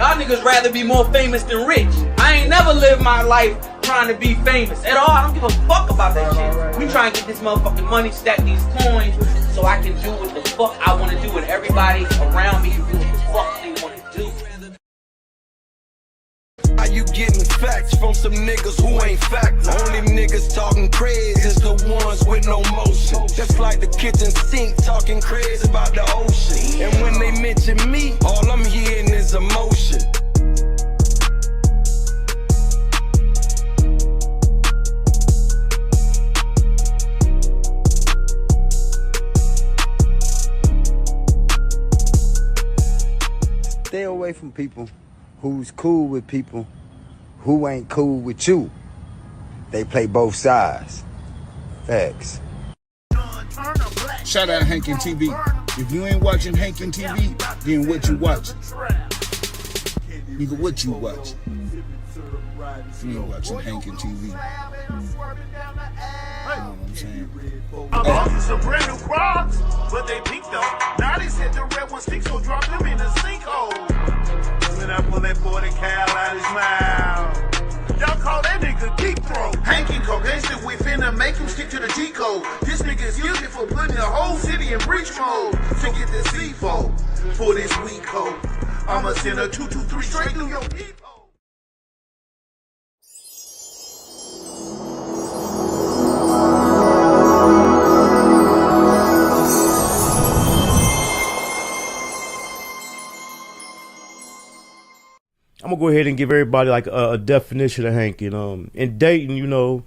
Y'all niggas rather be more famous than rich. I ain't never lived my life trying to be famous at all. I don't give a fuck about that shit. We trying to get this motherfucking money, stack these coins, so I can do what the fuck I want to do, and everybody around me can do what the fuck they want to do. How you getting facts from some niggas who ain't fact? Only niggas talking crazy is the ones with no motion. Just like the kitchen sink talking crazy about the ocean. And when they mention me, all I'm hearing is emotion. Stay away from people who's cool with people who ain't cool with you. They play both sides. Facts. Shout out Hankin TV. If you ain't watching Hankin TV, then what you watching? Nigga, what you watching? If you ain't watching Hankin TV. You know what I'm saying? I bought you some brand new Crocs, but they peaked though. Now they said the red ones stink, so drop them in the sinkhole. When I pull that 40 cal out his mouth, y'all call that nigga deep throat. Hankin cocaine stick, we finna make him stick to the G code. This nigga is guilty for putting the whole city in breach mode to get this C4 for this weak hoe. I'ma send a 223 straight through your people. I'm gonna go ahead and give everybody like a definition of hanking. In Dayton, you know,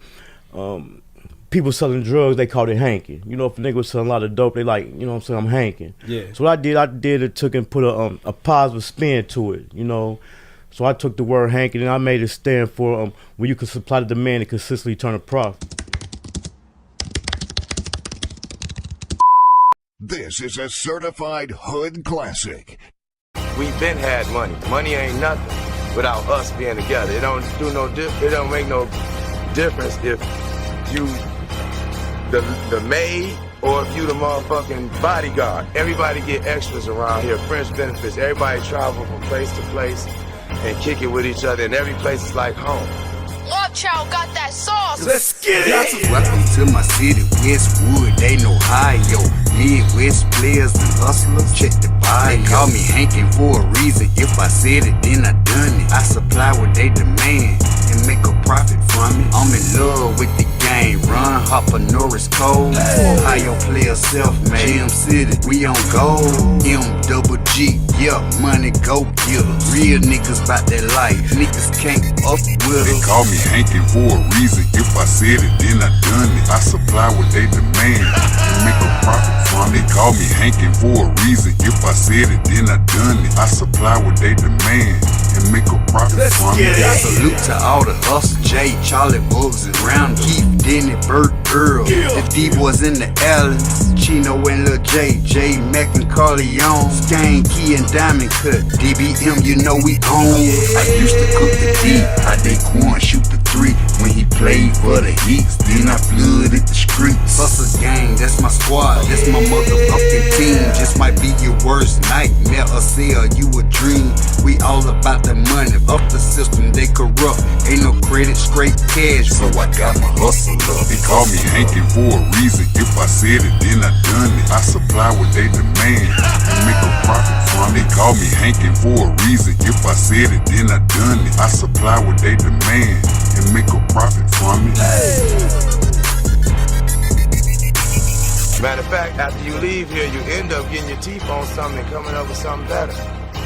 people selling drugs, they call it hanking. You know, if a nigga was selling a lot of dope, they like, you know what I'm saying, I'm hanking. Yeah. So what I did it took and put a positive spin to it, you know. So I took the word hanking and I made it stand for when you can supply the demand and consistently turn a profit. This is a certified hood classic. We've been had money. Money ain't nothing without us being together. It don't do no it don't make no difference if you the maid or if you the motherfucking bodyguard. Everybody get extras around here, friends benefits. Everybody travel from place to place and kick it with each other, and every place is like home. Love Child got that sauce. Let's get it. Welcome to my city, Westwood, they know Ohio. Midwest players and hustlers, check the bio. They call me Hankin for a reason. If I said it, then I done it. I supply what they demand and make a profit from it. I'm in love with the game. Run, Hopper, Norris, Cole. Ohio player self-made. Jam City, we on gold. M-double-G, yeah, money go getters. Real niggas bout that life. Niggas can't up with us. They call me Hankin for a reason. If I said it, then I done it. I supply what they demand and make a profit from it. They call me Hankin for a reason. If I said it, then I done it. I supply what they demand and make a profit from it. Salute to all the hustle, Jay, Charlie, Bugs, and Round, Keith, Denny, Bert, Earl, the D-boys in the Allens, Chino and Lil J, J, Mac and Carleon, Skane, Key and Diamond Cut, DBM, you know we own. I used to cook the D, I did corn, shoot the 3, when he played for the Heats, then I flooded the streets. Hustle gang, that's my squad, that's my motherfucking team. Just might be your worst nightmare or sell you a dream. We all about the money, up the system, they corrupt. Ain't no credit, straight cash, so I got my hustle up. They call me Hankin for a reason. If I said it, then I done it. I supply what they demand and make a profit from it. They call me Hankin for a reason. If I said it, then I done it. I supply what they demand and make a profit from it. Matter of fact, after you leave here, you end up getting your teeth on something and coming up with something better.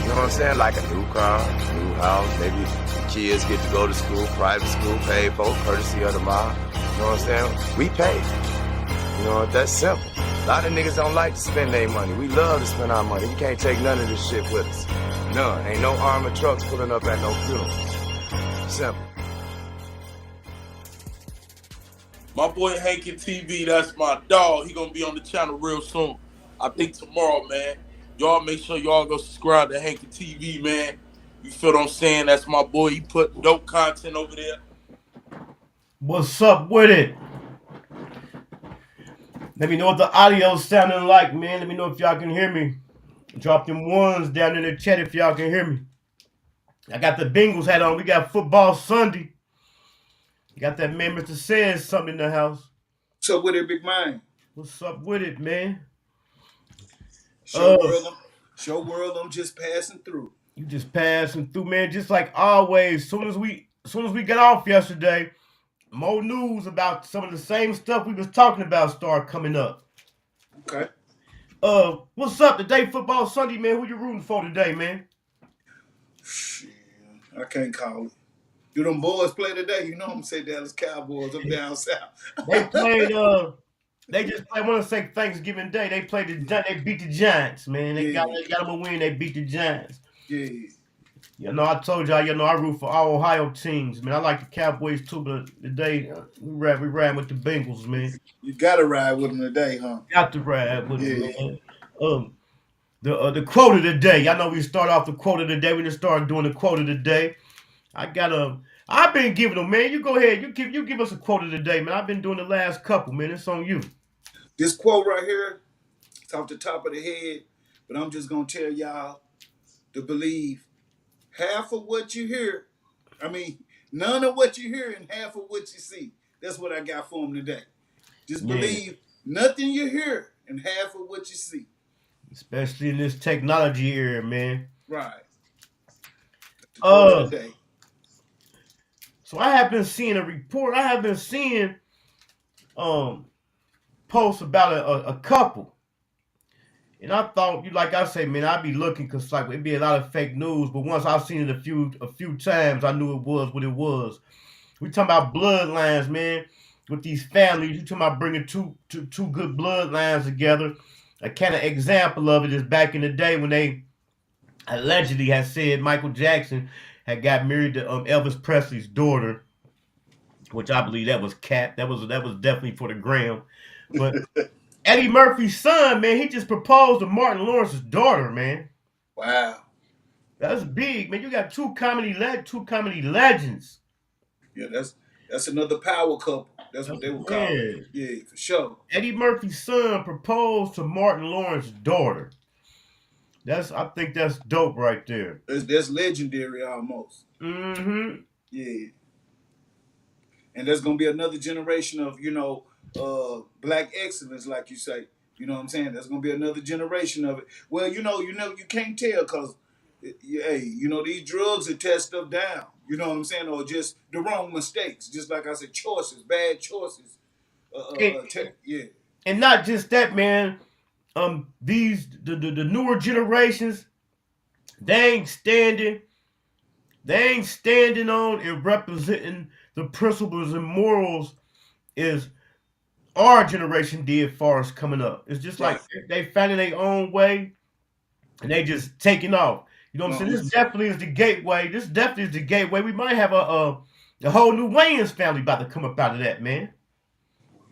You know what I'm saying? Like a new car, new house, maybe the kids get to go to school, private school, paid for, courtesy of the mom. You know what I'm saying? We pay. You know, that's simple. A lot of niggas don't like to spend their money. We love to spend our money. You can't take none of this shit with us. None. Ain't no armored trucks pulling up at no funerals. Simple. My boy Hankin TV, that's my dog. He gonna be on the channel real soon. I think tomorrow, man. Y'all make sure y'all go subscribe to Hankin TV, man. You feel what I'm saying? That's my boy. He put dope content over there. What's up with it? Let me know what the audio's sounding like, man. Let me know if y'all can hear me. Drop them ones down in the chat if y'all can hear me. I got the Bengals hat on. We got football Sunday. You got that man Mr. Says something in the house. What's up with it, big man? What's up with it, man? Show world, I'm just passing through. You just passing through, man. Just like always. Soon as we got off yesterday, more news about some of the same stuff we was talking about start coming up. Okay. What's up? Today football Sunday, man. Who you rooting for today, man? Shit, I can't call it. Do them boys play today? You know I'm say Dallas Cowboys. I'm down south. They played. They just played. I want to say Thanksgiving Day. They played They beat the Giants, man. They got them a win. They beat the Giants. Yeah. You know, I told y'all. You know, I root for all Ohio teams, man. I like the Cowboys too, but today we ran with the Bengals, man. You gotta ride with them today, huh? Got to ride with them, man. The quote of the day. I know we start off the quote of the day. We just started doing the quote of the day. I've been giving them, man. You go ahead. You give us a quote of the day, man. I've been doing the last couple, man. It's on you. This quote right here, it's off the top of the head, but I'm just gonna tell y'all to believe half of what you hear. I mean, none of what you hear and half of what you see. That's what I got for them today. Just believe nothing you hear and half of what you see. Especially in this technology era, man. Right. So I have been seeing a report. I have been seeing posts about a couple. And I thought, like I say, man, I'd be looking because like it'd be a lot of fake news. But once I've seen it a few times, I knew it was what it was. We talking about bloodlines, man. With these families, you talking about bringing two good bloodlines together. A kind of example of it is back in the day when they allegedly had said Michael Jackson had got married to Elvis Presley's daughter, which I believe that was cap. That was definitely for the gram. But Eddie Murphy's son, man, he just proposed to Martin Lawrence's daughter, man. Wow. That's big, man. You got two comedy legends. Yeah, that's another power couple. That's what they would call it. Yeah, for sure. Eddie Murphy's son proposed to Martin Lawrence's daughter. I think that's dope right there. That's legendary almost. Mm-hmm. Yeah. And there's gonna be another generation of, black excellence, like you say. You know what I'm saying? There's gonna be another generation of it. Well, you can't tell because these drugs will tear stuff down. You know what I'm saying? Or just the wrong mistakes. Just like I said, bad choices. And not just that, man. The newer generations, they ain't standing on and representing the principles and morals is our generation did far as coming up. It's just like they finding their own way and they just taking off. You know what I'm saying? This definitely is the gateway. We might have a whole new Wayans family about to come up out of that, man.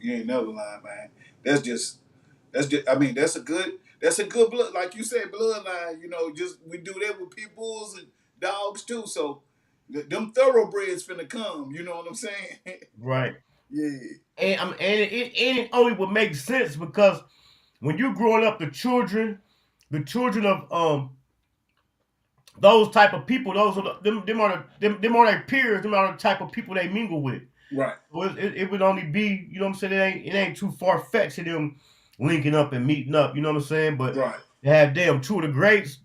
You ain't never lying, man. That's a good blood, like you said, bloodline. Just we do that with pit bulls and dogs too. So them thoroughbreds finna come. You know what I'm saying? Right. Yeah. And it only would make sense because when you growing up, the children of those type of people, those are them are their peers, them are the type of people they mingle with. Right. So it would only be, you know what I'm saying, it ain't too far fetched to them linking up and meeting up, you know what I'm saying? But to have them two of the greats,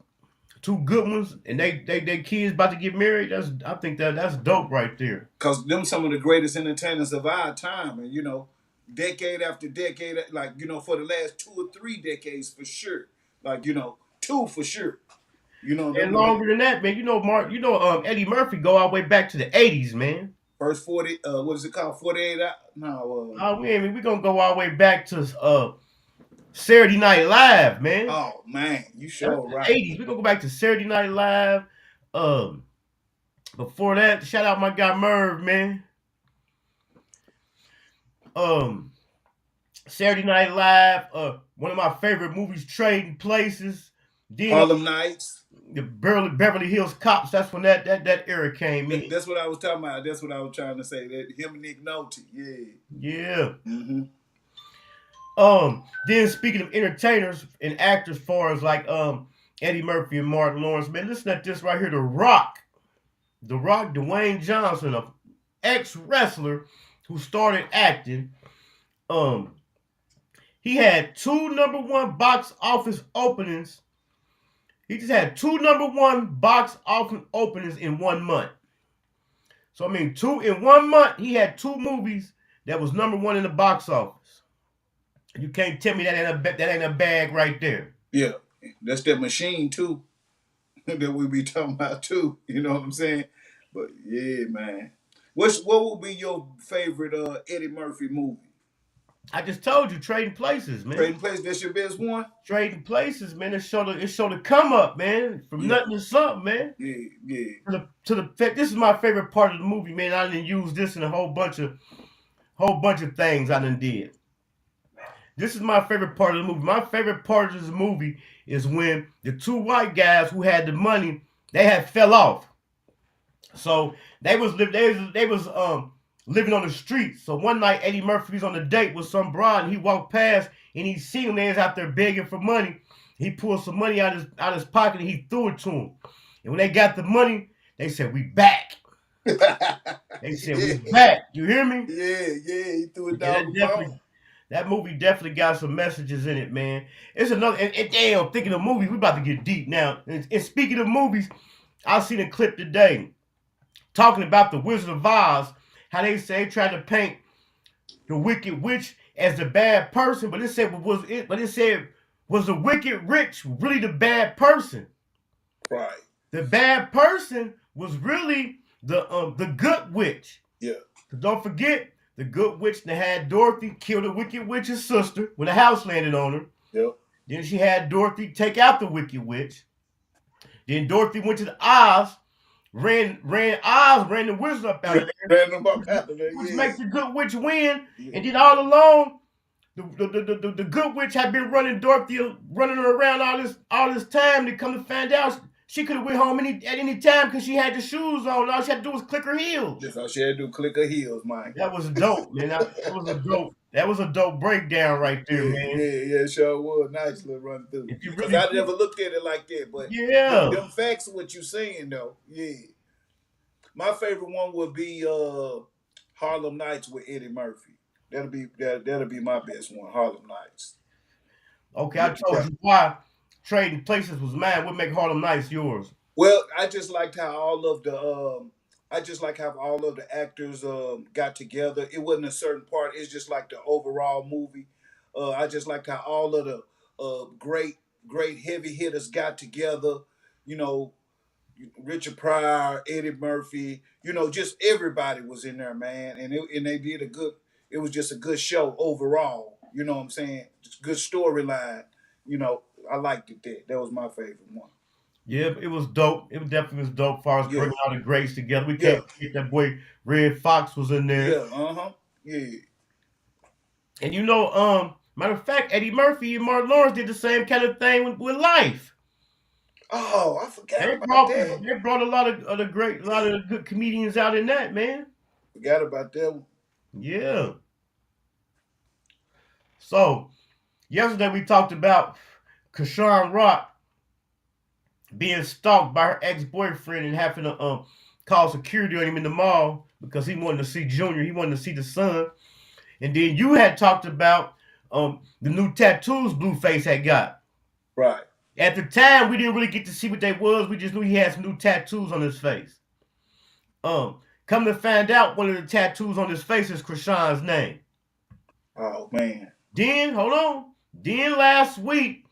two good ones, and they kids about to get married, I think that's dope right there. Cause them some of the greatest entertainers of our time, and decade after decade, like for the last 2 or 3 decades for sure, like 2 for sure. And longer than that, man. Mark. Eddie Murphy go all the way back to the 80s, man. First 40. What is it called? 48. No. We gonna go all the way back to Saturday Night Live, man. Oh man, you sure right. 80s. We gonna go back to Saturday Night Live. Before that, shout out my guy Verb, man. Saturday Night Live. One of my favorite movies, Trading Places. Harlem Nights. The Beverly Hills Cops. That's when that era came in. That's what I was talking about. That's what I was trying to say. That him and Nick Nolte. Yeah. Yeah. Mm-hmm. Then speaking of entertainers and actors, far as like Eddie Murphy and Martin Lawrence, man, listen at this right here. The Rock The Rock, Dwayne Johnson, an ex-wrestler who started acting, he had 2 #1 box office openings. He just had 2 #1 box office openings in 1 month. So I mean, in 1 month, he had 2 movies that was #1 in the box office. You can't tell me that ain't a bag right there. Yeah, that's that machine too that we be talking about too. You know what I'm saying? But yeah, man. What would be your favorite Eddie Murphy movie? I just told you, Trading Places, man. Trading Places, that's your best one? Trading Places, man. It showed the come up, man. From nothing to something, man. Yeah, yeah. This is my favorite part of the movie, man. I didn't use this in a whole bunch of things I done did. This is my favorite part of the movie. My favorite part of this movie is when the 2 white guys who had the money, they had fell off. So they was living on the streets. So one night Eddie Murphy was on a date with some broad, and he walked past and he seen them. They was out there begging for money. He pulled some money out his pocket and he threw it to them. And when they got the money, they said, "We back." They said, "We back." You hear me? Yeah. He threw it down the phone. That movie definitely got some messages in it, man. It's another, and damn, thinking of movies, we about to get deep now. And speaking of movies, I seen a clip today talking about the Wizard of Oz, how they say they tried to paint the Wicked Witch as the bad person, but it said was the Wicked Witch really the bad person? Right. The bad person was really the good witch. Yeah. Don't forget, the good witch that had Dorothy kill the Wicked Witch's sister when the house landed on her. Yep. Then she had Dorothy take out the Wicked Witch. Then Dorothy went to the Oz, ran the wizard up out of there. Ran them up out of there, Which yeah. makes the good witch win. Yeah. And then all along, the good witch had been running her around all this time. To come to find out, she could have went home at any time because she had the shoes on. All she had to do was click her heels. That's all she had to do, click her heels, man. That was dope, man. That was a dope breakdown right there, man. Yeah, sure was. Nice little run through. Because I never looked at it like that, but yeah, them facts of what you saying though. Yeah. My favorite one would be Harlem Nights with Eddie Murphy. That'll be my best one, Harlem Nights. Okay, I told you why Trading Places was mine. What make Harlem Nights yours? Well, I just liked how all of the actors got together. It wasn't a certain part. It's just like the overall movie. I just liked how all of the great heavy hitters got together. You know, Richard Pryor, Eddie Murphy. You know, just everybody was in there, man. And they did it was just a good show overall. You know what I'm saying? Just good storyline. You know, I liked it. That was my favorite one. Yeah, it was dope. It definitely was dope as far as bringing all the greats together. We can't forget that boy Red Fox was in there. Yeah, yeah. And you know, matter of fact, Eddie Murphy and Martin Lawrence did the same kind of thing with Life. Oh, I forgot about that. They brought a lot of the good comedians out in that, man. Forgot about that one. Yeah. So, yesterday we talked about Chrisean Rock being stalked by her ex-boyfriend and having to call security on him in the mall because he wanted to see Junior. He wanted to see the son. And then you had talked about the new tattoos Blueface had got. Right. At the time, we didn't really get to see what they was. We just knew he had some new tattoos on his face. Come to find out, one of the tattoos on his face is Chrisean's name. Oh, man. Then, hold on. Then last week,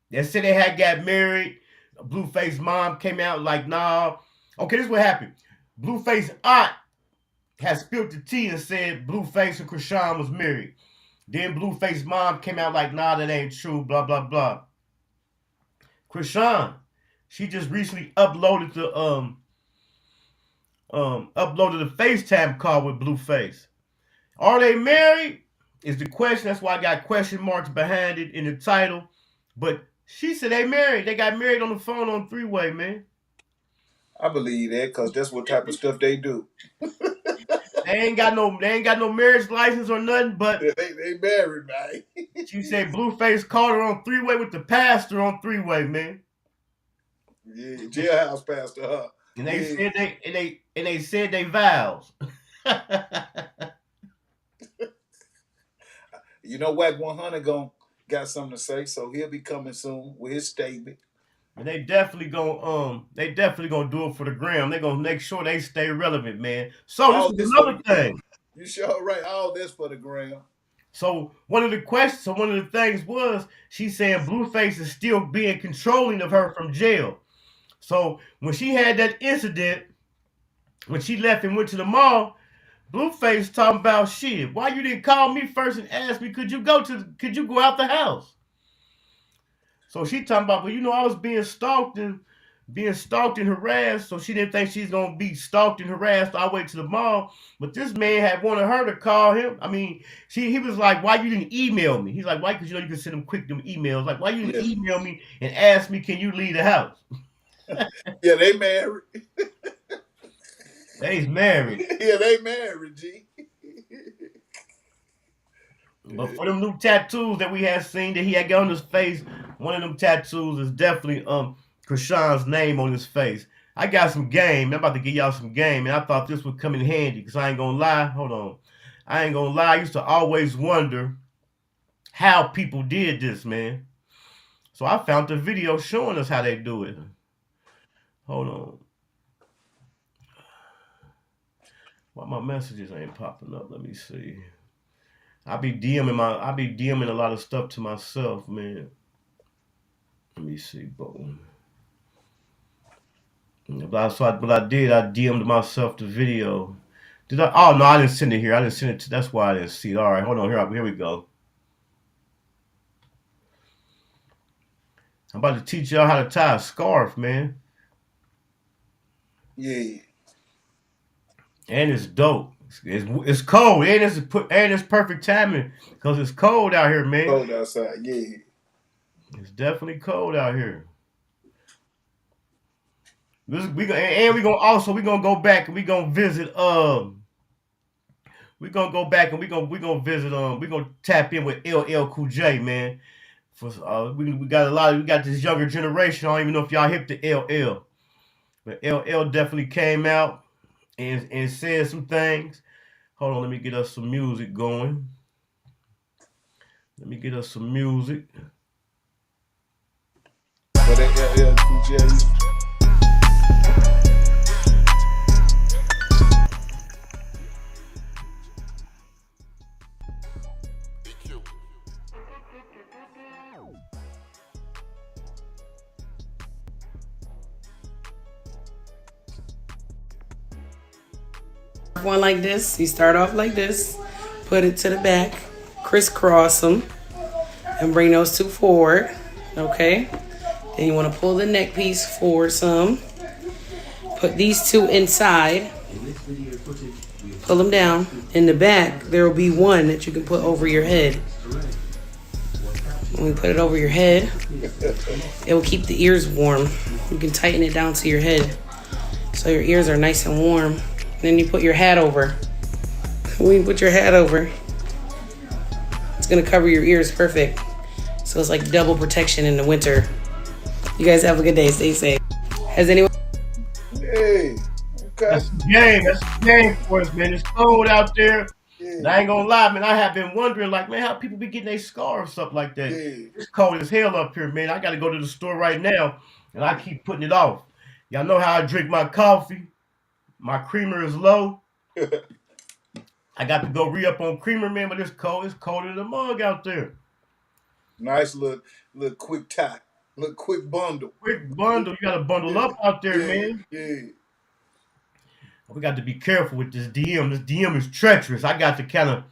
they said they had got married. Blueface mom came out like, nah. Okay, this is what happened. Blueface aunt had spilled the tea and said Blueface and Chrisean was married. Then Blueface mom came out like, nah, that ain't true, blah, blah, blah. Chrisean, she just recently uploaded the FaceTime call with Blueface. Are they married? Is the question. That's why I got question marks behind it in the title. But she said they married. They got married on the phone on three-way, man. I believe that because that's what type of stuff they do. They ain't got no marriage license or nothing, but they married, man. She said Blueface called her on three-way with the pastor on three-way, man. Yeah, jailhouse pastor, huh? And they said they said they vows. You know, Wack 100 got something to say, so he'll be coming soon with his statement. And they definitely gonna do it for the gram. They gonna make sure they stay relevant, man. So this is another thing. You sure right. All this for the gram. So one of the things was she saying Blueface is still being controlling of her from jail. So when she had that incident, when she left and went to the mall, Blueface talking about shit. Why you didn't call me first and ask me could you go out the house? So she talking about, well, you know, I was being stalked and harassed, so she didn't think she's gonna be stalked and harassed all the way to the mall. But this man had wanted her to call him. I mean, he was like, why you didn't email me? He's like, why? Because you know you can send them quick them emails. Like, why you didn't email me and ask me, can you leave the house? Yeah, they married. They's married. Yeah, they married, G. But for them new tattoos that we had seen that he had got on his face, one of them tattoos is definitely Chrisean's name on his face. I got some game. I'm about to give y'all some game, and I thought this would come in handy because I ain't gonna lie. Hold on. I ain't gonna lie. I used to always wonder how people did this, man. So I found the video showing us how they do it. Hold on. Why my messages ain't popping up? Let me see. I be DMing a lot of stuff to myself, man. Let me see, boom. But I DM'd myself the video. Did I? Oh no, I didn't send it here. I didn't send it. That's why I didn't see it. All right, hold on. Here we go. I'm about to teach y'all how to tie a scarf, man. Yeah. And it's dope. It's cold, and it's perfect timing because it's cold out here, man. Cold outside, yeah. It's definitely cold out here. We're gonna go back and we're gonna visit. We're gonna go back and we're gonna visit. We're gonna tap in with LL Cool J, man. For we got this younger generation. I don't even know if y'all hip to LL, but LL definitely came out and said some things. Hold on, let me get us some music going. Let me get us some music. But LL Cool J. One like this, you start off like this, put it to the back, crisscross them, and bring those two forward, okay? Then you want to pull the neck piece forward some, put these two inside, pull them down. In the back, there will be one that you can put over your head. When you put it over your head, it will keep the ears warm. You can tighten it down to your head so your ears are nice and warm. Then you put your hat over. When you put your hat over, it's gonna cover your ears perfect. So it's like double protection in the winter. You guys have a good day. Stay safe. Has anyone? Hey, okay. That's the game for us, man. It's cold out there. Yeah. And I ain't gonna lie, man. I have been wondering, like, man, how people be getting their scarves up like that. Yeah. It's cold as hell up here, man. I gotta go to the store right now, and I keep putting it off. Y'all know how I drink my coffee. My creamer is low. I got to go re-up on creamer, man, but it's cold. It's colder than a mug out there. Nice little quick tie. Little quick bundle. Quick bundle. You got to bundle up out there, man. Yeah. We got to be careful with this DM. This DM is treacherous. I got to kind of,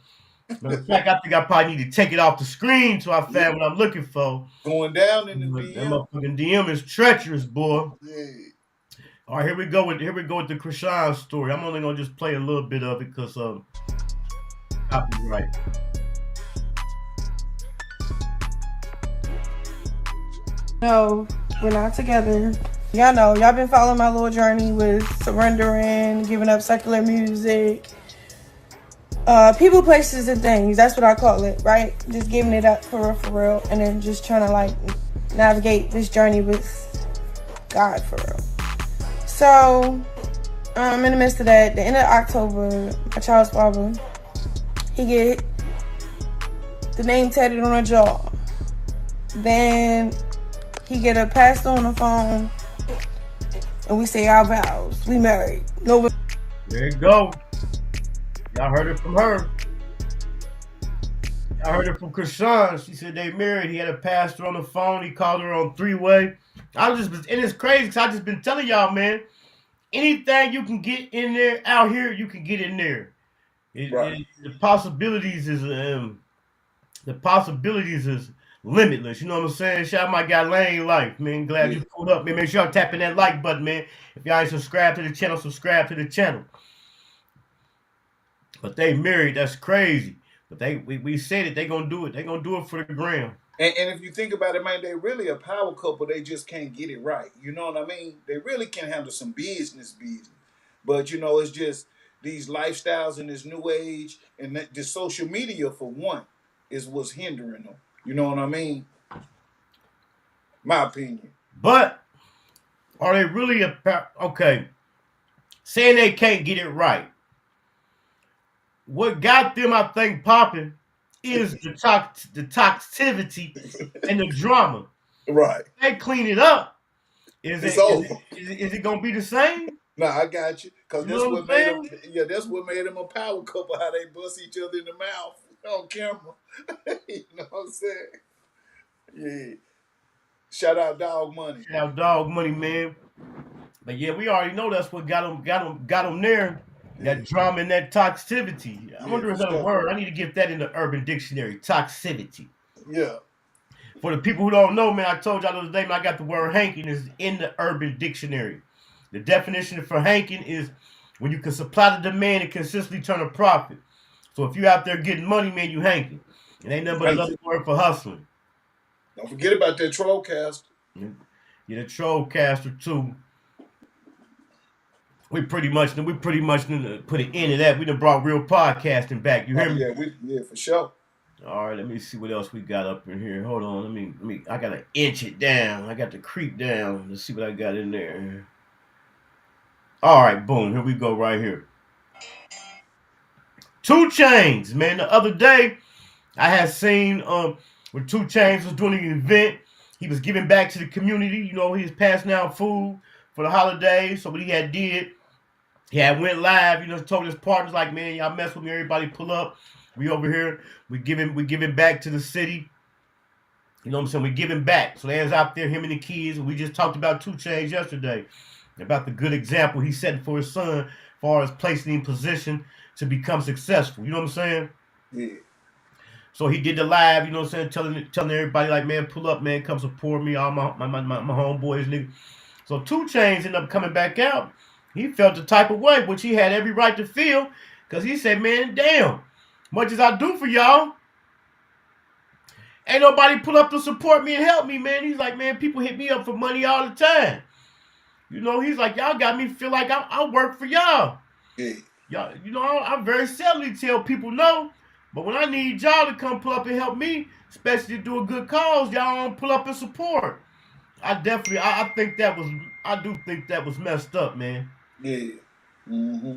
in fact, I think I probably need to take it off the screen so I find what I'm looking for. Going down in the DM. That motherfucking DM is treacherous, boy. Yeah. All right, here we go with the Chrisean story. I'm only gonna just play a little bit of it because copyright. No, we're not together. Y'all know, y'all been following my little journey with surrendering, giving up secular music, people, places, and things. That's what I call it, right? Just giving it up for real, and then just trying to like navigate this journey with God for real. So, in the midst of that, the end of October, my child's father, he get the name tatted on her jaw. Then he get a pastor on the phone, and we say our vows. We married. No. There you go. Y'all heard it from her. I heard it from Chrisean. She said they married. He had a pastor on the phone. He called her on three-way. And it's crazy because I just been telling y'all, man, anything you can get in there out here, you can get in there. Right. The possibilities is limitless. You know what I'm saying? Shout out my guy Lane Life, man. Glad you pulled up, man. Make sure y'all tapping that like button, man. If y'all ain't subscribed to the channel, subscribe to the channel. But they married. That's crazy. But we said it. They gonna do it. They gonna do it for the gram. And if you think about it, man, they really a power couple. They just can't get it right. You know what I mean? They really can handle some business. But, you know, it's just these lifestyles in this new age and the social media, for one, is what's hindering them. You know what I mean? My opinion. But are they really okay? Saying they can't get it right. What got them, I think, popping is the toxicity and the drama. Right. They clean it up. It's over. Is it gonna be the same? Nah, I got you. Because that's what made them. Yeah, that's what made them a power couple. How they bust each other in the mouth on camera. You know what I'm saying? Yeah. Shout out Dog Money. Shout out Dog Money, man. But yeah, we already know that's what got them there. That drama and that toxicity. I wonder if that's a word. I need to get that in the Urban Dictionary. Toxicity. Yeah. For the people who don't know, man, I told y'all the other day, man, I got the word hanking is in the Urban Dictionary. The definition for hanking is when you can supply the demand and consistently turn a profit. So if you out there getting money, man, you hanking. It ain't nothing but another word for hustling. Don't forget about that Trollcaster. Yeah, the Trollcaster too. We pretty much put an end to that. We done brought real podcasting back. You hear me? Yeah, for sure. All right, let me see what else we got up in here. Hold on, let me. I gotta inch it down. I got to creep down. Let's see what I got in there. All right, boom. Here we go. Right here. 2 Chainz, man. The other day, I had seen when 2 Chainz was doing an event. He was giving back to the community. You know, he was passing out food for the holidays. So what he had did, he had went live. You know, told his partners like, man, y'all mess with me. Everybody pull up. We over here. We giving back to the city. You know what I'm saying? We giving back. So there's out there, him and the kids. We just talked about 2 Chainz yesterday. About the good example he's setting for his son as far as placing him in position to become successful. You know what I'm saying? Yeah. So he did the live, you know what I'm saying, telling everybody like, man, pull up, man, come support me, all my homeboys, nigga. So 2 Chainz ended up coming back out. He felt the type of way, which he had every right to feel, because he said, man, damn, much as I do for y'all, ain't nobody pull up to support me and help me, man. He's like, man, people hit me up for money all the time. You know, he's like, y'all got me feel like I work for y'all. Yeah. Y'all, you know, I very seldomly tell people no, but when I need y'all to come pull up and help me, especially to do a good cause, y'all don't pull up and support. I think that was messed up, man. Yeah. Mm-hmm.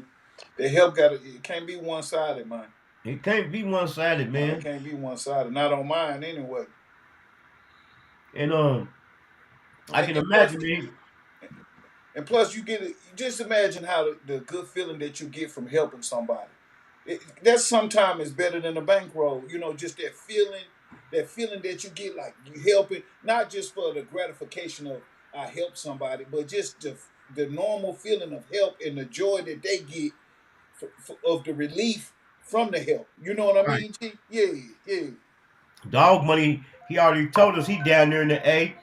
The help it can't be one-sided, man. It can't be one-sided, man. It can't be one-sided. Not on mine anyway. And I can imagine, man. And plus, you get it. Just imagine how the good feeling that you get from helping somebody. That sometimes is better than a bankroll. You know, just that feeling that you get, like you helping, not just for the gratification of I help somebody, but just the normal feeling of help and the joy that they get of the relief from the help. You know what I mean, G? Yeah. Dog Money, he already told us he down there in the A.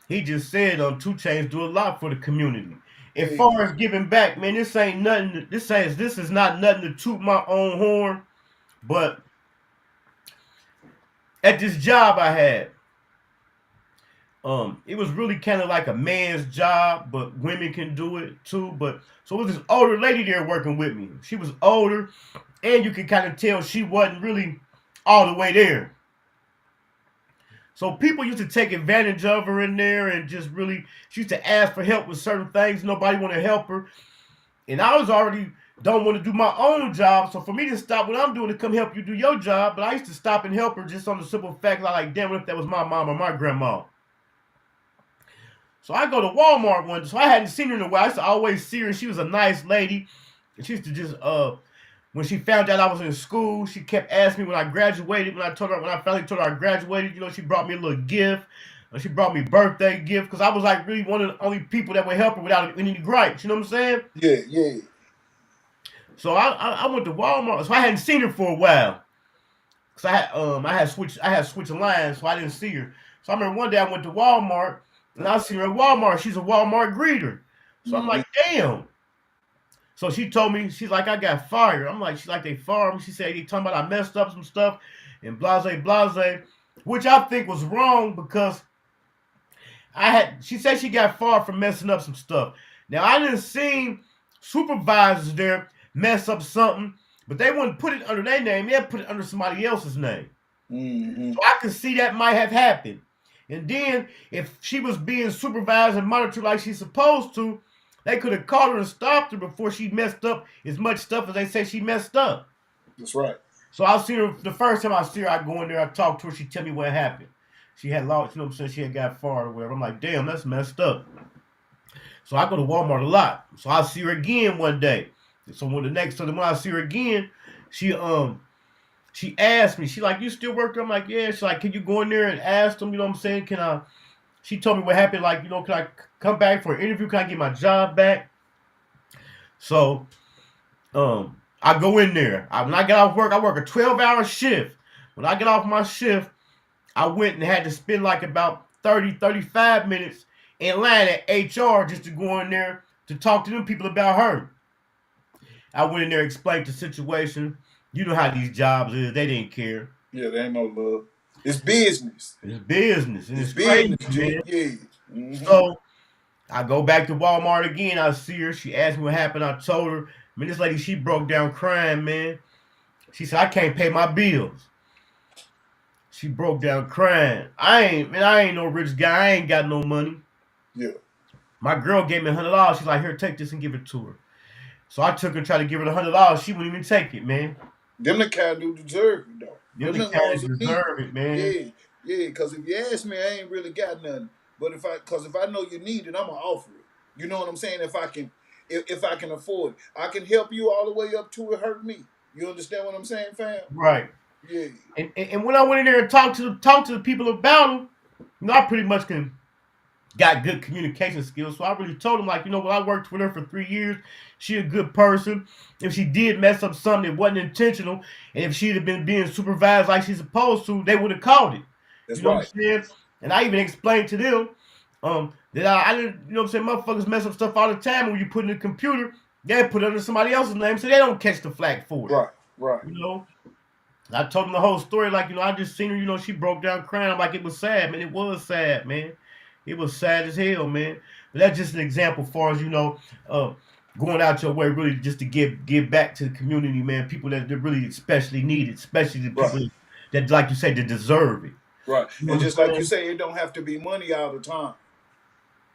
He just said 2 Chainz do a lot for the community. As far as giving back, man, this ain't nothing. This is not nothing to toot my own horn, but at this job I had, it was really kind of like a man's job, but women can do it too. But so it was this older lady there working with me. She was older, and you can kind of tell she wasn't really all the way there. So people used to take advantage of her in there and just really, she used to ask for help with certain things. Nobody want to help her. And I was already don't want to do my own job. So for me to stop what I'm doing to come help you do your job, but I used to stop and help her just on the simple fact, like, damn, what if that was my mom or my grandma? So I go to Walmart one day. So I hadn't seen her in a while. I used to always see her. She was a nice lady. And she used to just, when she found out I was in school, she kept asking me when I graduated. When I finally told her I graduated, you know, she brought me a little gift. She brought me a birthday gift because I was like really one of the only people that would help her without any gripes. You know what I'm saying? Yeah. So I went to Walmart. So I hadn't seen her for a while. Cause I had switched lines, so I didn't see her. So I remember one day I went to Walmart and I see her at Walmart. She's a Walmart greeter. So I'm like, damn. So she told me, she's like, I got fired. I'm like, she's like, they fired me. She said, they talking about I messed up some stuff and blase, which I think was wrong because she said she got fired for messing up some stuff. Now, I didn't see supervisors there mess up something, but they wouldn't put it under their name. They'd put it under somebody else's name. Mm-hmm. So I could see that might have happened. And then if she was being supervised and monitored like she's supposed to, they could have caught her and stopped her before she messed up as much stuff as they say she messed up. That's right. So I'll see her, the first time I see her, I go in there, I talk to her, she tell me what happened. She had lost, you know what I'm saying, she had got fired or whatever. I'm like, damn, that's messed up. So I go to Walmart a lot. So I'll see her again one day. So when I see her again, she asked me, she like, you still work there? I'm like, yeah. She's like, can you go in there and ask them, you know what I'm saying? She told me what happened, like, you know, can I come back for an interview? Can I get my job back? So, I go in there. When I get off work, I work a 12-hour shift. When I get off my shift, I went and had to spend like about 30, 35 minutes in line at HR just to go in there to talk to them people about her. I went in there, explained the situation. You know how these jobs is. They didn't care. Yeah, there ain't no love. It's business. It's business. And it's business, crazy, man. Yeah. Mm-hmm. So I go back to Walmart again. I see her. She asked me what happened. I told her. Man, this lady, she broke down crying, man. She said, I can't pay my bills. She broke down crying. I ain't no rich guy. I ain't got no money. Yeah. My girl gave me $100. She's like, here, take this and give it to her. So I took her and tried to give her the $100. She wouldn't even take it, man. Them the kind who deserve it, though. Them the kind who deserve it, man. Yeah, because if you ask me, I ain't really got nothing. But if I know you need it, I'm gonna offer it. You know what I'm saying? If I can afford it, I can help you all the way up to it hurt me. You understand what I'm saying, fam? Right. Yeah. And when I went in there and talked to the people about them, you know, I pretty much got good communication skills. So I really told them, like, you know what, I worked with her for 3 years. She a good person. If she did mess up something, it wasn't intentional. And if she'd have been being supervised like she's supposed to, they would have caught it. That's you know right. what I'm saying? And I even explained to them that I didn't, you know what I'm saying, motherfuckers mess up stuff all the time. And when you put it in the computer, they put it under somebody else's name so they don't catch the flack for it. Right. You know? I told them the whole story, like, you know, I just seen her, you know, she broke down crying. I'm like, it was sad, man. It was sad, man. It was sad as hell, man. But that's just an example as far as, you know, going out your way really just to give back to the community, man. People that really especially need it, especially the people that, like you say, that deserve it. Right. You know And just like you say, it don't have to be money all the time.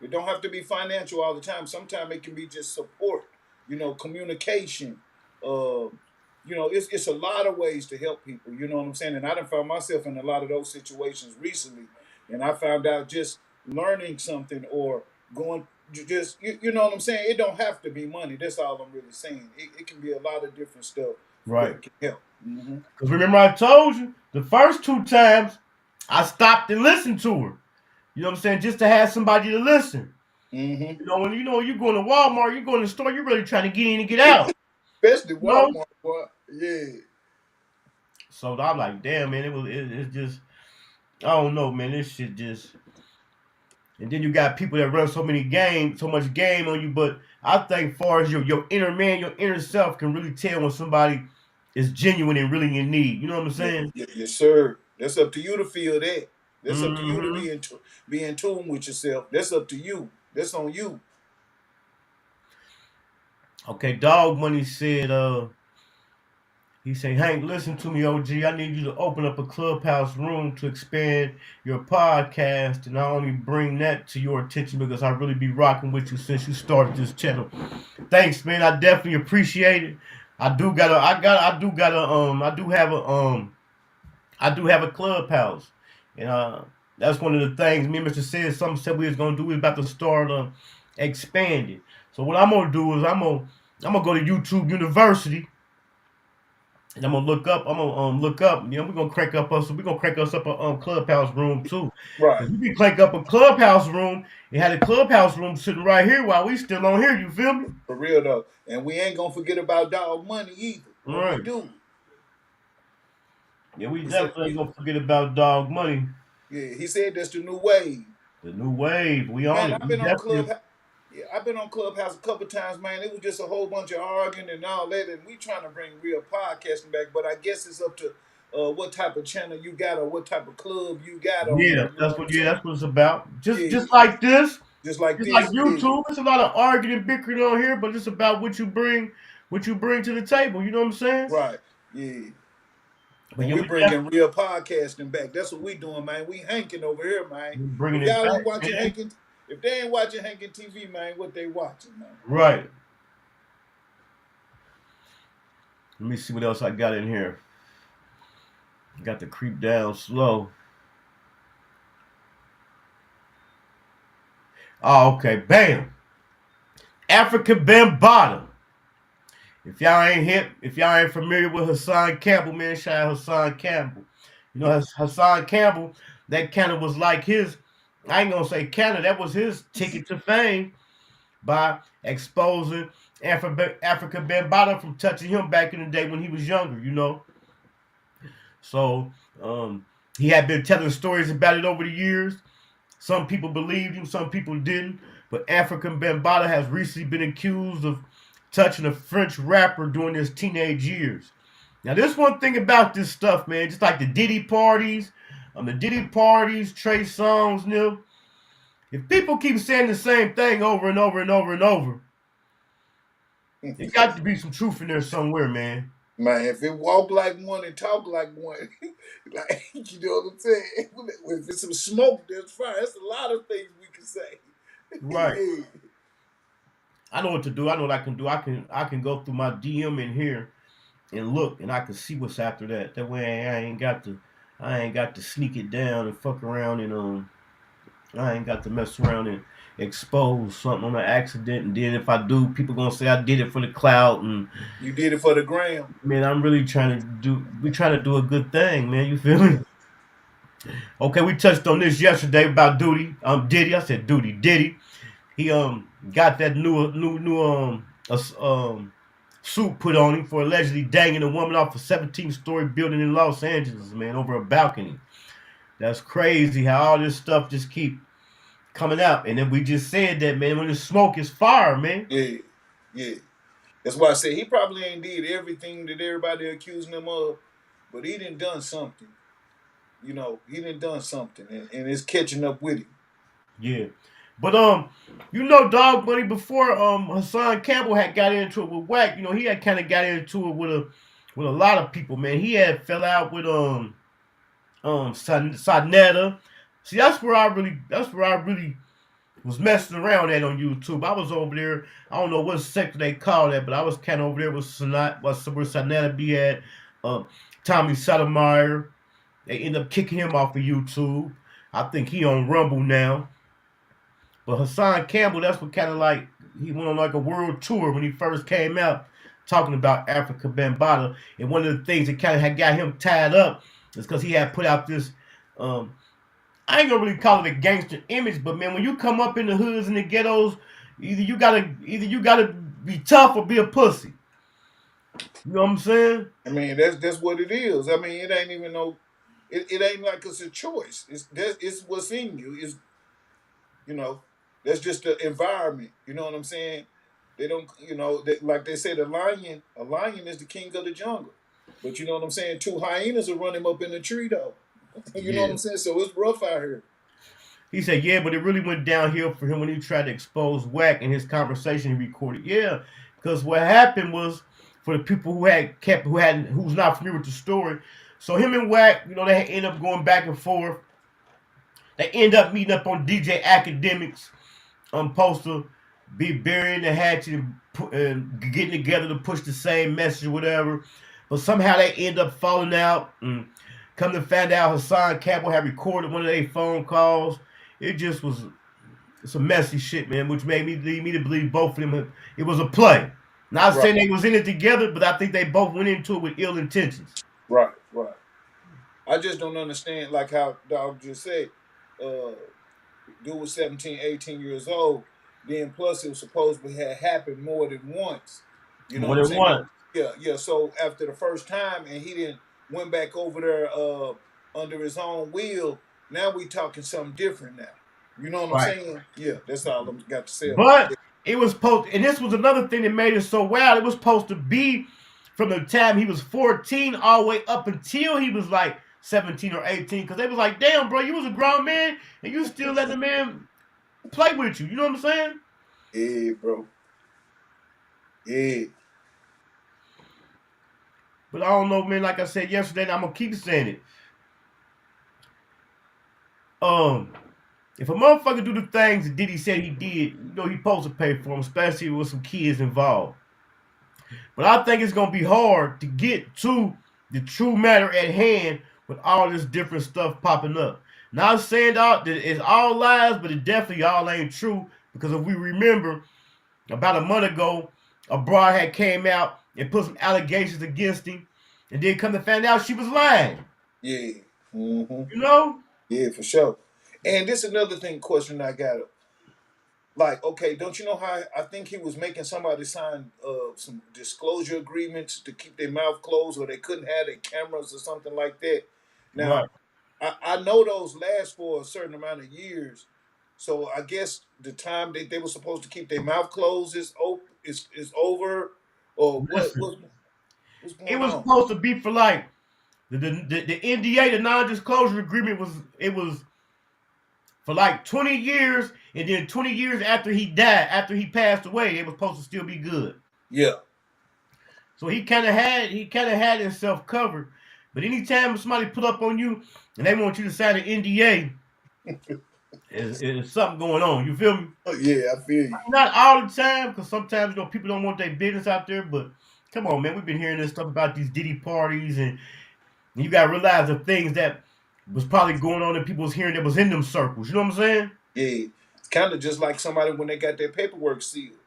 It don't have to be financial all the time. Sometimes it can be just support, you know, communication. You know, it's a lot of ways to help people. You know what I'm saying? And I done found myself in a lot of those situations recently. And I found out just learning something or going just, you know what I'm saying? It don't have to be money. That's all I'm really saying. It can be a lot of different stuff that can help. Because remember I told you, the first 2 times, I stopped and listened to her. You know what I'm saying? Just to have somebody to listen. You know, when you go to Walmart, you go in the store, you're really trying to get in and get out. Especially Walmart, boy. Yeah. So I'm like, damn, man, it's just, I don't know, man, this shit just. And then you got people that run so much game on you. But I think as far as your inner man, your inner self can really tell when somebody is genuine and really in need. You know what I'm saying? Yes, sir. That's up to you to feel that. That's up to you to be in tune with yourself. That's up to you. That's on you. Okay, Dog Money said, He said, Hank, listen to me, OG. I need you to open up a clubhouse room to expand your podcast, and I only bring that to your attention because I really be rocking with you since you started this channel. Thanks, man. I definitely appreciate it. I do have a clubhouse, and that's one of the things me and Mr. said we was gonna do. We was about to start expanding. So what I'm gonna do is I'm gonna go to YouTube University. And I'm gonna look up. You know, we're gonna crank us up a clubhouse room too. Right. You can crank up a clubhouse room and have a clubhouse room sitting right here while we still on here. You feel me? For real though, and we ain't gonna forget about Dog Money either. What Right. we do? Yeah, we definitely ain't gonna forget about Dog Money. Yeah, he said that's the new wave. The new wave. We on Man, it. I've been on Clubhouse. Yeah, I've been on Clubhouse a couple times, man. It was just a whole bunch of arguing and all that, and we trying to bring real podcasting back. But I guess it's up to what type of channel you got or what type of club you got. Yeah, that's what it's about. Just like this. Just like YouTube. It's a lot of arguing and bickering on here, but it's about what you bring to the table. You know what I'm saying? Right. Yeah. But we bringing real podcasting back. That's what we doing, man. We hanking over here, man. Bringing if y'all it ain't back, watching man. Hankin, if they ain't watching Hankin TV, man, what they watching, man? Right. Let me see what else I got in here. Got to creep down slow. Oh, okay. Bam. African Bambaataa. If y'all ain't familiar with Hassan Campbell, man, shout out Hassan Campbell. You know, Hassan Campbell, that kind of was like his, I ain't gonna say kind of, that was his ticket to fame by exposing African Bambaataa from touching him back in the day when he was younger, you know. So, he had been telling stories about it over the years. Some people believed him, some people didn't. But African Bambaataa has recently been accused of touching a French rapper during his teenage years. Now, there's one thing about this stuff, man. Just like the Diddy parties, Trey Songz, Nil. If people keep saying the same thing over and over and over and over, there got to be some truth in there somewhere, man. Man, if it walk like one and talk like one, like, you know what I'm saying? If it's some smoke, there's fire. That's a lot of things we can say. Right. Yeah. I know what to do. I know what I can do. I can go through my DM in here and look, and I can see what's after that. That way, I ain't got to sneak it down and fuck around, and I ain't got to mess around and expose something on an accident. And then if I do, people gonna say I did it for the clout, and you did it for the gram. Man, I'm really trying to do a good thing, man. You feel me? Okay, we touched on this yesterday about Diddy. I said Diddy. He got that new suit put on him for allegedly dangling a woman off a 17-story building in Los Angeles, man, over a balcony. That's crazy how all this stuff just keep coming out. And then we just said that, man, when the smoke is fire, man. Yeah. That's why I said he probably ain't did everything that everybody accusing him of, but he done something. You know, he done something, and it's catching up with him. Yeah. But you know, Dog Money, before Hassan Campbell had got into it with Wack, you know, he had kind of got into it with a lot of people, man. He had fell out with Sonetta. See, that's where I really was messing around at on YouTube. I was over there. I don't know what sector they call that, but I was kind of over there with Sonetta be at. Tommy Sotomayor. They end up kicking him off of YouTube. I think he on Rumble now. But Hassan Campbell, that's what kind of like, he went on like a world tour when he first came out talking about African Bambaataa. And one of the things that kind of had got him tied up is because he had put out this, I ain't gonna really call it a gangster image, but man, when you come up in the hoods and the ghettos, either you gotta be tough or be a pussy. You know what I'm saying? I mean, that's what it is. I mean, it ain't even no, it ain't like it's a choice. It's what's in you. It's, you know, that's just the environment. You know what I'm saying? They don't, you know, like they said, a lion is the king of the jungle. But you know what I'm saying? 2 hyenas will run him up in the tree, though. You know what I'm saying? So it's rough out here. He said, yeah, but it really went downhill for him when he tried to expose Wack in his conversation he recorded. Yeah, because what happened was, for the people who's not familiar with the story. So him and Wack, you know, they end up going back and forth. They end up meeting up on DJ Academics. Supposed to be burying the hatchet and getting together to push the same message or whatever. But somehow they end up falling out. And come to find out Hassan Campbell had recorded one of their phone calls. It just was some messy shit, man, which made me lead me to believe both of them. It was a play. Not saying they was in it together, but I think they both went into it with ill intentions. Right. I just don't understand, like how Dog just said, dude was 17, 18 years old. Then plus it was supposed to have happened more than once. You know More what I'm than saying? once. Yeah. So after the first time and he didn't went back over there under his own will, now we talking something different now. You know what I'm saying? Yeah, that's all I got to say about But it. it was supposed, and this was another thing that made it so wild. It was supposed to be from the time he was 14 all the way up until he was like 17 or 18. Because they was like, damn, bro, you was a grown man and you still let the man play with you. You know what I'm saying? Yeah, bro. Yeah. But I don't know, man. Like I said yesterday, and I'm gonna keep saying it. If a motherfucker do the things that Diddy said he did, you know he supposed to pay for them, especially with some kids involved. But I think it's gonna be hard to get to the true matter at hand with all this different stuff popping up. Not saying that it's all lies, but it definitely all ain't true. Because if we remember, about a month ago, a broad had came out and put some allegations against him, and then come to find out she was lying. Yeah. Mm-hmm. You know? Yeah, for sure. And this is another question I got. Like, okay, don't you know how I think he was making somebody sign some disclosure agreements to keep their mouth closed, or they couldn't have their cameras or something like that. Now, I know those last for a certain amount of years, so I guess the time they were supposed to keep their mouth closed is over, or what's going It was on? supposed to be for like the NDA, the non-disclosure agreement was for like 20 years, and then 20 years after he died, after he passed away, it was supposed to still be good. Yeah. So he kind of had himself covered. But anytime somebody put up on you and they want you to sign an NDA, there's something going on. You feel me? Oh, yeah, I feel you. Not all the time, because sometimes, you know, people don't want their business out there. But come on, man, we've been hearing this stuff about these Diddy parties, and you got to realize the things that was probably going on that people was hearing that was in them circles. You know what I'm saying? Yeah. It's kind of just like somebody when they got their paperwork sealed.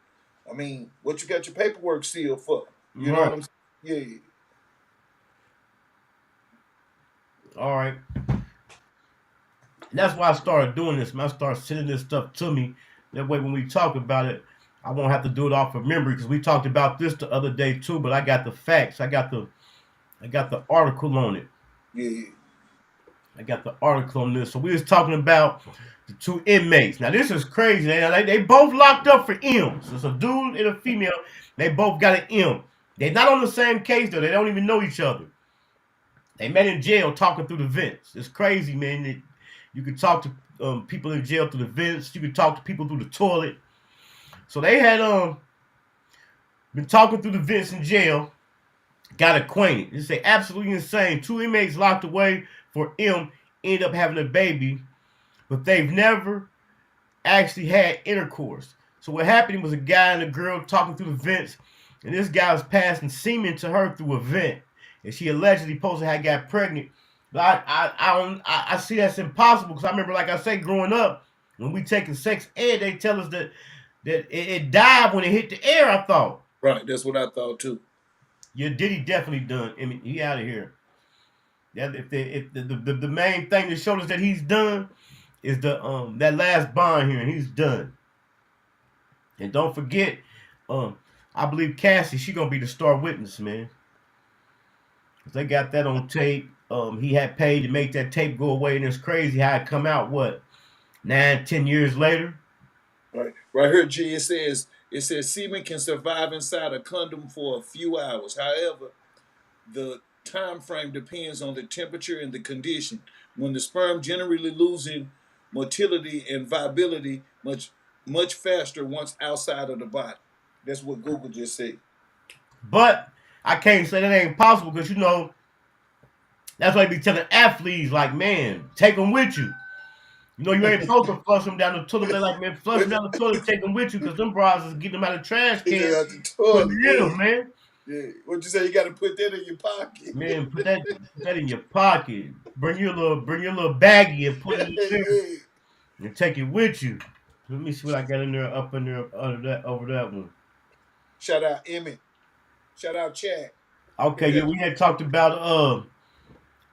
I mean, what you got your paperwork sealed for? You know what I'm saying? Yeah. All right. And that's why I started doing this, man. I started sending this stuff to me. That way when we talk about it, I won't have to do it off of memory, because we talked about this the other day too, but I got the facts. I got the article on it. Yeah. I got the article on this. So we was talking about the two inmates. Now this is crazy. They both locked up for M's. It's a dude and a female. They both got an M. They're not on the same case though. They don't even know each other. They met in jail talking through the vents. It's crazy, man. You can talk to people in jail through the vents. You can talk to people through the toilet. So they had been talking through the vents in jail. Got acquainted. It's absolutely insane. Two inmates locked away for M end up having a baby, but they've never actually had intercourse. So what happened was a guy and a girl talking through the vents, and this guy was passing semen to her through a vent, and she allegedly supposed to have got pregnant. But I see that's impossible, because I remember, like I say, growing up, when we taking sex ed, they tell us that it died when it hit the air. I thought. Right, that's what I thought too. Yeah, Diddy definitely done. I mean, he out of here. That if the main thing that showed us that he's done is the that last bond here, and he's done. And don't forget, I believe Cassie, she gonna be the star witness, man. Cause they got that on tape. He had paid to make that tape go away, and it's crazy how it come out. What, 9-10 years later? Right here, G. It says semen can survive inside a condom for a few hours. However, the time frame depends on the temperature and the condition. When the sperm generally losing motility and viability much faster once outside of the body. That's what Google just said. But I can't say that ain't possible because, you know, that's why they be telling athletes, like, man, take them with you. You know, you ain't supposed to flush them down the toilet. They like, man, flush them down the toilet, take them with you because them bras is getting them out of the trash can. Yeah, out the Put toilet. it in them, man. Yeah. What you say? You got to put that in your pocket. Man, put that in your pocket. Bring your little baggie and put it in there and take it with you. Let me see what I got in there, up in there, over that one. Shout out Emmett. Shout out Chad. Okay, yeah, we had talked about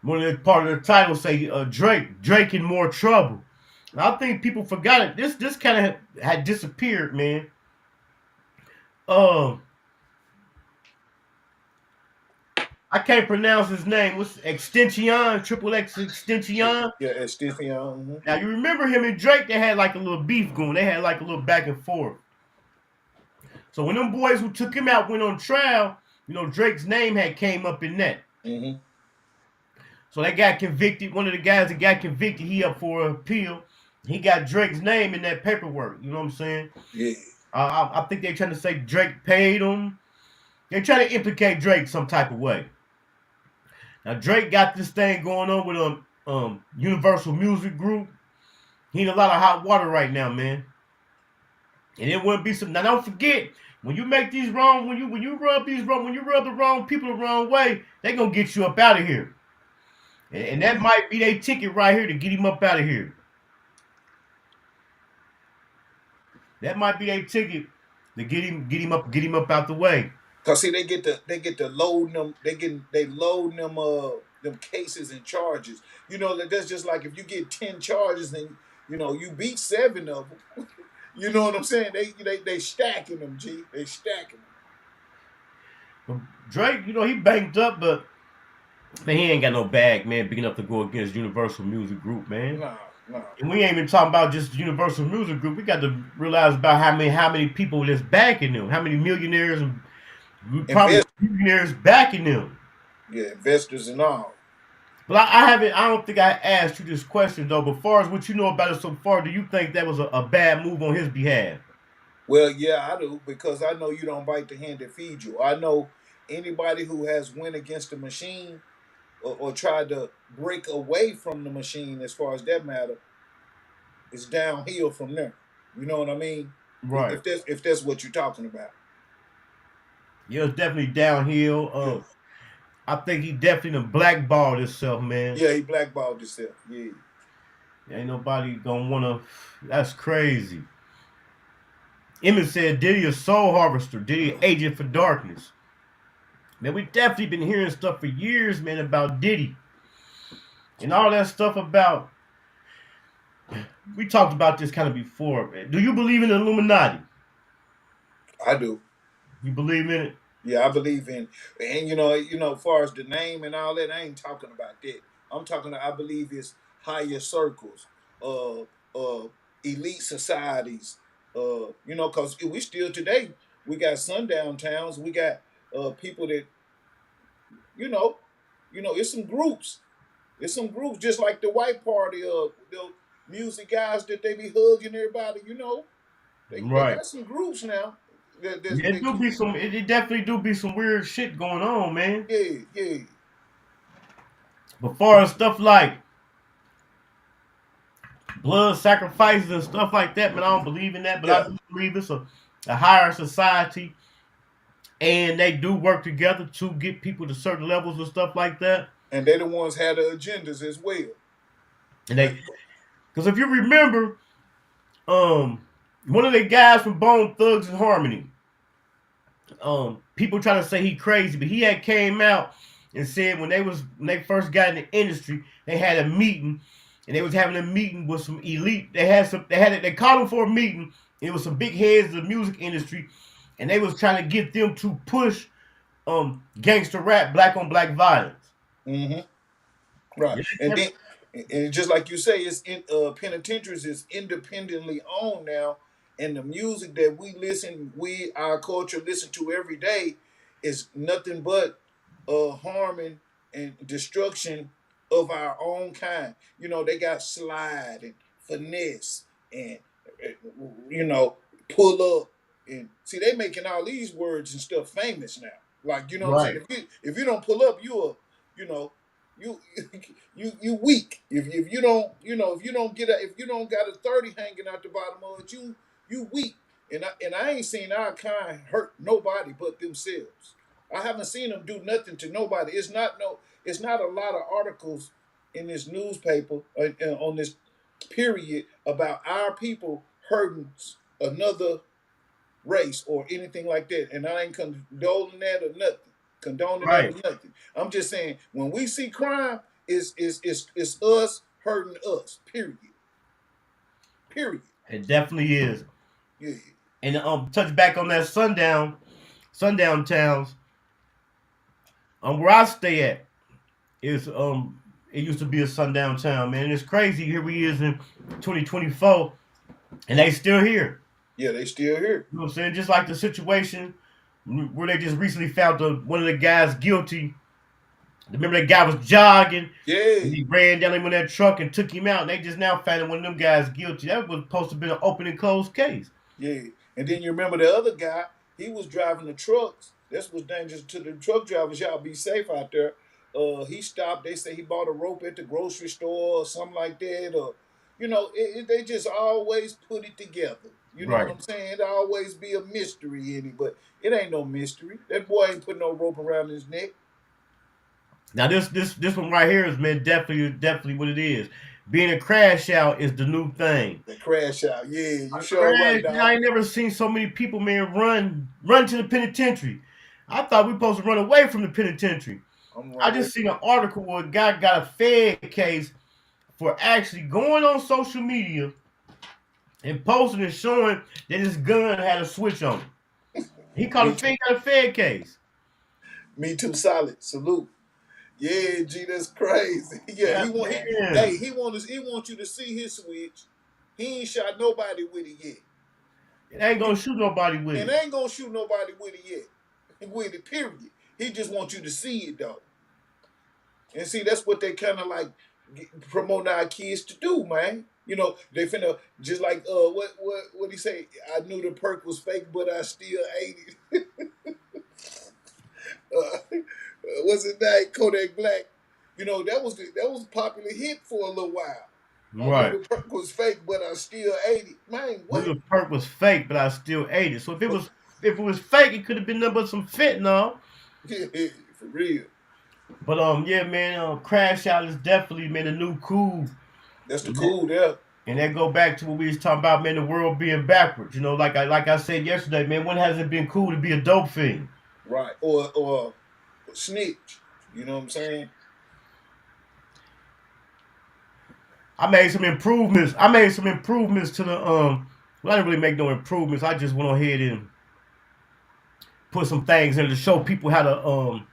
one of the part of the title say Drake in more trouble. And I think people forgot it. This kind of had disappeared, man. I can't pronounce his name. What's Extension? Triple X Extension? Yeah, Extension. Mm-hmm. Now you remember him and Drake? They had like a little beef going. They had like a little back and forth. So when them boys who took him out went on trial, you know, Drake's name had came up in that. Mm-hmm. So they got convicted. One of the guys that got convicted, he up for an appeal. He got Drake's name in that paperwork. You know what I'm saying? Yeah. I think they're trying to say Drake paid him. They're trying to implicate Drake some type of way. Now Drake got this thing going on with Universal Music Group. He in a lot of hot water right now, man. And it wouldn't be some. Now don't forget, when you make these wrong, when you rub the wrong people the wrong way, they gonna get you up out of here. And that might be their ticket right here to get him up out of here. That might be their ticket to get him up out the way. Cause see, they get to load them. They load them cases and charges. You know, that's just like if you get 10 charges and you know you beat 7 of them. You know what I'm saying? They stacking them, G. They stacking them. Drake, you know, he banked up, but man, he ain't got no bag, man, big enough to go against Universal Music Group, man. No. And we ain't even talking about just Universal Music Group. We got to realize about how many people that's backing them, how many millionaires and probably millionaires backing them. Yeah, investors and all. But I don't think I asked you this question though. But far as what you know about it so far, do you think that was a bad move on his behalf? Well, yeah, I do, because I know you don't bite the hand that feeds you. I know anybody who has went against the machine or tried to break away from the machine, as far as that matter, is downhill from there. You know what I mean? Right. If that's what you're talking about. Yeah, it's definitely downhill. I think he definitely done blackballed himself, man. Yeah, he blackballed himself. Yeah. Ain't nobody gonna wanna. That's crazy. Emmett said Diddy a soul harvester, Diddy an agent for darkness. Man, we definitely been hearing stuff for years, man, about Diddy. And all that stuff about. We talked about this kind of before, man. Do you believe in the Illuminati? I do. You believe in it? Yeah, I believe in, and you know, as far as the name and all that, I ain't talking about that. I believe it's higher circles, elite societies, you know, because we still today, we got sundown towns, we got people that, you know, it's some groups. It's some groups, just like the white party, the music guys that they be hugging everybody, you know. They got some groups now. It definitely do be some weird shit going on, man. Yeah. But far as stuff like blood sacrifices and stuff like that, man, I don't believe in that. But I do believe it's a higher society, and they do work together to get people to certain levels and stuff like that. And they the ones had the agendas as well. And because if you remember, one of the guys from Bone Thugs and Harmony, people try to say he crazy, but he had came out and said when they first got in the industry, they had a meeting, and they was having a meeting with some elite. They called them for a meeting. It was some big heads of the music industry, and they was trying to get them to push gangster rap, black on black violence. Mm-hmm. Right, and just like you say, it's penitentiaries is independently owned now, and the music that our culture listen to every day is nothing but harming and destruction of our own kind. You know, they got slide and finesse and you know, pull up, and see they making all these words and stuff famous now. Like, you know what I'm saying? If you don't pull up, you you weak. If you don't, if you don't got a 30 hanging out the bottom of it, you weak. And I ain't seen our kind hurt nobody but themselves. I haven't seen them do nothing to nobody. It's not a lot of articles in this newspaper on this period about our people hurting another race or anything like that. And I ain't condoning that or nothing. Condoning that or nothing. I'm just saying when we see crime, it's us hurting us. Period. It definitely is. Yeah. And touch back on that sundown towns. Where I stay at is it used to be a sundown town, man. And it's crazy. Here we is in 2024, and they still here. Yeah, they still here. You know what I'm saying? Just like the situation where they just recently found one of the guys guilty. Remember that guy was jogging? Yeah. And he ran down him in that truck and took him out. And they just now found one of them guys guilty. That was supposed to be an open and closed case. Yeah. And then you remember the other guy, he was driving the trucks. This was dangerous to the truck drivers. Y'all be safe out there. He stopped. They say he bought a rope at the grocery store or something like that. Or, they just always put it together. You know what I'm saying? It always be a mystery in it, but it ain't no mystery. That boy ain't put no rope around his neck. Now this one right here is, man, definitely what it is. Being a crash out is the new thing. The crash out, yeah. You sure right, dog. I ain't never seen so many people, man, run to the penitentiary. I thought we supposed to run away from the penitentiary. I just seen an article where a guy got a Fed case for actually going on social media and posting and showing that his gun had a switch on it. He got a Fed case. Me too, solid. Salute. Yeah, G, that's crazy. Yeah, he wants you to see his switch. He ain't shot nobody with it yet. It ain't gonna shoot nobody with it. And ain't gonna shoot nobody with it yet. With it, period. He just wants you to see it though. And see, that's what they kind of like promoting our kids to do, man. They finna just like what he say? I knew the perk was fake, but I still ate it. What's his name? Kodak Black. That was a popular hit for a little while. Right. The perk was fake, but I still ate it. Man, what? The perk was fake, but I still ate it. So if it was fake, it could have been nothing but some fentanyl. Yeah, for real. But yeah, man, crash out is definitely, man, the new cool. That's the cool there. And that go back to what we was talking about, man, the world being backwards. Like I said yesterday, man, when has it been cool to be a dope fiend? Right. Or snitch. You know what I'm saying? I made some improvements to the well, I didn't really make no improvements. I just went ahead and put some things in to show people how the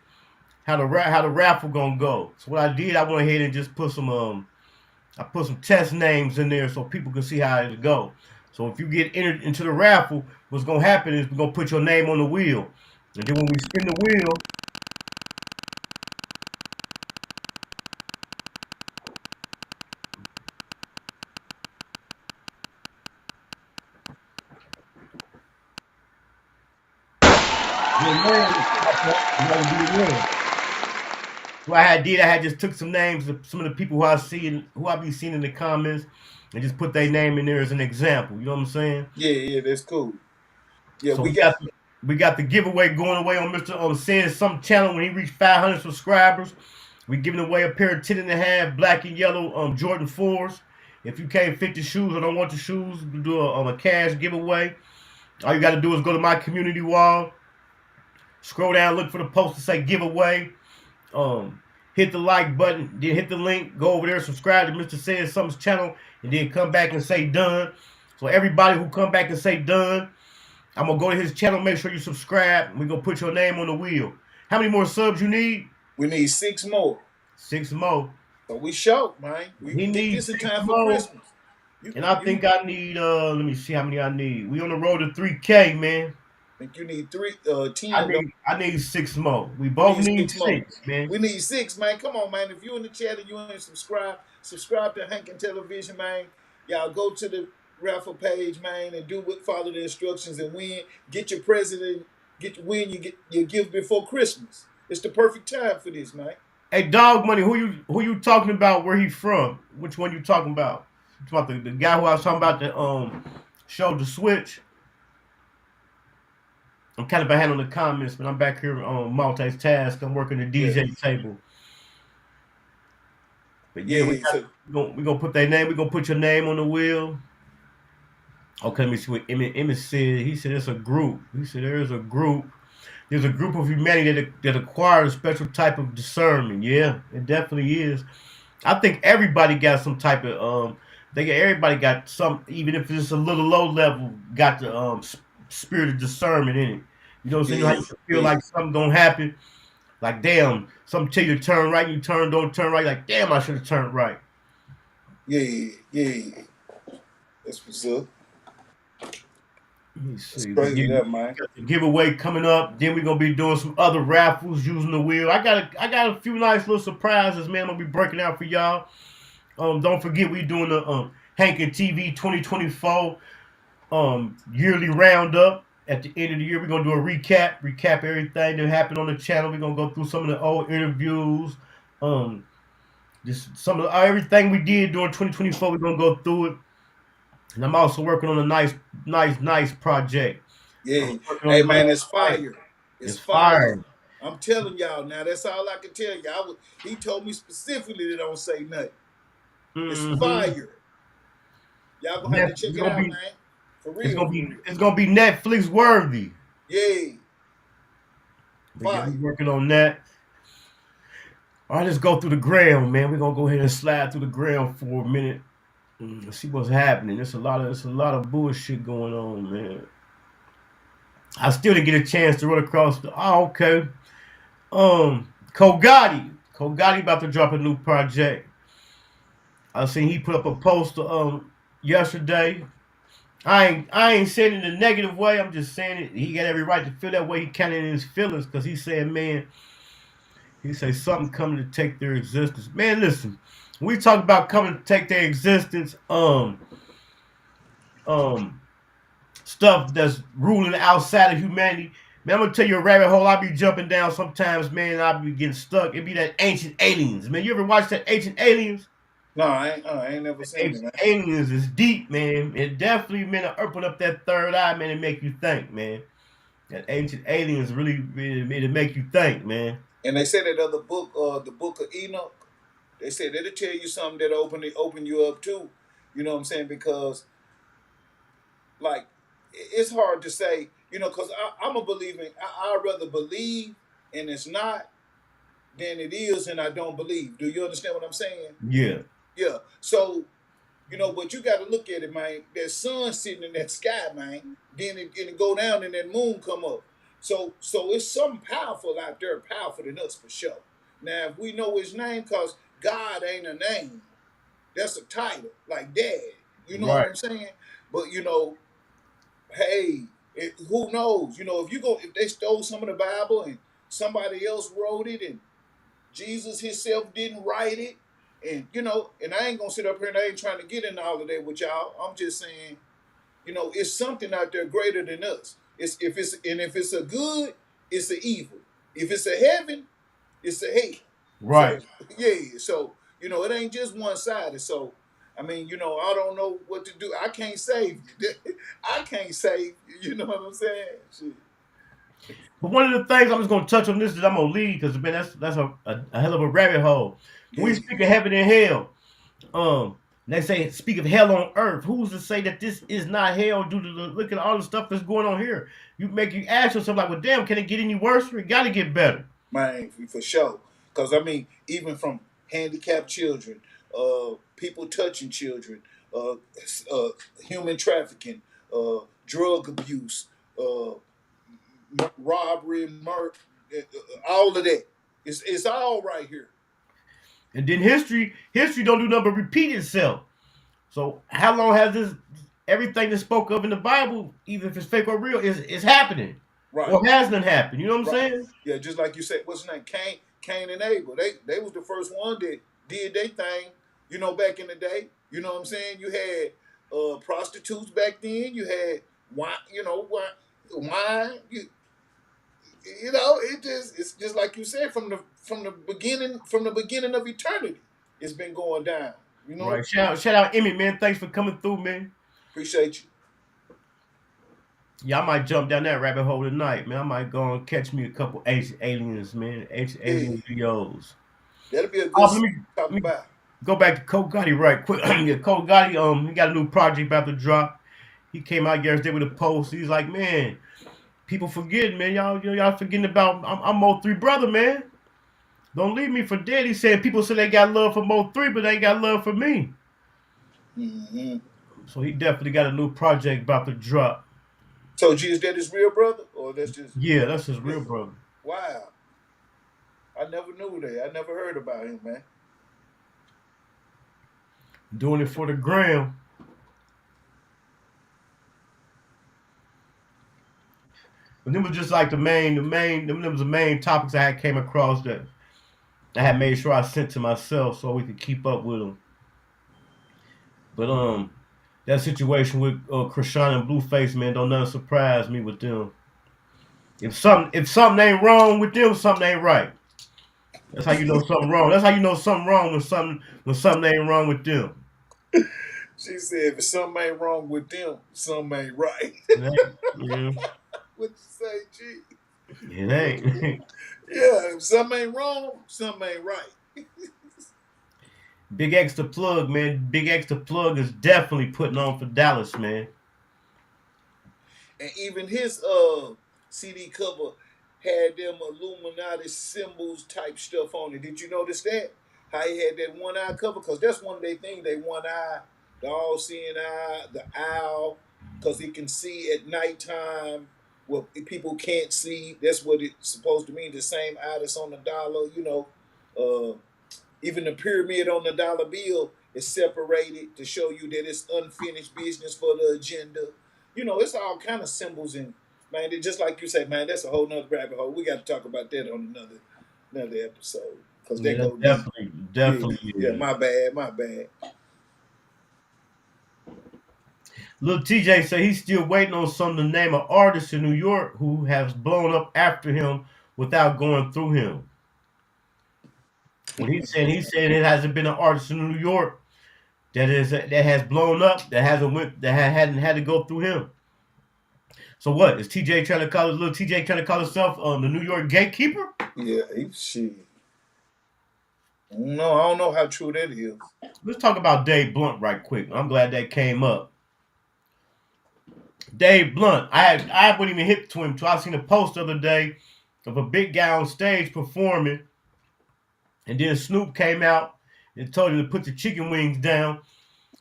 raffle gonna go. So what I did, I went ahead and just put some test names in there so people can see how it go. So if you get entered into the raffle, what's gonna happen is we're gonna put your name on the wheel, and then when we spin the wheel, what I had just took some names of some of the people who I be seeing in the comments and just put their name in there as an example. You know what I'm saying? Yeah, that's cool. Yeah, so we got the giveaway going away on Mr. Says Something channel when he reached 500 subscribers. We giving away a pair of 10.5 black and yellow Jordan 4s. If you can't fit the shoes or don't want the shoes, we do a cash giveaway. All you got to do is go to my community wall, scroll down, look for the post to say giveaway. Hit the like button, then hit the link, go over there, subscribe to Mr. Says Something's channel, and then come back and say done. So everybody who come back and say done, I'm going to go to his channel, make sure you subscribe, and we're going to put your name on the wheel. How many more subs you need? We need 6 more. 6 more. So we short, man. He needs this in time for Christmas. I think I need, let me see how many I need. We on the road to 3K, man. I think you need 10. I need 6 more. We both need 6, man. We need 6, man. Come on, man. If you in the chat and you ain't subscribe to Hankin Television, man. Y'all go to the raffle page, man, and follow the instructions and win. Get your when you get your gift before Christmas. It's the perfect time for this, man. Hey, Dog Money, who you talking about? Where he from? Which one you talking about? You talking about the guy who I was talking about that showed the switch? I'm kind of behind on the comments, but I'm back here on multitask. I'm working the DJ table. But yeah, we gonna put that name. We gonna put your name on the wheel. Okay, let me see what Emmett said. He said it's a group. He said there is a group. There's a group of humanity that acquires a special type of discernment. Yeah, it definitely is. I think everybody got some type of everybody got some, even if it's a little low level, got the spirit of discernment in it. You know what I'm saying? You know how you feel like something gonna happen. Like, damn, something tell you to turn right, and you don't turn right. Like, damn, I should have turned right. Yeah. That's what's up. Let me see. It's crazy that, man. Got the giveaway coming up. Then we're gonna be doing some other raffles using the wheel. I got a few nice little surprises, man. I'm gonna be breaking out for y'all. Don't forget we doing the Hankin TV 2024 yearly roundup. At the end of the year, we're gonna do a recap everything that happened on the channel. We're gonna go through some of the old interviews, just some of everything we did during 2024. We're gonna go through it, and I'm also working on a nice project. Yeah, hey man, it's fire. It's fire. fire. I'm telling y'all now. That's all I can tell y'all. He told me specifically to don't say nothing. It's fire. Y'all gonna have to check it out, man. For real. It's gonna be Netflix worthy. Yeah. We're working on that. All right, let's go through the ground, man. We're gonna go ahead and slide through the ground for a minute. Let's see what's happening. There's a lot of bullshit going on, man. I still didn't get a chance to run across the okay. Kogati about to drop a new project. I seen he put up a poster yesterday. I ain't saying it in a negative way. I'm just saying it. He got every right to feel that way. He kind of in his feelings because he's saying, man, he say something coming to take their existence. Man, listen, when we talk about coming to take their existence, stuff that's ruling outside of humanity. Man, I'm gonna tell you a rabbit hole I be jumping down sometimes, man. I be getting stuck. It be that Ancient Aliens, man. You ever watch that Ancient Aliens? No, I ain't never seen it, man. Aliens is deep, man. It definitely, man, open up that third eye, man, and make you think, man. That Ancient Aliens really make you think, man. And they said that other book, the Book of Enoch, they said it'll tell you something that open you up too. You know what I'm saying? Because, like, it's hard to say, you know, because I'm a believer. I'd rather believe and it's not than it is and I don't believe. Do you understand what I'm saying? Yeah. Yeah. So, you know, but you got to look at it, man. That sun sitting in that sky, man. Then it go down and that moon come up. So it's something powerful out there, powerful than us for sure. Now, if we know his name, because God ain't a name. That's a title, like Dad. You know what I'm saying? But, you know, hey, who knows? You know, if they stole some of the Bible and somebody else wrote it and Jesus himself didn't write it, and, you know, and I ain't going to sit up here and I ain't trying to get into all of that with y'all. I'm just saying, you know, it's something out there greater than us. If it's a good, it's a evil. If it's a heaven, it's a hell. Right. So, yeah. So, you know, it ain't just one-sided. So, I mean, you know, I don't know what to do. I can't save you. I can't save you. You know what I'm saying? Shit. But one of the things I'm just going to touch on this is I'm going to leave because, man, that's a hell of a rabbit hole. When we speak of heaven and hell, they say speak of hell on earth. Who's to say that this is not hell due to look at all the stuff that's going on here? You ask yourself like, well, damn, can it get any worse? It got to get better. Man, for sure. Because, I mean, even from handicapped children, people touching children, human trafficking, drug abuse, robbery, murder, all of that. It's all right here. And then history don't do nothing but repeat itself. So how long has everything that's spoke of in the Bible, even if it's fake or real, is happening? Right. Or hasn't happened. You know what I'm saying? Yeah, just like you said, what's his name? Cain and Abel. They was the first one that did their thing, you know, back in the day. You know what I'm saying? You had prostitutes back then. You had wine, you know, wine. You know, it's just like you said from the beginning of eternity. It's been going down. You know. Right. Shout out Emmy, man. Thanks for coming through, man. Appreciate you. Yeah, I might jump down that rabbit hole tonight, man. I might go and catch me a couple ancient aliens, man. Ancient alien videos. That'll be a good Let talk me about. go back to Cole Gotti right quick. Yeah, Cole Gotti, he got a new project about to drop. He came out yesterday with a post. He's like, man, people forgetting, man. Y'all forgetting about I'm Mo3 brother, man. Don't leave me for dead. He said people say they got love for Mo3, but they ain't got love for me. Mm-hmm. So he definitely got a new project about to drop. So, G, is that his real brother, or that's just? Yeah, that's his real brother. Wow, I never knew that. I never heard about him, man. Doing it for the gram. But them was just like them was the main topics I had came across that I had made sure I sent to myself so we could keep up with them. But that situation with Chrisean and Blueface, man, don't nothing surprise me with them. If something ain't wrong with them, something ain't right. That's how you know something wrong. That's how you know something wrong when something ain't wrong with them. She said, if something ain't wrong with them, something ain't right. Yeah. What you say, G? It ain't. Yeah, if something ain't wrong, something ain't right. Big X the plug, man. Big X the plug is definitely putting on for Dallas, man. And even his CD cover had them Illuminati symbols type stuff on it. Did you notice that? How he had that one eye cover? Because that's one of their things. They one eye, the all-seeing eye, the owl, because he can see at nighttime what people can't see. That's what it's supposed to mean. The same eye that's on the dollar, you know. Even the pyramid on the dollar bill is separated to show you that it's unfinished business for the agenda. You know, it's all kind of symbols, and man, just like you say, man, that's a whole nother rabbit hole. We got to talk about that on another episode, because they go definitely. Yeah, my bad. Lil TJ said he's still waiting on some to name an artist in New York who has blown up after him without going through him. When he said it hasn't been an artist in New York that has blown up that hadn't had to go through him. So what is TJ trying to call little TJ trying to call himself the New York gatekeeper? Yeah, shit. No, I don't know how true that is. Let's talk about Dave Blunt right quick. I'm glad that came up. Dave Blunt, I wouldn't even hip to him till I seen a post the other day of a big guy on stage performing, and then Snoop came out and told him to put the chicken wings down.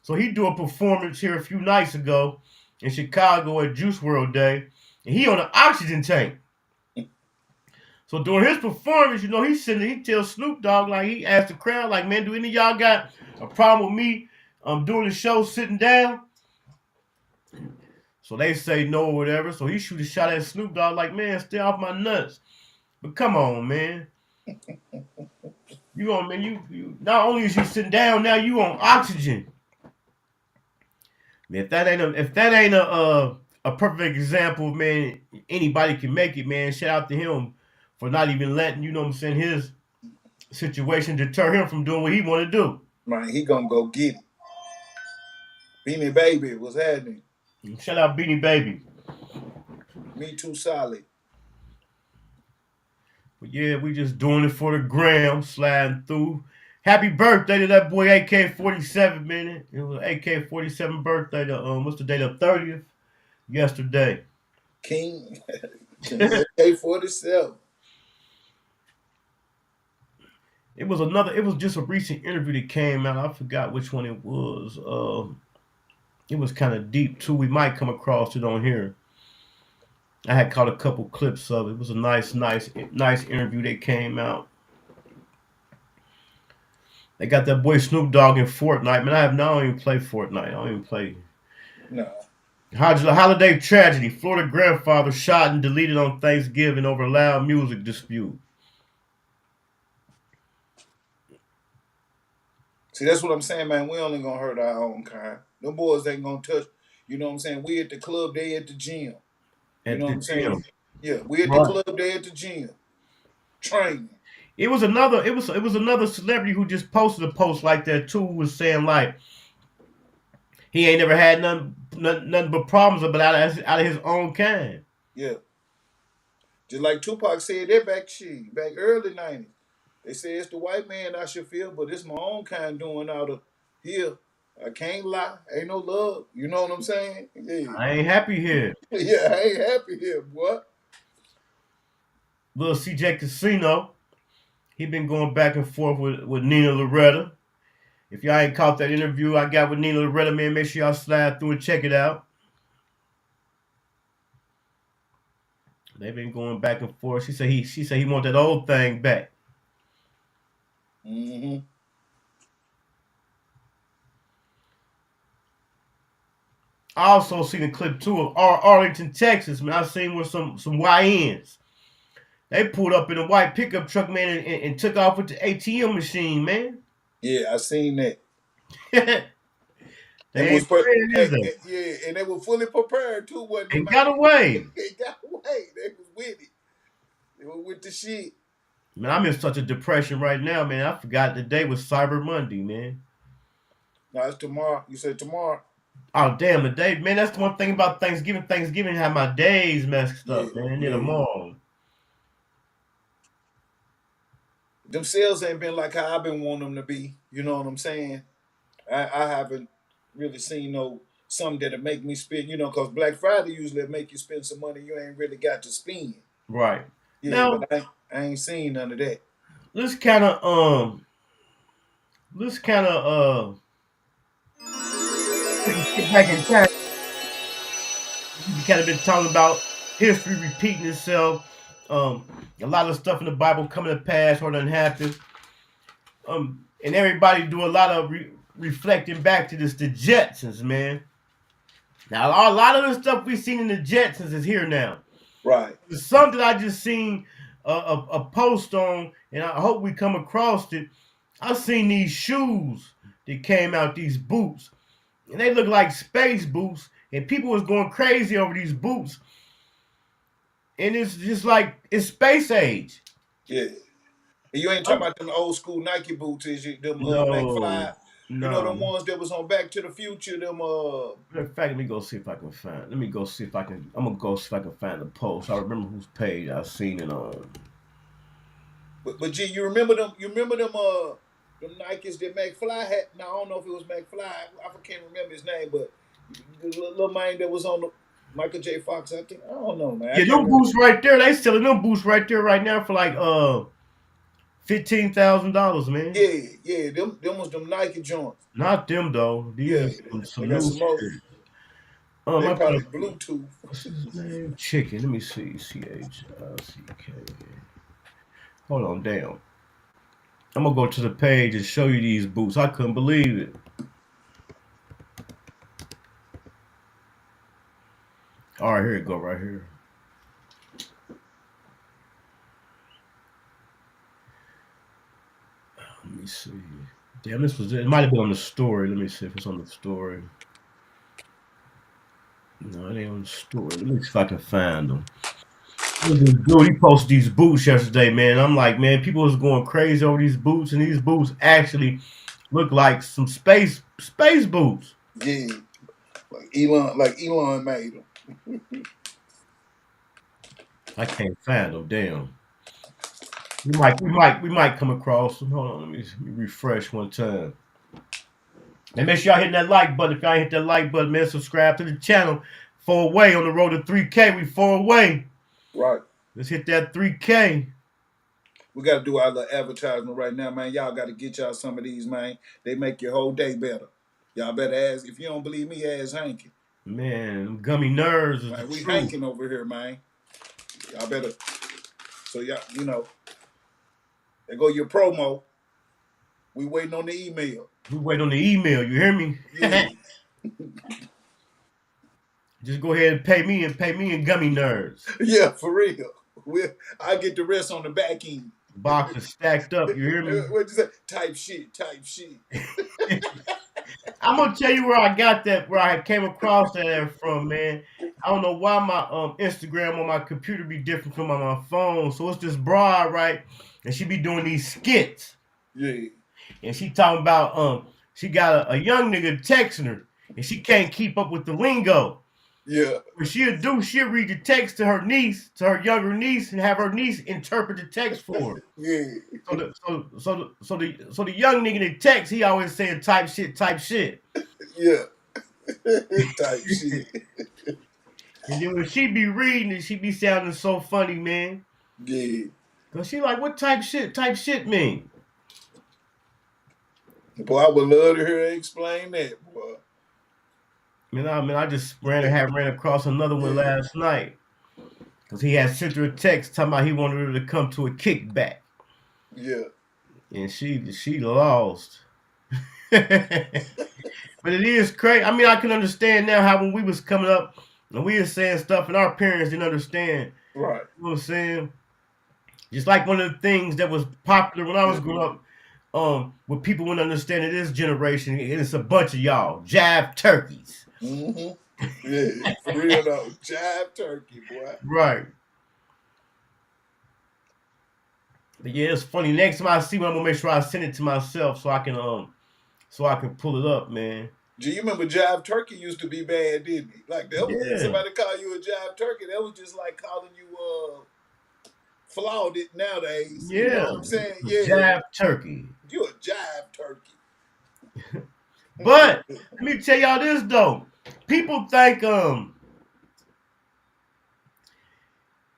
So he do a performance here a few nights ago in Chicago at Juice WRLD Day, and he on an oxygen tank. So during his performance, you know, he tells Snoop Dogg, like, he asked the crowd, like, man, do any of y'all got a problem with me doing the show sitting down? So they say no or whatever. So he shoot a shot at Snoop Dogg, like, man, stay off my nuts. But come on, man. You on, man, you not only is you sitting down, now you on oxygen. Man, if that ain't a perfect example, man, anybody can make it, man. Shout out to him for not even letting, you know what I'm saying, his situation deter him from doing what he want to do. Man, he gonna go get it. Beanie Baby, what's happening? Shout out Beanie Baby. Me too solid. But yeah, we just doing it for the gram, sliding through. Happy birthday to that boy AK-47, man. It was AK-47 birthday. What's the date? The 30th? Yesterday. King AK-47. It was just a recent interview that came out. I forgot which one it was. It was kind of deep too. We might come across it on here. I had caught a couple clips of it. It was a nice interview that came out. They got that boy Snoop Dogg in Fortnite. Man, I don't even play Fortnite. I don't even play. No. Holiday tragedy. Florida grandfather shot and deleted on Thanksgiving over loud music dispute. See, that's what I'm saying, man. We only gonna hurt our own kind. Them boys ain't gonna touch. You know what I'm saying? We at the club, they at the gym. You know what I'm saying? Yeah, we at the Right. club there at the gym. Training. It was another celebrity who just posted a post like that too, who was saying like he ain't never had nothing but problems but out of his own kind. Yeah. Just like Tupac said that back early 90s. They say it's the white man I should feel, but it's my own kind doing out of here. I can't lie. Ain't no love. You know what I'm saying? Yeah. I ain't happy here. Yeah, I ain't happy here, boy. Little CJ Casino, he been going back and forth with Nina Loretta. If y'all ain't caught that interview I got with Nina Loretta, man, make sure y'all slide through and check it out. They've been going back and forth. She said he want that old thing back. Mm-hmm. I also seen a clip too of Arlington, Texas. Man, I seen with some YNs. They pulled up in a white pickup truck, man, and took off with the ATM machine, man. Yeah, I seen that. They ain't afraid, is they? Yeah, and they were fully prepared too, wasn't They got away. They got away. They was with it. They were with the shit. Man, I'm in such a depression right now, man. I forgot the day was Cyber Monday, man. No, it's tomorrow. You said tomorrow. Oh, damn, the day. Man, that's the one thing about Thanksgiving. Thanksgiving had my days messed up, man. And then tomorrow. Them sales ain't been like how I've been wanting them to be. You know what I'm saying? I haven't really seen something that'll make me spend, because Black Friday usually make you spend some money you ain't really got to spend. Right. Yeah, now, but I ain't seen none of that. Let's kind of get back in time. We kind of been talking about history repeating itself. A lot of stuff in the Bible coming to pass or done happened. And everybody do a lot of reflecting back to the Jetsons, man. Now, a lot of the stuff we seen in the Jetsons is here now. Right. There's something I just seen a post on, and I hope we come across it. I seen these shoes that came out, these boots, and they look like space boots, and people was going crazy over these boots. And it's just like, it's space age. Yeah. And you ain't talking about them old school Nike boots, is you? Them McFly. No. You know them ones that was on Back to the Future, them In fact, let me go see if I can find. I'm gonna go see if I can find the post. I remember whose page I seen it on. But G, you remember them them Nikes that McFly had? Now I don't know if it was McFly. I can't remember his name, but the little man that was on the Michael J. Fox, I think. I don't know, man. Yeah, them boots right there. They selling them boots right there right now for like $15,000, man. Yeah. Them was them Nike joints. Not them though. These some new shit. They probably Bluetooth. What's his name? Chicken. Let me see. CHLCK. Hold on, damn. I'm gonna go to the page and show you these boots. I couldn't believe it. All right, here you go, right here. Let me see. Damn, it might have been on the story. Let me see if it's on the story. No, it ain't on the story. Let me see if I can find them. Dude, he posted these boots yesterday, man. I'm like, man, people was going crazy over these boots, and these boots actually look like some space boots. Yeah, like Elon made them. I can't find them. Damn. We might come across them. Hold on, let me refresh one time. And make sure y'all hit that like button. If y'all ain't hit that like button, man, subscribe to the channel. 4 away on the road to 3K. We 4 away. Right. Let's hit that 3K. We got to do our little advertisement right now, man. Y'all got to get y'all some of these, man. They make your whole day better. Y'all better ask. If you don't believe me, ask Hankin. Man, gummy nerves. Man, we Hankin over here, man. Y'all better. So y'all, there go your promo. We waiting on the email. We wait on the email. You hear me? Yeah. Just go ahead and pay me in gummy nerves. Yeah, for real. I get the rest on the back end. Boxes stacked up. You hear me? What'd you say? Type shit. I'm gonna tell you where I got that, where I came across that from, man. I don't know why my Instagram on my computer be different from on my phone. So it's this broad, right? And she be doing these skits. Yeah. And she talking about she got a young nigga texting her and she can't keep up with the lingo. Yeah. What she'll do, she'll read the text to her niece, to her younger niece, and have her niece interpret the text for her. Yeah. So the young nigga that text, he always saying type shit. Yeah. Type shit. And then when she be reading it, she be sounding so funny, man. Yeah. Cause she like, what type shit mean? Boy, I would love to hear her explain that, boy. I just ran across another one last night. Cause he had sent her a text talking about he wanted her to come to a kickback. Yeah. And she lost. But it is crazy. I mean, I can understand now how when we was coming up and we were saying stuff and our parents didn't understand. Right. You know what I'm saying? Just like one of the things that was popular when I was growing up, what people wouldn't understand in this generation, it's a bunch of y'all, jive turkeys. Mm-hmm. Yeah, for real though. Jive turkey, boy. Right. But yeah, it's funny. Next time I see one, I'm gonna make sure I send it to myself so I can pull it up, man. Do you remember jive turkey used to be bad, didn't it? Like that was somebody call you a jive turkey, that was just like calling you flawed it nowadays. Yeah. You know what I'm saying? Yeah. Jive turkey. You a jive turkey. But let me tell y'all this though. People think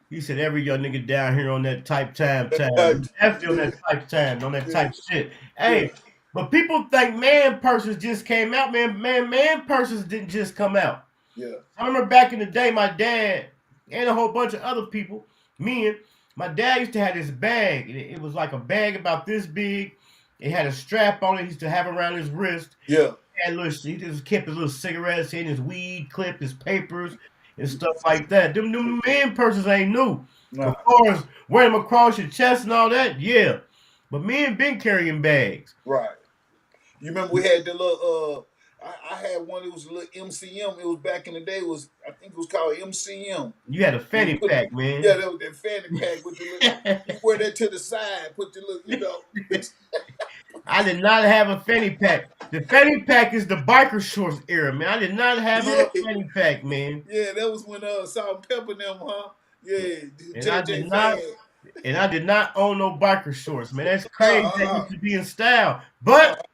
he said every young nigga down here on that type time. Definitely on that type time, on that type shit. Hey, but people think man purses just came out, man. Man purses didn't just come out. Yeah. I remember back in the day, my dad and a whole bunch of other people, my dad used to have this bag. It was like a bag about this big. It had a strap on it. He used to have around his wrist. Yeah. He just kept his little cigarettes in, his weed clip, his papers, and stuff like that. Them man purses ain't new. No. As far as wearing them across your chest and all that, yeah. But men been carrying bags. Right. You remember we had the little I had one. It was a little MCM. It was back in the day. I think it was called MCM. You had a fanny pack, man. Yeah, that was that fanny pack with the little. You wear that to the side. Put the little, you know. I did not have a fanny pack. The fanny pack is the biker shorts era, man. I did not have a fanny pack, man. Yeah, that was when Salt and Pepper them, huh? Yeah. And I did not own no biker shorts, man. That's crazy. That used to be in style, but.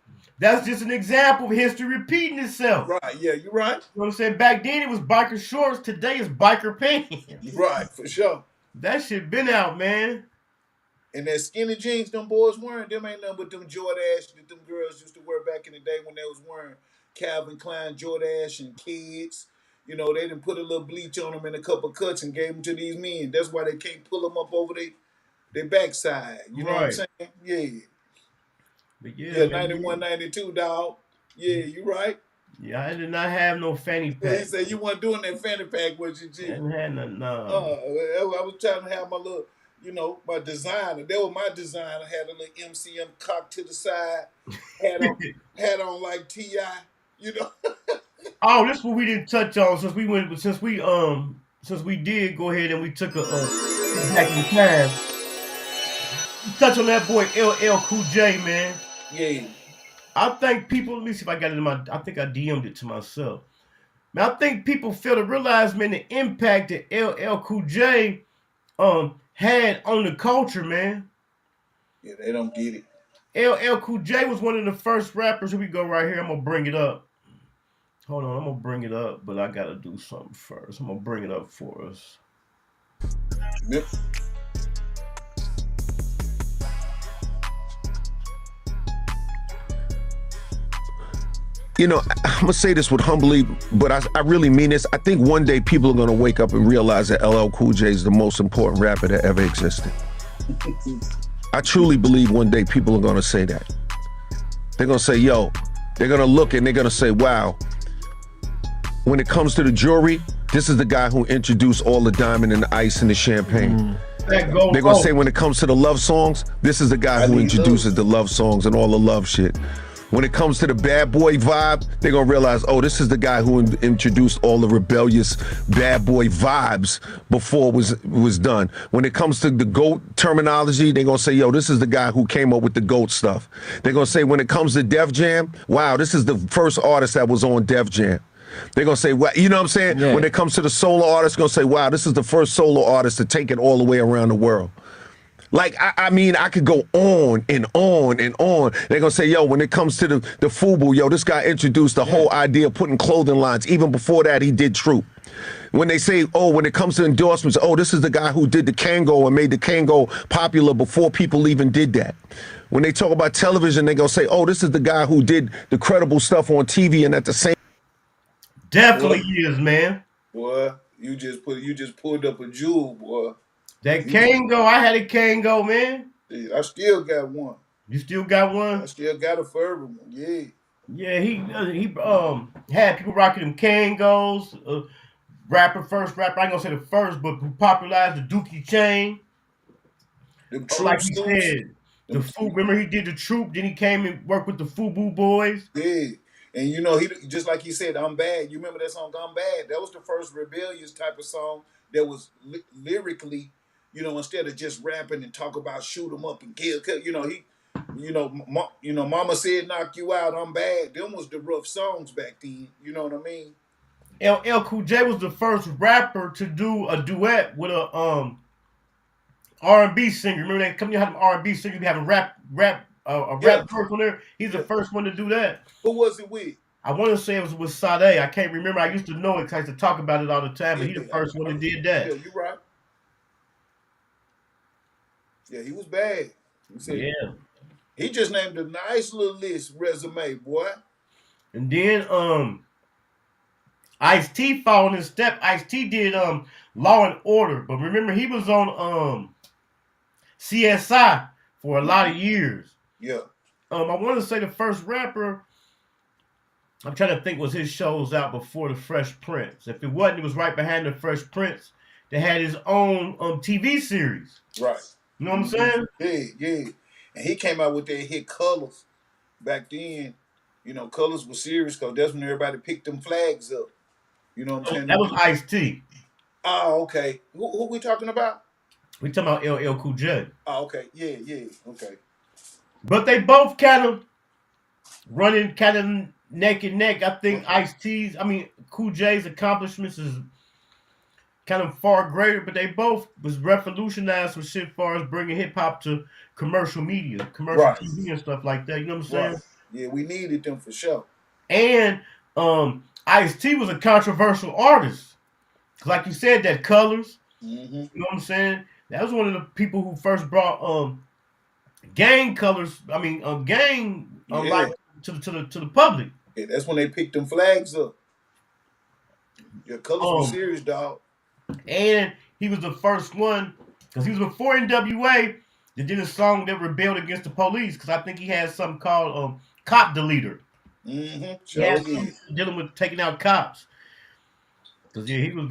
That's just an example of history repeating itself. Right, yeah, you're right. You know what I'm saying? Back then it was biker shorts. Today it's biker pants. Right, for sure. That shit been out, man. And that skinny jeans them boys wearing, them ain't nothing but them Jordache that them girls used to wear back in the day when they was wearing Calvin Klein Jordache and kids. You know, they didn't put a little bleach on them and a couple cuts and gave them to these men. That's why they can't pull them up over their backside. You know what I'm saying? Yeah. But yeah, 91, 92, dog. Yeah, you right. Yeah, I did not have no fanny pack. He said you weren't doing that fanny pack with your G. I didn't have nothing, no. I was trying to have my little, you know, my designer. That was my designer. Had a little MCM cock to the side. Had on like T.I., you know. Oh, this is what we didn't touch on since we did go ahead and we took a back in time. Touch on that boy LL Cool J, man. Yeah. I think people, let me see if I got it in I think I DM'd it to myself. Man, I think people fail to realize, man, the impact that LL Cool J had on the culture, man. Yeah, they don't get it. LL Cool J was one of the first rappers. Here we go right here. I'm going to bring it up. Hold on, I'm going to bring it up, but I got to do something first. I'm going to bring it up for us. Yep. You know, I'm gonna say this with humbly, but I really mean this. I think one day people are gonna wake up and realize that LL Cool J is the most important rapper that ever existed. I truly believe one day people are gonna say that. They're gonna say, yo, they're gonna look and they're gonna say, wow, when it comes to the jewelry, this is the guy who introduced all the diamond and the ice and the champagne. They're gonna say when it comes to the love songs, this is the guy who introduces the love songs and all the love shit. When it comes to the bad boy vibe, they're gonna realize, oh, this is the guy who introduced all the rebellious bad boy vibes before it was done. When it comes to the GOAT terminology, they're gonna say, yo, this is the guy who came up with the GOAT stuff. They're gonna say, when it comes to Def Jam, wow, this is the first artist that was on Def Jam. They're gonna say, well, you know what I'm saying? Yeah. When it comes to the solo artist, gonna say, wow, this is the first solo artist to take it all the way around the world. Like, I mean, I could go on and on and on. They're gonna say, yo, when it comes to the FUBU, yo, this guy introduced the whole idea of putting clothing lines. Even before that, he did Troop. When they say, oh, when it comes to endorsements, oh, this is the guy who did the Kango and made the Kango popular before people even did that. When they talk about television, they're gonna say, oh, this is the guy who did the credible stuff on TV, and at the same. Definitely is, man. Boy, you just pulled up a jewel, boy. That Kango, I had a Kango, man. Yeah, I still got one. You still got one? I still got a Verb one. Yeah. Yeah, he had people rocking them Kangos. First rapper. I ain't gonna say the first, but who popularized the Dookie chain. Like he said, the FUBU. Remember he did the Troop. Then he came and worked with the FUBU boys. Yeah. And you know, he just like he said, I'm Bad. You remember that song, I'm Bad? That was the first rebellious type of song that was lyrically, you know, instead of just rapping and talk about shoot 'em up and kill, you know, Mama said knock you out, I'm bad. Them was the rough songs back then. You know what I mean? LL Cool J was the first rapper to do a duet with a R&B singer. Remember that company had an R&B singer, be having rap person there. He's the first one to do that. Who was it with? I want to say it was with Sade. I can't remember. I used to know it because I used to talk about it all the time, but he's the first one that did that. Yeah, you're right. Yeah, he was bad. He said, yeah. He just named a nice little list resume, boy. And then Ice-T followed his step. Ice-T did Law and Order, but remember he was on CSI for a lot of years. Yeah. I want to say the first rapper, I'm trying to think, was his shows out before the Fresh Prince. If it wasn't, it was right behind the Fresh Prince that had his own TV series. Right. You know what I'm saying? Yeah. And he came out with that hit Colors. Back then, you know, Colors was serious because that's when everybody picked them flags up. You know what I'm saying? That was Ice-T. Oh, okay. Who we talking about? We talking about LL Cool J. Oh, okay. Yeah, okay. But they both kind of running kind of neck and neck. I think Cool J's accomplishments is kind of far greater, but they both was revolutionized some shit as far as bringing hip hop to commercial media, commercial TV and stuff like that. You know what I'm saying? Right. Yeah, we needed them for sure. And Ice-T was a controversial artist. Like you said, that Colors. Mm-hmm. You know what I'm saying? That was one of the people who first brought gang colors. Gang like to the public. Yeah, that's when they picked them flags up. Yeah, Colors was serious, dog. And he was the first one, because he was before NWA, that did a song that rebelled against the police, because I think he had something called Cop Deleter. Mm-hmm. Sure dealing with taking out cops. Because he was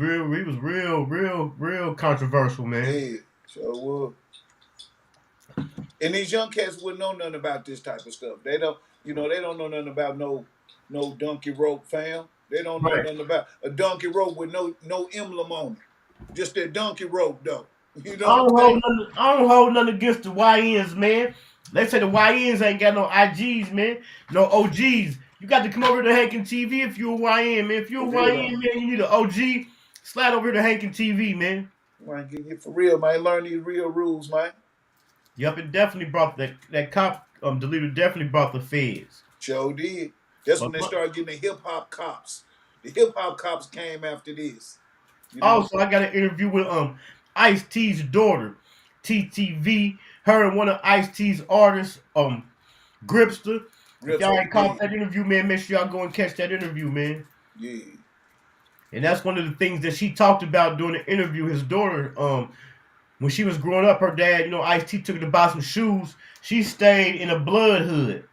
real controversial, man. Yeah, sure was. And these young cats wouldn't know nothing about this type of stuff. They don't know nothing about no donkey rope, fam. They don't know nothing about a donkey rope with no emblem on it. Just that donkey rope, though. You know I don't hold nothing against the YNs, man. They say the YNs ain't got no IGs, man. No OGs. You got to come over to Hankin TV if you're a YN, man. If you're a YN, man, you need an OG. Slide over to Hankin TV, man. Man, get for real, man. Learn these real rules, man. Yup, it definitely brought that cop deleter definitely brought the feds. Sure did. That's when they started getting the hip hop cops. The hip hop cops came after this. You know? Also, I got an interview with Ice-T's daughter, TTV. Her and one of Ice-T's artists, Gripster. If y'all ain't caught that interview, man, make sure y'all go and catch that interview, man. Yeah. And that's one of the things that she talked about during the interview. His daughter, when she was growing up, her dad, Ice-T took her to buy some shoes. She stayed in a blood hood.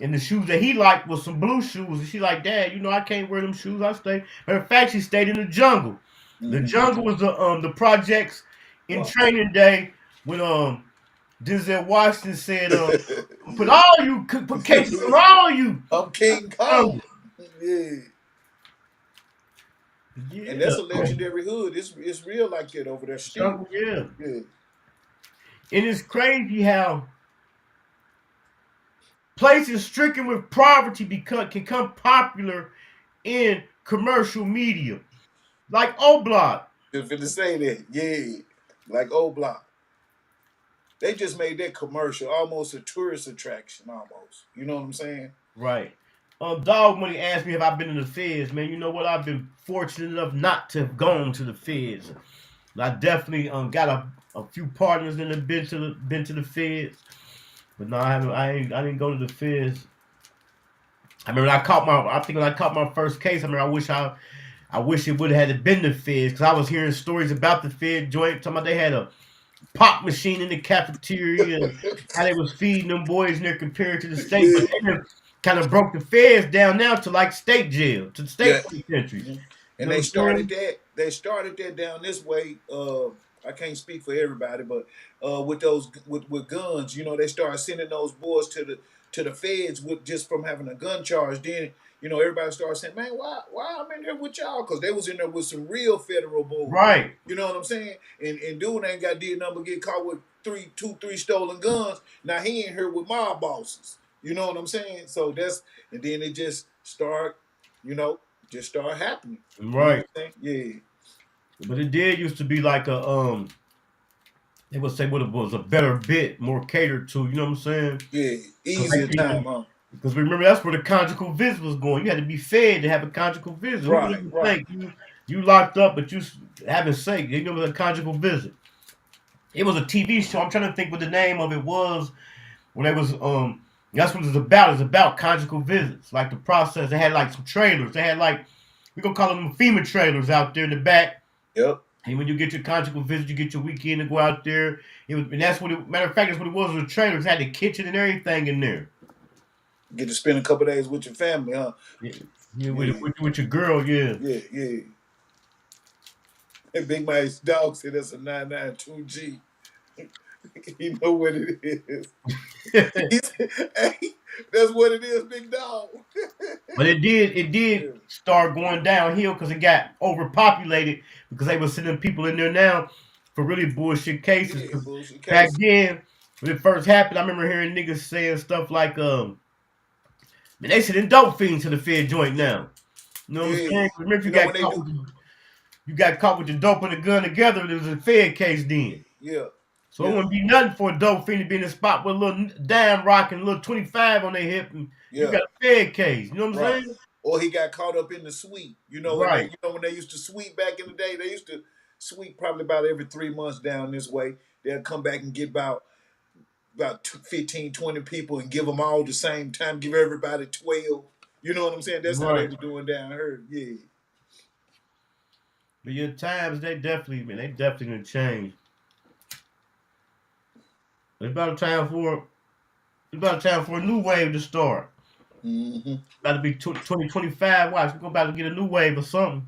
And the shoes that he liked was some blue shoes. And she like, Dad, I can't wear them shoes. I stay. Matter of fact, she stayed in the jungle. Mm-hmm. The jungle was the projects in Training Day when Denzel Washington said, put all you, put cases on all you. I'm King Kong. Yeah. Yeah. And that's a legendary hood. It's real like that over there still. Yeah. Yeah. And it's crazy how places stricken with poverty can become popular in commercial media. Like O-Block. Just finna say that. Yeah. Like O-Block. They just made that commercial almost a tourist attraction almost. You know what I'm saying? Right. Dog Money asked me if I've been in the feds, man. You know what? I've been fortunate enough not to have gone to the feds. I definitely got a few partners that have been to the feds, but no, I haven't. I didn't go to the feds. I remember I think when I caught my first case, I remember I wish it would have had been the feds, because I was hearing stories about the fed joint, talking about they had a pop machine in the cafeteria and how they was feeding them boys in there compared to the state. But they kind of broke the feds down now to like state jail, to state penitentiary. And they started that. They started that down this way. I can't speak for everybody, but with those with guns, you know, they started sending those boys to the feds with just from having a gun charge. Then, you know, everybody started saying, "Man, why I'm in there with y'all?" Because they was in there with some real federal boys, right? You know what I'm saying? And dude ain't got did nothing but get caught with three stolen guns. Now he ain't here with mob bosses. You know what I'm saying? So and then it just start happening. Right. You know yeah. But it did used to be like a they would say what it was, a better bit, more catered to, you know what I'm saying? Yeah, easier time, huh? Because remember, that's where the conjugal visit was going. You had to be fed to have a conjugal visit. Right. You locked up, but you having sex. You know, it was a conjugal visit. It was a TV show. I'm trying to think what the name of it was. When it was that's what it's about. It's about conjugal visits, like the process. They had like some trailers. They had like, we're gonna call them FEMA trailers out there in the back. Yep. And when you get your conjugal visit, you get your weekend to go out there. And that's what matter of fact, that's what it was with the trailers. It had the kitchen and everything in there. Get to spend a couple days with your family, huh? Yeah, with your girl, yeah. Yeah. And Big Mike's dog said that's a 992G. You know what it is. He said, hey, that's what it is, big dog. But it did start going downhill because it got overpopulated, because they were sending people in there now for really bullshit cases. Back then, when it first happened, I remember hearing niggas saying stuff like, man, they sending dope fiends to the Fed joint now. You know what I'm saying? Remember, you got caught with your dope and the gun together, there was a Fed case then. Yeah. So it wouldn't be nothing for a dope fiend to be in a spot with a little dime rock and a little 25 on their hip, and you got a Fed case. You know what I'm saying? Or he got caught up in the suite. You know, when they used to sweep back in the day, they used to sweep probably about every 3 months down this way. They'll come back and get about 15, 20 people and give them all the same time, give everybody 12. You know what I'm saying? That's how they were doing down here. Yeah. But your times, they definitely gonna change. It's about time for a new wave to start. Mm-hmm. About to be 2025. Watch, we're about to get a new wave or something.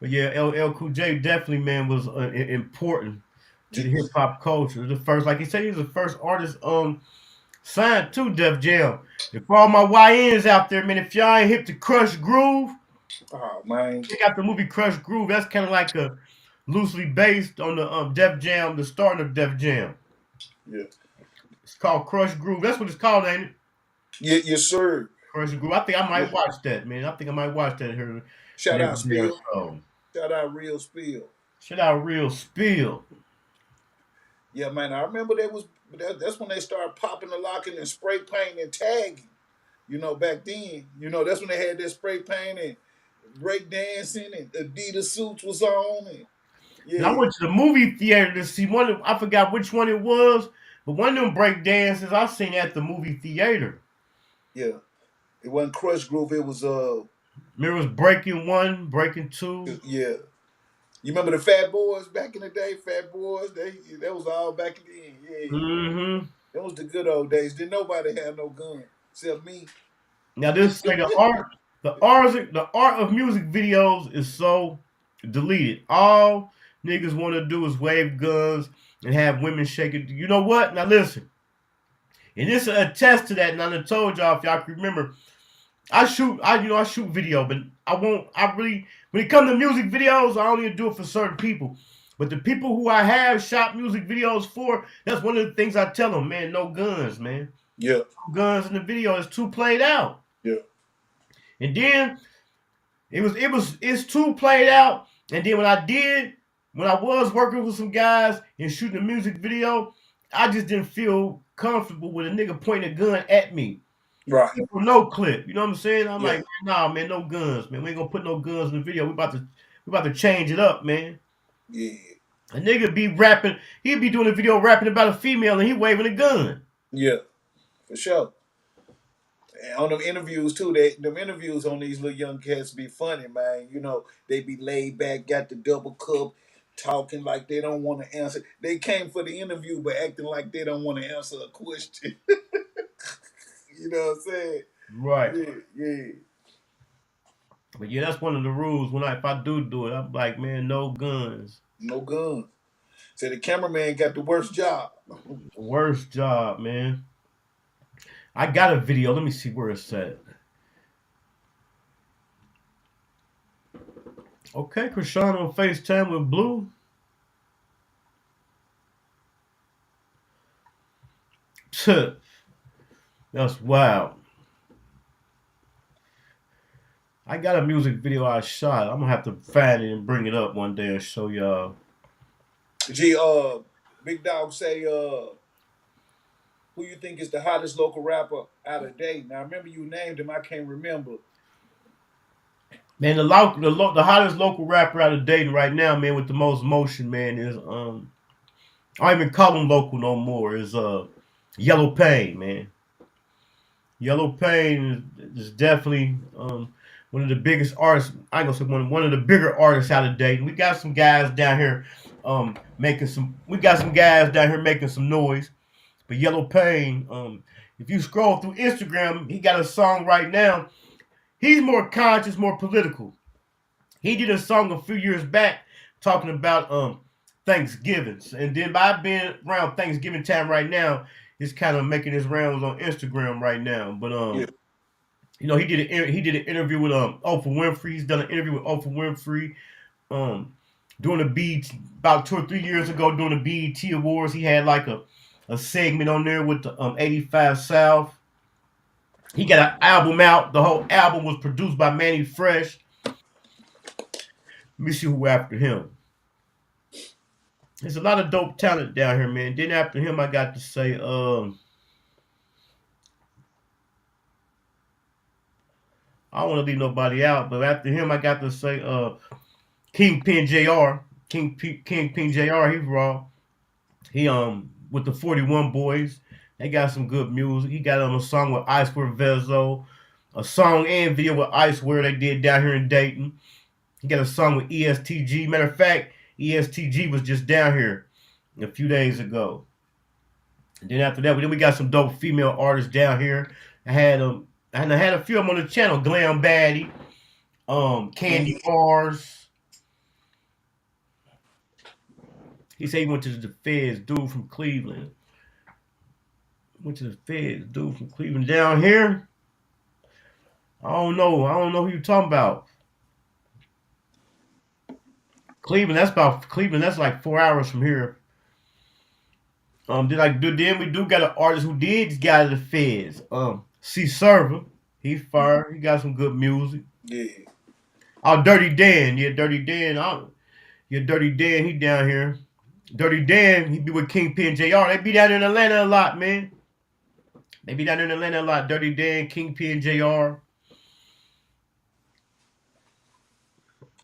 But yeah, LL Cool J definitely, man, was important to the hip hop culture. The first, like he said, he was the first artist signed to Def Jam. And for all my YNs out there, man, if y'all ain't hip to Crush Groove, oh man, check out the movie Crush Groove. That's kind of like a loosely based on the Def Jam, the starting of Def Jam. Yeah. It's called Crush Groove. That's what it's called, ain't it? Yeah, yes, sir. Crush Groove. I think I might watch that, man. I think I might watch that here. Shout out Spill. Shout out Real Spill. Shout out Real Spill. Yeah, man. I remember that's when they started popping the locking and spray painting and tagging. You know, back then. You know, that's when they had that spray paint and break dancing and Adidas suits was on. And I went to the movie theater to see one. I forgot which one it was, but one of them break dances I seen at the movie theater. Yeah, it wasn't Crush Groove. It was There was Breaking 1, Breaking 2. Yeah, you remember the Fat Boys back in the day? Fat Boys, that was all back then. Yeah, mm-hmm. That was the good old days. Didn't nobody have no gun except me. Now this say the art of music videos is so deleted. All niggas want to do is wave guns and have women shake it. You know what? Now listen. And this attest to that. And I done told y'all, if y'all can remember, I shoot video, but when it comes to music videos, I only do it for certain people. But the people who I have shot music videos for, that's one of the things I tell them, man, no guns, man. Yeah. No guns in the video. It's too played out. Yeah. And then it's too played out. And then when I was working with some guys and shooting a music video, I just didn't feel comfortable with a nigga pointing a gun at me. Right. For no clip. You know what I'm saying? I'm like, nah, man, no guns, man. We ain't gonna put no guns in the video. We about to change it up, man. Yeah. A nigga be rapping, he'd be doing a video rapping about a female and he waving a gun. Yeah, for sure. And on them interviews too, them interviews on these little young cats be funny, man. You know, they be laid back, got the double cup, talking like they don't want to answer. They came for the interview, but acting like they don't want to answer a question. You know what I'm saying? Right. Yeah. But yeah, that's one of the rules. If I do it, I'm like, man, no guns. No guns. So the cameraman got the worst job. Worst job, man. I got a video. Let me see where it's at. Okay, Chrisean on FaceTime with Blue. That's wild. I got a music video I shot. I'm gonna have to find it and bring it up one day and show y'all. Big Dog say, who you think is the hottest local rapper out of date? Now, I remember you named him. I can't remember. Man, the hottest local rapper out of Dayton right now, man, with the most motion, man, is I don't even call him local no more. Is Yellow Pain, man. Yellow Pain is definitely one of the biggest artists. I ain't gonna say one of the bigger artists out of Dayton. We got some guys down here making some noise. But Yellow Pain, if you scroll through Instagram, he got a song right now. He's more conscious, more political. He did a song a few years back talking about Thanksgivings. And then by being around Thanksgiving time right now, he's kind of making his rounds on Instagram right now. But you know, he did an interview with Oprah Winfrey. He's done an interview with Oprah Winfrey. Doing the BET about 2 or 3 years ago, doing the BET Awards. He had like a segment on there with the 85 South. He got an album out. The whole album was produced by Manny Fresh. Let me see who after him. There's a lot of dope talent down here, man. Then after him, I got to say, I don't want to leave nobody out, but after him, I got to say, Kingpin Jr. Kingpin Jr. He's raw. He with the 41 Boys. They got some good music. He got on a song with Icewear Vezo, a song and video with Icewear they did down here in Dayton. He got a song with ESTG. Matter of fact, ESTG was just down here a few days ago. And then after that, we got some dope female artists down here. I had a few of them on the channel. Glam Baddie, Candy Bars. He said he went to the Feds, dude from Cleveland. Went to the Feds, dude from Cleveland. Down here, I don't know who you talking about. Cleveland, that's like 4 hours from here. Then we do got an artist who did get out of the Feds. C Server, he fired. He got some good music. Yeah. Oh, Dirty Dan, Dirty Dan, he down here. Dirty Dan, he be with Kingpin Jr. They be down in Atlanta a lot, man. Dirty Dan, Kingpin Jr.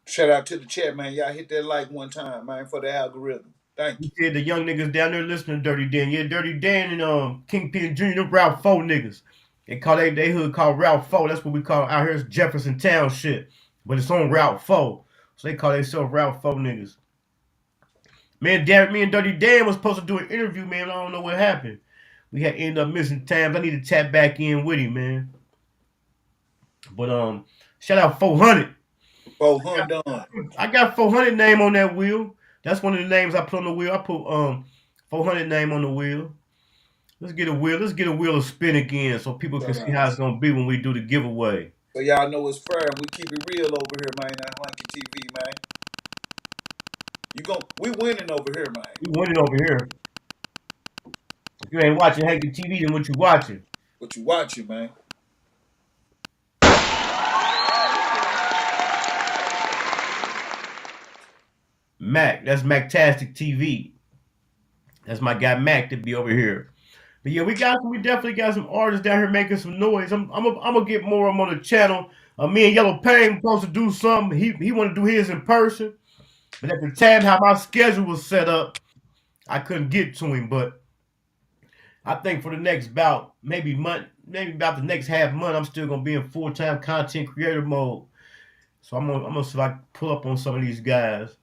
Shout out to the chat, man. Y'all hit that like one time, man, for the algorithm. Thank you. He said the young niggas down there listening to Dirty Dan. Yeah, Dirty Dan and Kingpin Jr. Them Route 4 niggas. They hood called Route 4. That's what we call out here is Jefferson Township. But it's on Route 4. So they call themselves Route 4 niggas. Man, me and Dirty Dan was supposed to do an interview, man. I don't know what happened. We had ended up missing times. I need to tap back in with him, man. But shout out 400. 400 done. I got 400 name on that wheel. That's one of the names I put on the wheel. I put 400 name on the wheel. Let's get a wheel. Let's get a wheel of spin again so people can see how it's gonna be when we do the giveaway. So y'all know it's fair and we keep it real over here, man, at Hankin TV, man. We winning over here, man. We winning over here. If you ain't watching Hankin TV, then what you watching? What you watching, man? Mac, that's Mactastic TV. That's my guy Mac to be over here. But yeah, we definitely got some artists down here making some noise. I'm gonna get more of them on the channel. Me and Yellow Pain supposed to do something. He want to do his in person, but at the time how my schedule was set up, I couldn't get to him. But I think for the next maybe about the next half month, I'm still gonna be in full-time content creator mode. So I'm gonna see if I can pull up on some of these guys.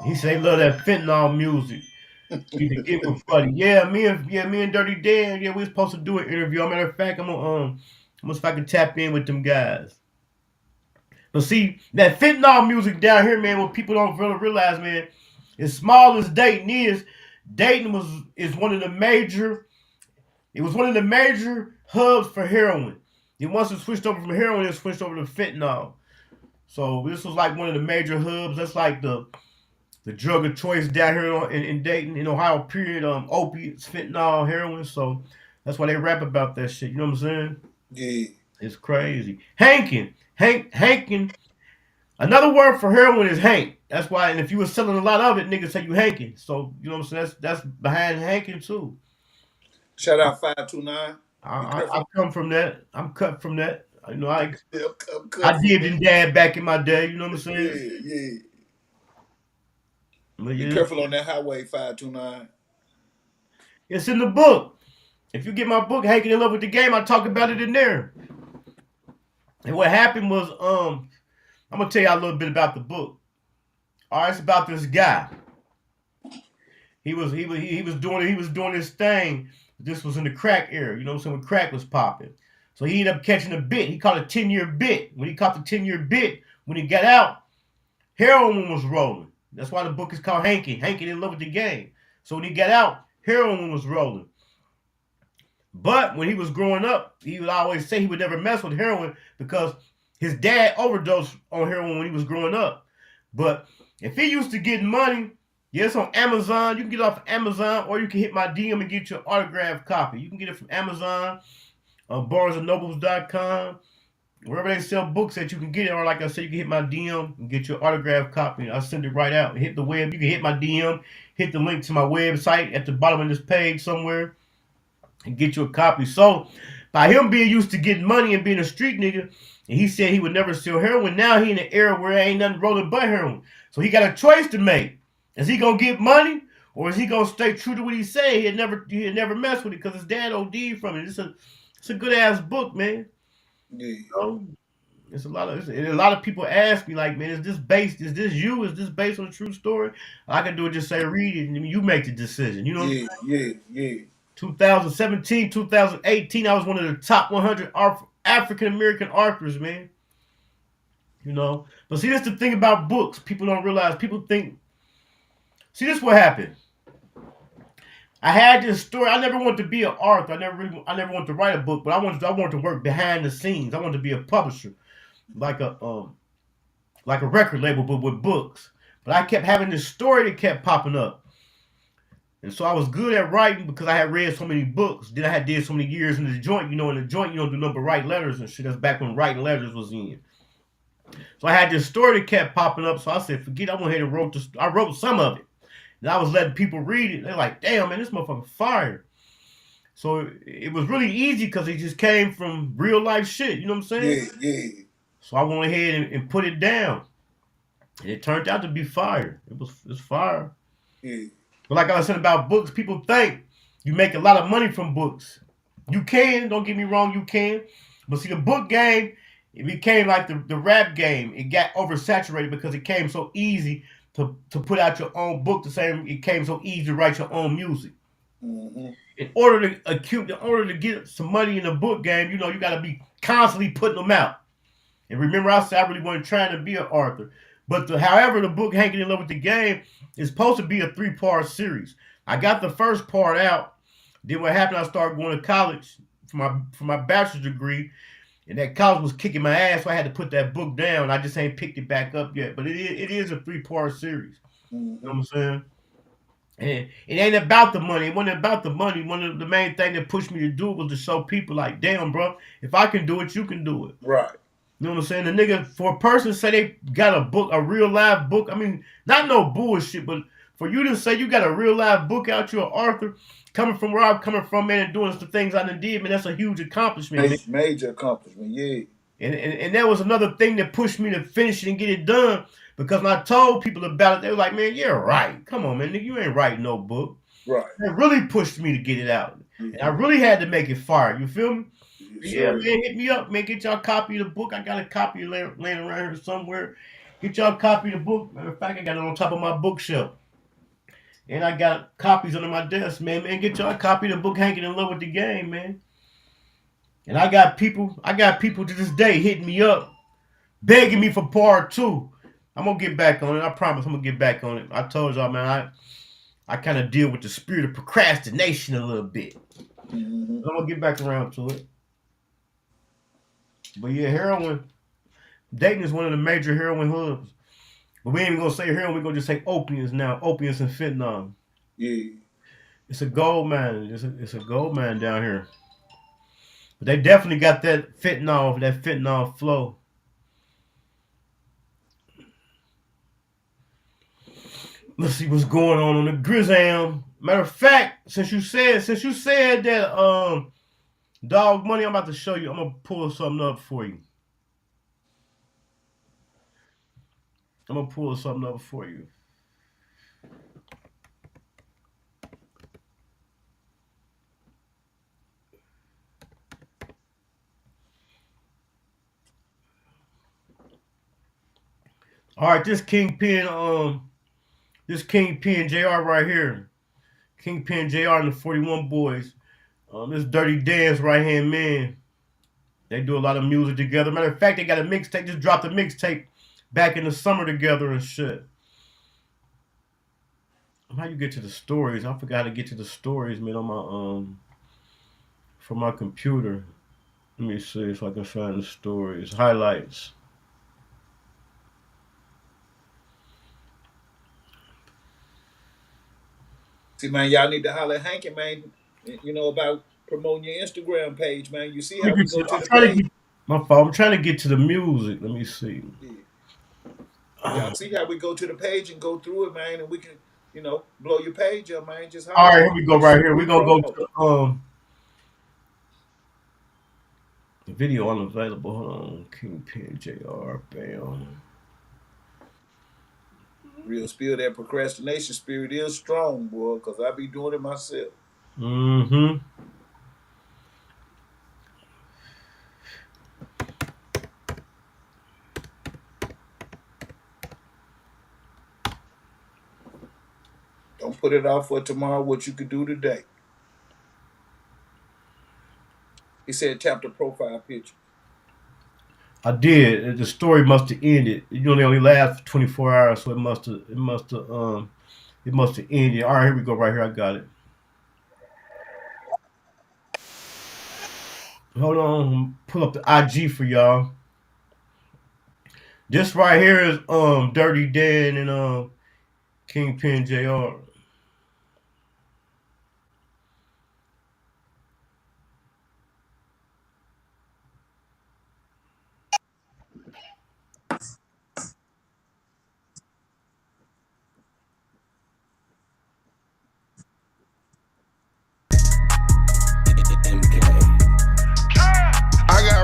He said they love that fentanyl music. You can give him funny. Yeah, me and Dirty Dan. Yeah, we was supposed to do an interview. As a matter of fact, I'm gonna see if I can tap in with them guys. But see, that fentanyl music down here, man, what people don't really realize, man, as small as Dayton is, Dayton is one of the major. It was one of the major hubs for heroin. And once it switched over from heroin, it switched over to fentanyl. So this was like one of the major hubs. That's like the drug of choice down here in Dayton, in Ohio, period. Opiates, fentanyl, heroin. So that's why they rap about that shit. You know what I'm saying? Yeah. It's crazy. Hankin. Another word for heroin is hank. That's why, and if you were selling a lot of it, niggas say you hanking. So, you know what I'm saying? That's behind hanking too. Shout out 529. I come from that. I'm cut from that. You know, I did and dad back in my day. You know what I'm saying? Yeah. But Be careful on that highway, 529. It's in the book. If you get my book, Hankin in Love with the Game, I talk about it in there. And what happened was, I'm gonna tell you a little bit about the book. All right, it's about this guy. He was doing his thing. This was in the crack era, you know what I'm saying, when crack was popping. So he ended up catching a bit. He caught a 10-year bit. When he caught the 10-year bit, when he got out, heroin was rolling. That's why the book is called Hankin in Love with the Game. So when he got out, heroin was rolling. But when he was growing up, he would always say he would never mess with heroin because his dad overdosed on heroin when he was growing up. But if he used to get money, yes, on Amazon, you can get it off of Amazon, or you can hit my DM and get your autographed copy. You can get it from Amazon, BarnesandNobles.com, wherever they sell books that you can get it. Or like I said, you can hit my DM and get your autographed copy. I'll send it right out. Hit the web. You can hit my DM, hit the link to my website at the bottom of this page somewhere, and get you a copy. So by him being used to getting money and being a street nigga, and he said he would never sell heroin, now he in an era where there ain't nothing rolling but heroin. So he got a choice to make. Is he gonna get money, or is he gonna stay true to what he said? He'd never mess with it because his dad OD'd from it. It's a good ass book, man. Yeah. You know? It's a lot of people ask me like, man, is this based on a true story? I can do it, just say read it, and you make the decision. You know? Yeah. 2017, 2018, I was one of the top 100 African American authors, man. You know, but see, that's the thing about books. People don't realize. People think. See, this is what happened. I had this story. I never wanted to be an author. I never wanted to write a book, but I wanted to work behind the scenes. I wanted to be a publisher, like a record label, but with books. But I kept having this story that kept popping up. And so I was good at writing because I had read so many books. Then I had did so many years in the joint. You know, in the joint, you don't do nothing but write letters and shit. That's back when writing letters was in. So I had this story that kept popping up. So I said, forget it. I went ahead and wrote some of it. And I was letting people read it. They're like, damn, man, this motherfucker fire. So it was really easy because it just came from real life shit. You know what I'm saying? Yeah. So I went ahead and put it down. And it turned out to be fire. It's fire. Yeah. But like I was saying about books, people think you make a lot of money from books. You can, don't get me wrong, you can. But see, the book game, it became like the rap game. It got oversaturated because it came so easy to put out your own book. The same, it came so easy to write your own music. Mm-hmm. In order to get some money in the book game, you know, you got to be constantly putting them out. And remember, I said I really wasn't trying to be an author. But however, the book Hankin in Love with the Game is supposed to be a 3-part series. I got the first part out. Then what happened, I started going to college for my bachelor's degree. And that college was kicking my ass, so I had to put that book down. I just ain't picked it back up yet. But it is a 3-part series. You know what I'm saying? And it ain't about the money. It wasn't about the money. One of the main things that pushed me to do it was to show people like, damn, bro, if I can do it, you can do it. Right. You know what I'm saying? The nigga, for a person to say they got a book, a real live book, I mean, not no bullshit, but for you to say you got a real live book out, you're an author, coming from where I'm coming from, man, and doing the things I done did, man, that's a huge accomplishment. Major accomplishment, yeah. And that was another thing that pushed me to finish it and get it done. Because when I told people about it, they were like, man, you're right. Come on, man, nigga, you ain't writing no book. Right. It really pushed me to get it out. And I really had to make it fire. You feel me? Yeah, man, hit me up, man. Get y'all a copy of the book. I got a copy laying around here somewhere. Get y'all a copy of the book. Matter of fact, I got it on top of my bookshelf. And I got copies under my desk, man. Man, get y'all a copy of the book Hankin in Love with the Game, man. And I got people to this day hitting me up, begging me for part 2. I'm gonna get back on it. I promise I'm gonna get back on it. I told y'all, man, I kind of deal with the spirit of procrastination a little bit. I'm gonna get back around to it. But yeah, heroin. Dayton is one of the major heroin hubs. But we ain't even gonna say heroin, we're gonna just say opiates now. Opiates and fentanyl. Yeah. It's a gold mine. It's a gold mine down here. But they definitely got that fentanyl flow. Let's see what's going on the Chrisean. Matter of fact, since you said that Dog Money, I'm about to show you. I'm gonna pull something up for you. All right, this Kingpin JR right here. Kingpin JR and the 41 Boys. This Dirty Dan's right-hand man. They do a lot of music together. Matter of fact, they got a mixtape. Just dropped a mixtape back in the summer together and shit. How you get to the stories? I forgot to get to the stories, man, on my from my computer. Let me see if I can find the stories. Highlights. See, man, y'all need to holler at Hankin, man, you know, about promoting your Instagram page, man. You see how we go to the page? My fault. I'm trying to get to the music. Let me see. Yeah, see how we go to the page and go through it, man, and we can, you know, blow your page up, man. Just all right, here we go right here. We're going to go to the video unavailable. Hold on. Kingpin JR. Bam. Real spill, that procrastination spirit is strong, boy, because I be doing it myself. Mm-hmm. Don't put it off for tomorrow, what you could do today. He said tap the profile picture. I did. The story must have ended. It only lasts for 24 hours, so it must have ended. All right, here we go. Right here, I got it. Hold on, pull up the IG for y'all. This right here is Dirty Dan and Kingpin JR.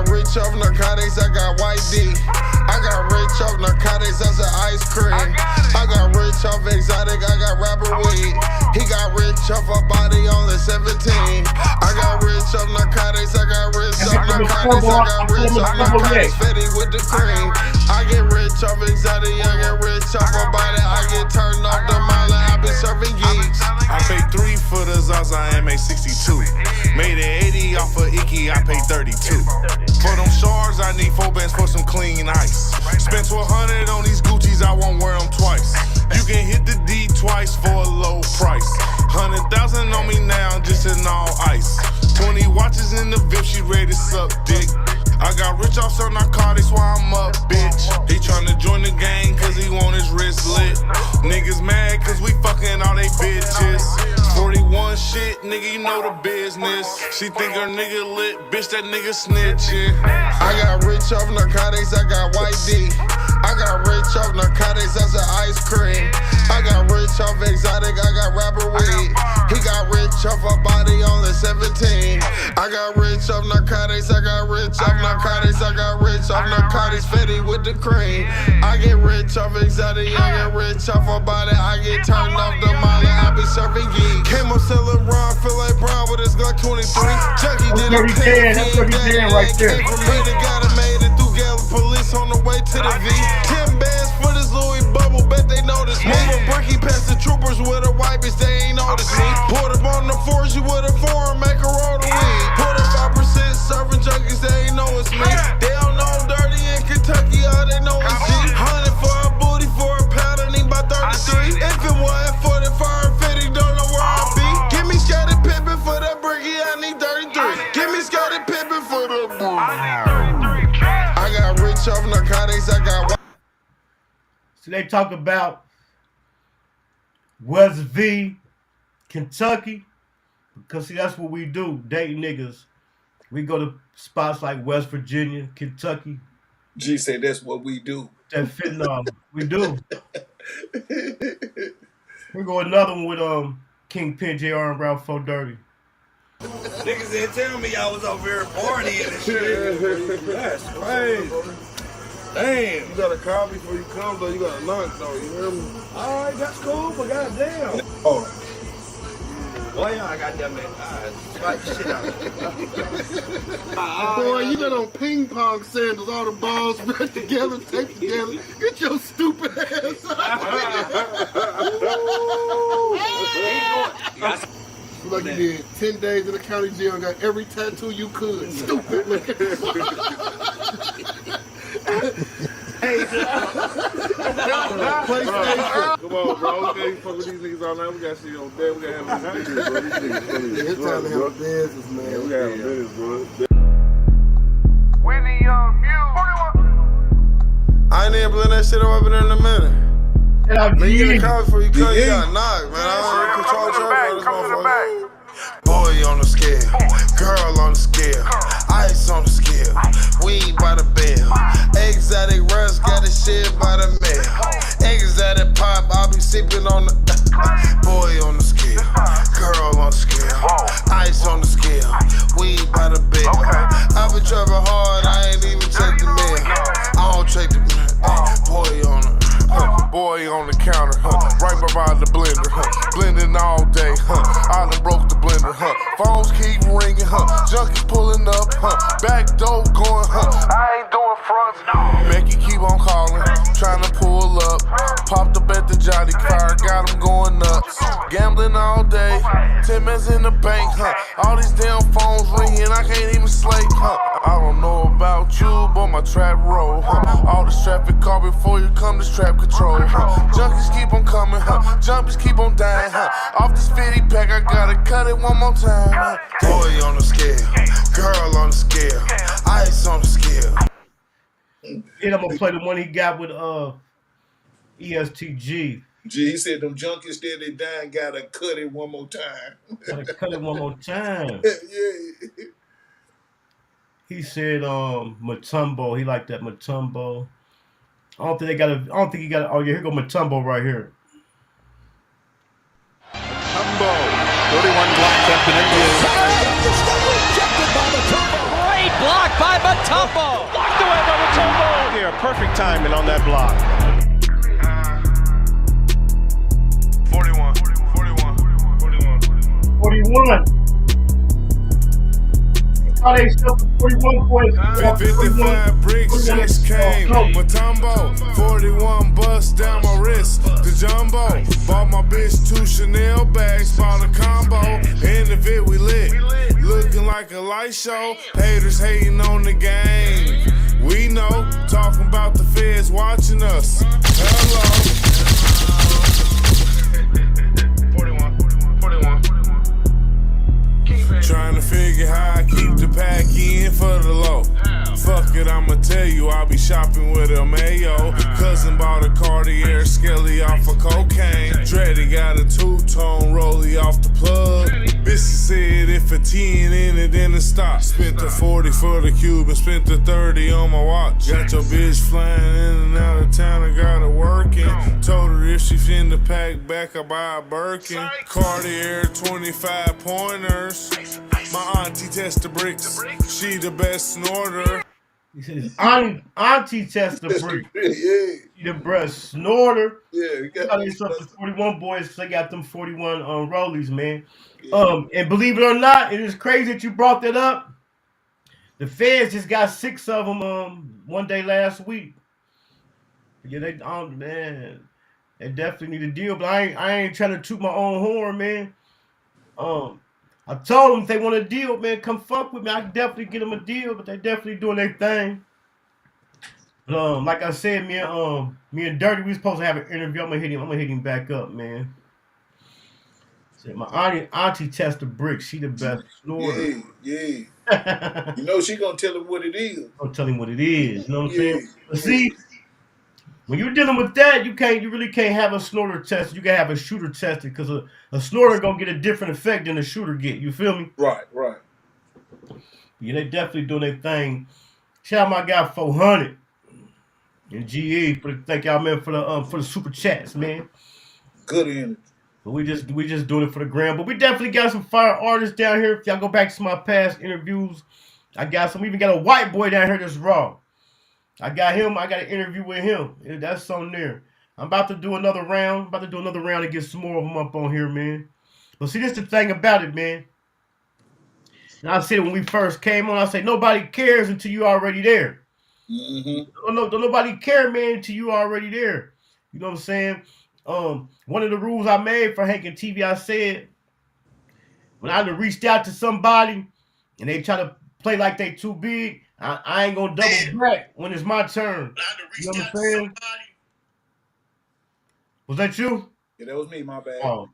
Rich off narcotics, I got white D. I got rich off narcotics, that's an ice cream. I got rich off exotic, I got rapper weed. He got rich off a body only 17. I got rich off narcotics, I got rich off narcotics, I got rich off narcotics, Fetty with the cream. I get rich off exotic, I get rich off a body, I get turned off the mile, I be serving geeks. I paid 3 for the Zaza MA62. Made it 80 off of Icky, I paid 32. For them shards, I need 4 bands for some clean ice. Spent 100 on these Gucci these, I won't wear them twice. You can hit the D twice for a low price. 100,000 on me now, just in all ice. 20 watches in the VIP, she ready to suck dick. I got rich off some narcotics while I'm up, bitch. He tryna join the gang cause he want his wrist lit. Niggas mad cause we fucking all they bitches. 41 shit, nigga, you know the business. She think her nigga lit, bitch, that nigga snitching. I got rich off narcotics, I got white D. I got rich off narcotics, that's an ice cream. I got rich off exotic, I got rapper weed. He got rich off a body, only 17. I got rich off narcotics, I got rich off narcotics, I got rich off narcotics, Fetty with the cream. I get rich off exotic, I get rich off a body, I get turned off the molly, I be serving geek. Came up selling Ron, feel like Brown with his Glock 23. Chucky did a thing, that's what he did right there. Came from me, they got it made it through Gallup Police on the way to the V. 10 bands for this Louis bubble, bet they notice me. Mama Bricky past the troopers with a wipe, bitch, they ain't notice me. Put up on the force, you with a foreign, make her roll the weed. Put up 5%, serving junkies, they ain't know it's me. They don't know dirty in Kentucky, all they know is G. 100 for a booty, for a pound, I need about 33. If it wasn't for the fire, 50, don't know where I be. Give me Scottie Pippen for that Bricky, I need 33. Give me Scottie Pippen for the booty. I got rich off narcotics, I got. So they talk about West V, Kentucky, because see, that's what we do, dating niggas. We go to spots like West Virginia, Kentucky. G say that's what we do. That fitting we do. We go another one with Kingpin, JR, and Ralph 4 Dirty. Niggas didn't tell me I was over here partying and shit. That's crazy. Damn. You gotta call me before you come, though. You gotta lunch, though. You hear me? All right, that's cool, but goddamn. Oh. Boy, I got that man. Slap the shit out of Boy, you got on ping pong sandals, all the balls spread together, taped together. Get your stupid ass out. Like you did 10 days in the county jail and got every tattoo you could. Stupid looking. Hey, PlayStation. Come on, bro. We can't fuck with these niggas all night. We gotta see you on bed. We gotta have a business, bro. These niggas funny. It's time to have a business, man. Yeah, we gotta have a business, bro. Winnie Young Mule. I ain't even blend that shit up in a minute. Man, you get a call before you come, you got knocked, man. I don't control traffic on this motherfucker. Boy on the scale, girl on the scale, ice on the scale, weed by the bell, exotic rush got the shit by the mail, exotic pop, I'll be sipping on the boy on the scale, girl on the scale, ice on the scale, weed by the bell. I've been trapping hard, I ain't even check the mail. I don't check the boy on the counter, right behind the blender, blending all day, I done broke the blender, phones keep ringing, junkies pulling up, back door going, I ain't doing fronts, no. Becky keep on calling, trying to pull up, popped up at the Johnny car, got him going nuts, gambling all day, 10 minutes in the bank, all these damn phones ringing, I can't even slate, I don't know about you, but my trap roll, all this traffic call before you come, this trap control, junkies keep on coming, jumpies keep on dying, off this 50 pack, I gotta cut it one more time. Boy on the scale, girl on the scale, ice on the scale. And I'm gonna play the one he got with ESTG. G, he said them junkies there they dying, gotta cut it one more time. Gotta cut it one more time. Yeah. He said Matumbo. He liked that Matumbo. I don't think he got it. Oh yeah, here go Matumbo right here. Matumbo. 31 blocks up and Great block by Matumbo. Blocked away by Matumbo. Here, perfect timing on that block. 41. 41. Oh, they still 41 points. 55 bricks just came. Matumbo, 41 bucks down my wrist. The jumbo, bought my bitch 2 Chanel bags, bought a combo. In the vid we lit, looking like a light show. Haters hating on the game. We know, talking about the feds watching us. Hello. 41. Trying to figure how I keep the pack in for the low. Fuck it, I'ma tell you, I'll be shopping with a Mayo. Cousin bought a Cartier Skelly off of cocaine. Dreddy got a two-tone rollie off the plug. Bitch said if a 10 in it, then it stop. Spent the 40 for the cube and spent the 30 on my watch. Got your bitch flying in and out of town, I got her working. Told her if she finna pack back, I buy a Birkin. Cartier 25 pointers. My auntie test the bricks. She the best snorter. He said his auntie test the bricks. Yeah. She the breast snorter. Yeah, we got these 41 boys because they got them 41 rollies, man. And believe it or not, it is crazy that you brought that up. The feds just got 6 of them one day last week. Yeah, they definitely need a deal, but I ain't trying to toot my own horn, man. I told them if they want a deal, man, come fuck with me. I can definitely get them a deal, but they definitely doing their thing. Like I said, me and Dirty, we supposed to have an interview. I'm gonna hit him back up, man. Said my auntie test the bricks. She the best snorter. Yeah. You know she gonna tell him what it is. I'll tell him what it is. You know what I'm saying? But see, when you're dealing with that, you really can't have a snorter tested. You can have a shooter tested because a snorter gonna get a different effect than a shooter get. You feel me? Right. Yeah, they definitely doing their thing. Shout out my guy 400 and GE thank y'all, man, for the super chats, man. Good energy. But we just doing it for the gram. But we definitely got some fire artists down here. If y'all go back to my past interviews, we even got a white boy down here that's raw. I got him. I got an interview with him. That's on there. I'm about to do another round. And get some more of them up on here, man. But see, this is the thing about it, man. And I said when we first came on, I said nobody cares until you already there. Mm-hmm. Don't nobody care, man, until you already there. You know what I'm saying? One of the rules I made for Hankin TV, I said when I reached out to somebody and they try to play like they too big, I ain't gonna double back when it's my turn. You know what I'm saying? Was that you? Yeah, that was me. My bad. Oh.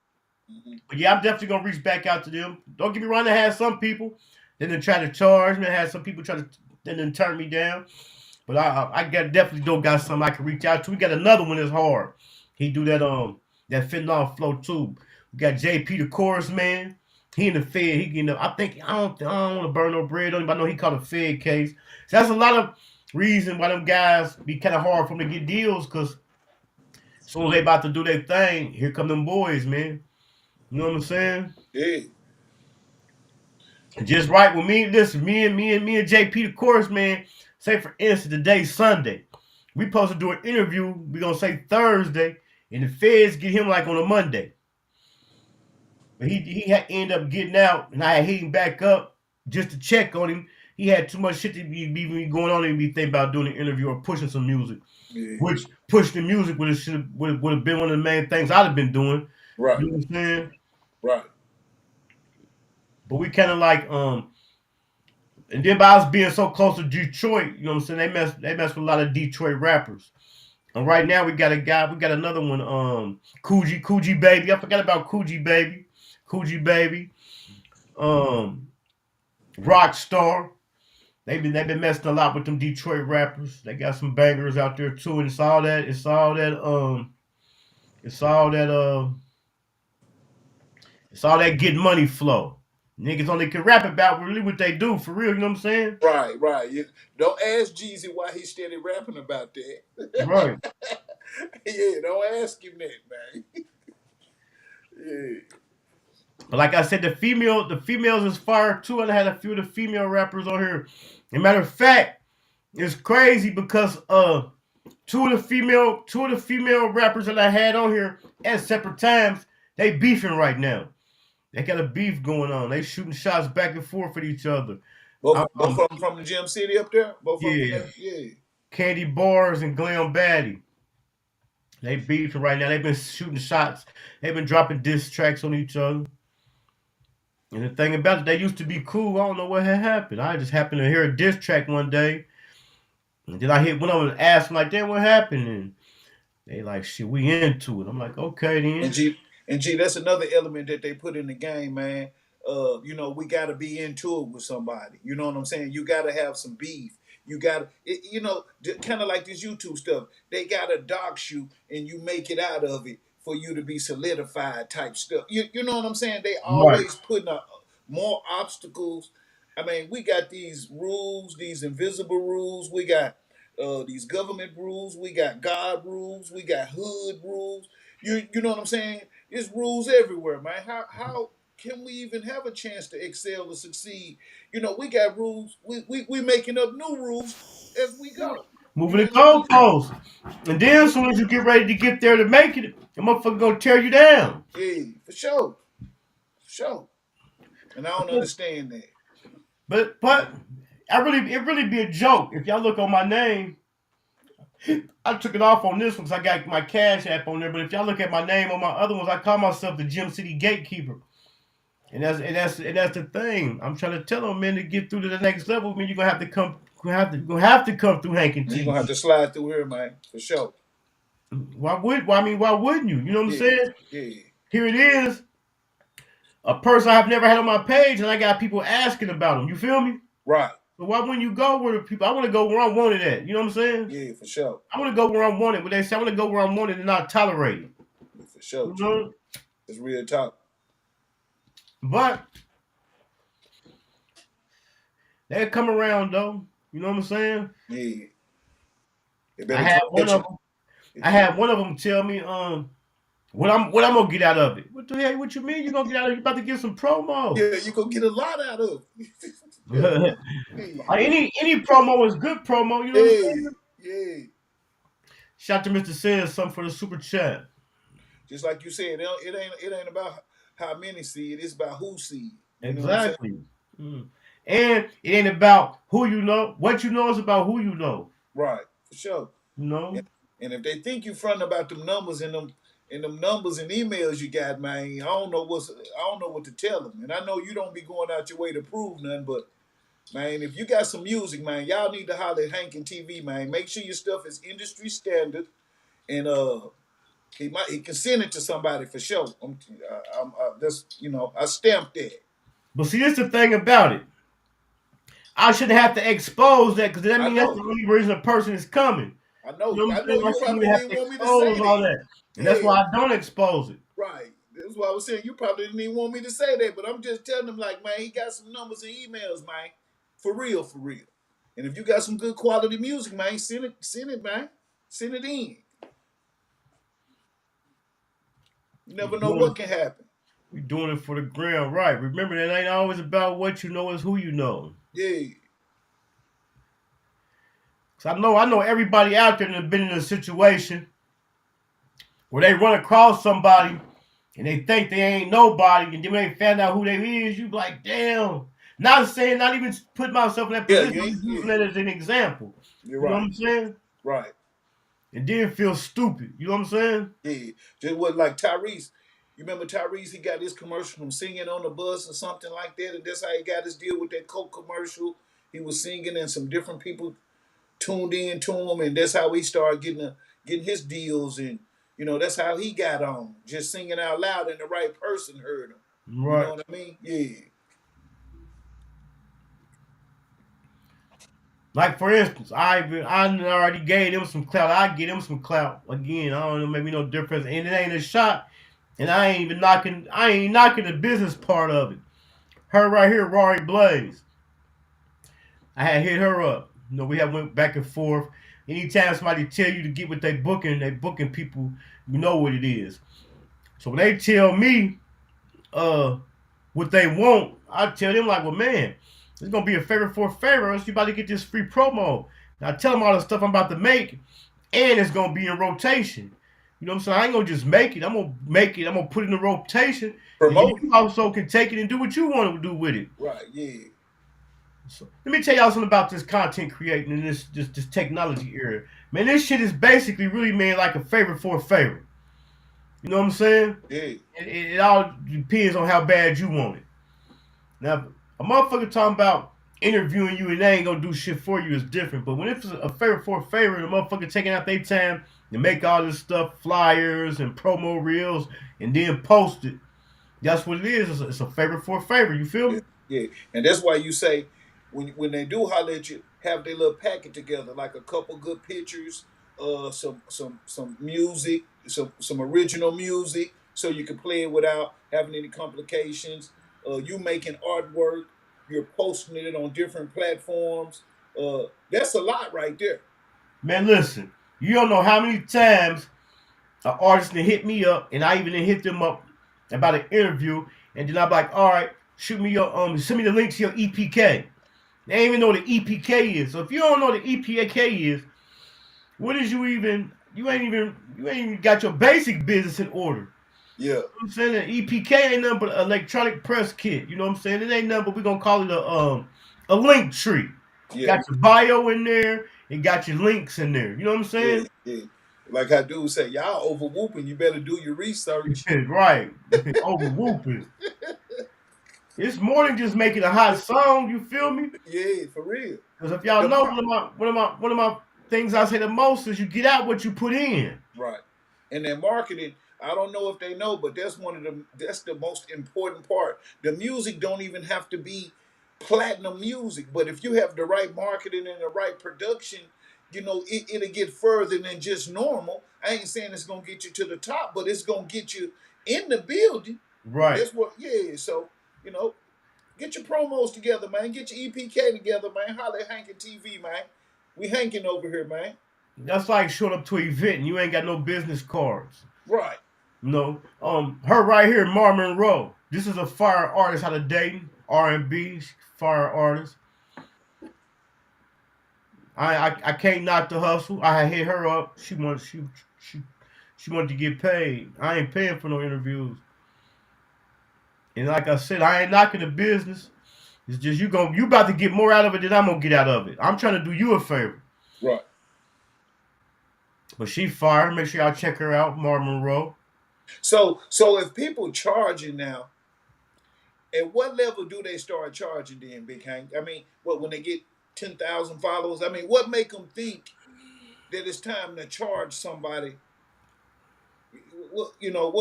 But yeah, I'm definitely gonna reach back out to them. Don't get me wrong. I had some people then they try to charge me. I had some people try to then turn me down. But I definitely got something I can reach out to. We got another one that's hard. He do that that fentanyl flow too. We got JP the chorus man. He in the Fed. He getting up. I don't want to burn no bread on him. I know he caught a Fed case. So that's a lot of reason why them guys be kind of hard for them to get deals, because as soon as they about to do their thing, here come them boys, man. You know what I'm saying? Yeah. Just right with me. Listen, me and JP the chorus man. Say for instance, today's Sunday. We supposed to do an interview. We gonna say Thursday, and the feds get him like on a Monday. But he had end up getting out, and I had hit him back up just to check on him. He had too much shit to be going on and be thinking about doing an interview or pushing some music. Yeah. Which pushing the music would have been one of the main things I'd have been doing. Right. You know what I'm saying? Right. But we kind of like and then by us being so close to Detroit, you know what I'm saying? They mess with a lot of Detroit rappers. And right now we got another one, Coogee Baby. I forgot about Coogee Baby. Rockstar. They've been messing a lot with them Detroit rappers. They got some bangers out there too, and it's all that getting money flow. Niggas only can rap about really what they do for real, you know what I'm saying? Right. Don't ask Jeezy why he steady rapping about that. Right. Yeah, don't ask him that, man. Yeah. But like I said, the females is fire too, and I had a few of the female rappers on here. As a matter of fact, it's crazy because two of the female rappers that I had on here at separate times, they beefing right now. They got a beef going on. They shooting shots back and forth at each other. Both of them from the Gym City up there? Both of them? Yeah. Candy Bars and Glam Batty. They beefing right now. They've been shooting shots. They've been dropping diss tracks on each other. And the thing about it, they used to be cool. I don't know what had happened. I just happened to hear a diss track one day. And then I hit one of them and asked them, like, damn, what happened? And they like, shit, we into it. I'm like, okay, then. And G, that's another element that they put in the game, man. You know, we got to be into it with somebody. You know what I'm saying? You got to have some beef. You got to, you know, kind of like this YouTube stuff. They got to dox you and you make it out of it for you to be solidified type stuff. You know what I'm saying? They always putting up more obstacles. I mean, we got these rules, these invisible rules. We got these government rules. We got God rules. We got hood rules. You know what I'm saying? There's rules everywhere, man. How can we even have a chance to excel or succeed? You know, we got rules. We making up new rules as we go. Moving the goalposts. And then as soon as you get ready to get there to make it, the motherfucker gonna tear you down. Yeah, for sure. For sure. And I don't understand that. But it really be a joke. If y'all look on my name, I took it off on this one because I got my Cash App on there. But if y'all look at my name on my other ones, I call myself the Gym City Gatekeeper. And that's the thing. I'm trying to tell them, man, to get through to the next level, man, you're gonna have to come through Hankin TV. You're gonna have to slide through here, man, for sure. Why wouldn't you? You know what I'm saying? Yeah. Here it is. A person I've never had on my page, and I got people asking about them. You feel me? Right. So why wouldn't you go where the people? I want to go where I'm wanted at. You know what I'm saying? Yeah, for sure. I want to go where I'm wanted. When they say I want to go where I'm wanted and not tolerated. Yeah, for sure. You know? It's real talk. But they come around though. You know what I'm saying? Yeah. I had one of them tell me, what I'm gonna get out of it. What the hell? What you mean you gonna get out of it? You about to get some promo? Yeah, you gonna get a lot out of it. Any promo is good promo. You know what I'm saying? Yeah. Shout to Mr. Says something for the super chat. Just like you said, it ain't about how many see it. It's about who see it. Exactly. And it ain't about who you know. What you know is about who you know. Right, for sure. You know. And if they think you fronting about them numbers and them numbers and emails you got, man, I don't know what to tell them. And I know you don't be going out your way to prove nothing, but man, if you got some music, man, y'all need to holler at Hankin TV, man. Make sure your stuff is industry standard, and he can send it to somebody for sure. I stamped that. But see, that's the thing about it. I shouldn't have to expose that because that means that's the only reason a person is coming. I know. You probably didn't want me to say all that. And that's why I don't expose it. Right. That's why I was saying you probably didn't even want me to say that, but I'm just telling them, like, man, he got some numbers and emails, man. For real, for real. And if you got some good quality music, man, send it, man. Send it in. You never know what can happen. We're doing it for the ground, right? Remember, that ain't always about what you know, it's who you know. Yeah. Cause I know everybody out there that's been in a situation where they run across somebody and they think they ain't nobody, and then when they find out who they is, you be like, damn. Not even put myself in that position, using that as an example. You're right. You know what I'm saying? Right. And then feel stupid. You know what I'm saying? Yeah. Just what, like Tyrese. You remember Tyrese, he got his commercial from singing on the bus or something like that, and that's how he got his deal with that Coke commercial. He was singing and some different people tuned in to him, and that's how he started getting his deals, and you know, that's how he got on. Just singing out loud and the right person heard him. Right. You know what I mean? Yeah. Like for instance, I already gave them some clout. I give them some clout again. I don't know, maybe no difference. And it ain't a shot. And I ain't knocking the business part of it. Her right here, Rory Blaze. I had hit her up. You know, we have went back and forth. Anytime somebody tell you to get what they booking people, you know what it is. So when they tell me what they want, I tell them like, well, man, it's gonna be a favor for a favor, else you about to get this free promo. And I tell them all the stuff I'm about to make, and it's gonna be in rotation. You know what I'm saying? I ain't gonna just make it. I'm gonna make it. I'm gonna put it in the rotation. Promote. You also can take it and do what you want to do with it. Right. Yeah. So let me tell y'all something about this content creating in this technology era. Man, this shit is basically really, man, like a favor for a favor. You know what I'm saying? Yeah. It all depends on how bad you want it. Now, a motherfucker talking about interviewing you and they ain't gonna do shit for you is different. But when it's a favor for a favor, and a motherfucker taking out their time to make all this stuff, flyers and promo reels, and then post it, that's what it is. It's a favor for a favor. You feel me? Yeah, and that's why you say when they do holler at you, have their little packet together, like a couple good pictures, some music, some original music, so you can play it without having any complications. You making artwork, you're posting it on different platforms. That's a lot right there. Man, listen, you don't know how many times an artist can hit me up, and I even hit them up about an interview, and then I'm like, all right, shoot me your send me the link to your EPK. They ain't even know what the EPK is. So if you don't know what the EPK is, what is you ain't even got your basic business in order. Yeah. You know what I'm saying? The EPK ain't nothing but an electronic press kit. You know what I'm saying? It ain't nothing but we're gonna call it a link tree. Yeah. Got your bio in there, and got your links in there. You know what I'm saying? Yeah. Like how dude say, y'all over whooping, you better do your research. Right. Over whooping. It's more than just making a hot song, you feel me? Yeah, for real. Because if y'all know one of my things I say the most is you get out what you put in. Right. And then marketing, I don't know if they know, but that's the most important part. The music don't even have to be platinum music, but if you have the right marketing and the right production, you know, it'll get further than just normal. I ain't saying it's gonna get you to the top, but it's gonna get you in the building. Right. That's what. Yeah. So you know, get your promos together, man. Get your EPK together, man. Holla at Hankin TV, man. We hanking over here, man. That's like showing up to an event and you ain't got no business cards. Right. You know, her right here, Mar Monroe. This is a fire artist out of Dayton, R&B, fire artist. I can't knock the hustle. I hit her up. She wanted to get paid. I ain't paying for no interviews. And like I said, I ain't knocking the business. It's just you about to get more out of it than I'm gonna get out of it. I'm trying to do you a favor. Right. But she fire. Make sure y'all check her out, Mar Monroe. So if people charging now, at what level do they start charging then, Big Hank? I mean, when they get 10,000 followers? I mean, what make them think that it's time to charge somebody? You know,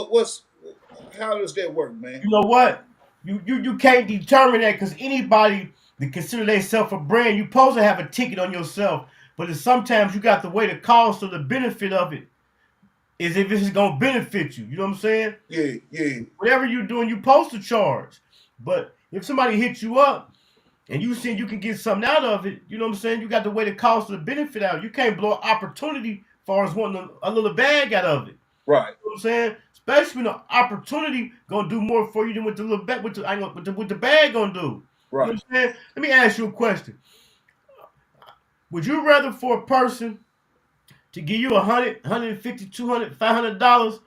how does that work, man? You know what? You can't determine that because anybody that consider themselves a brand, you supposed to have a ticket on yourself. But sometimes you got to weigh the cost or the benefit of it. Is if it's going to benefit you. You know what I'm saying? Yeah. Whatever you're doing, you're supposed to charge. But if somebody hits you up and you see you can get something out of it, you know what I'm saying? You got to weigh the cost or the benefit out. You can't blow an opportunity as far as wanting a little bag out of it. Right. You know what I'm saying? Especially when the opportunity gonna do more for you than what the little bag, what the bag gonna do. Right. You know what I'm saying? Let me ask you a question. Would you rather for a person to give you $100, $150, $200, $500,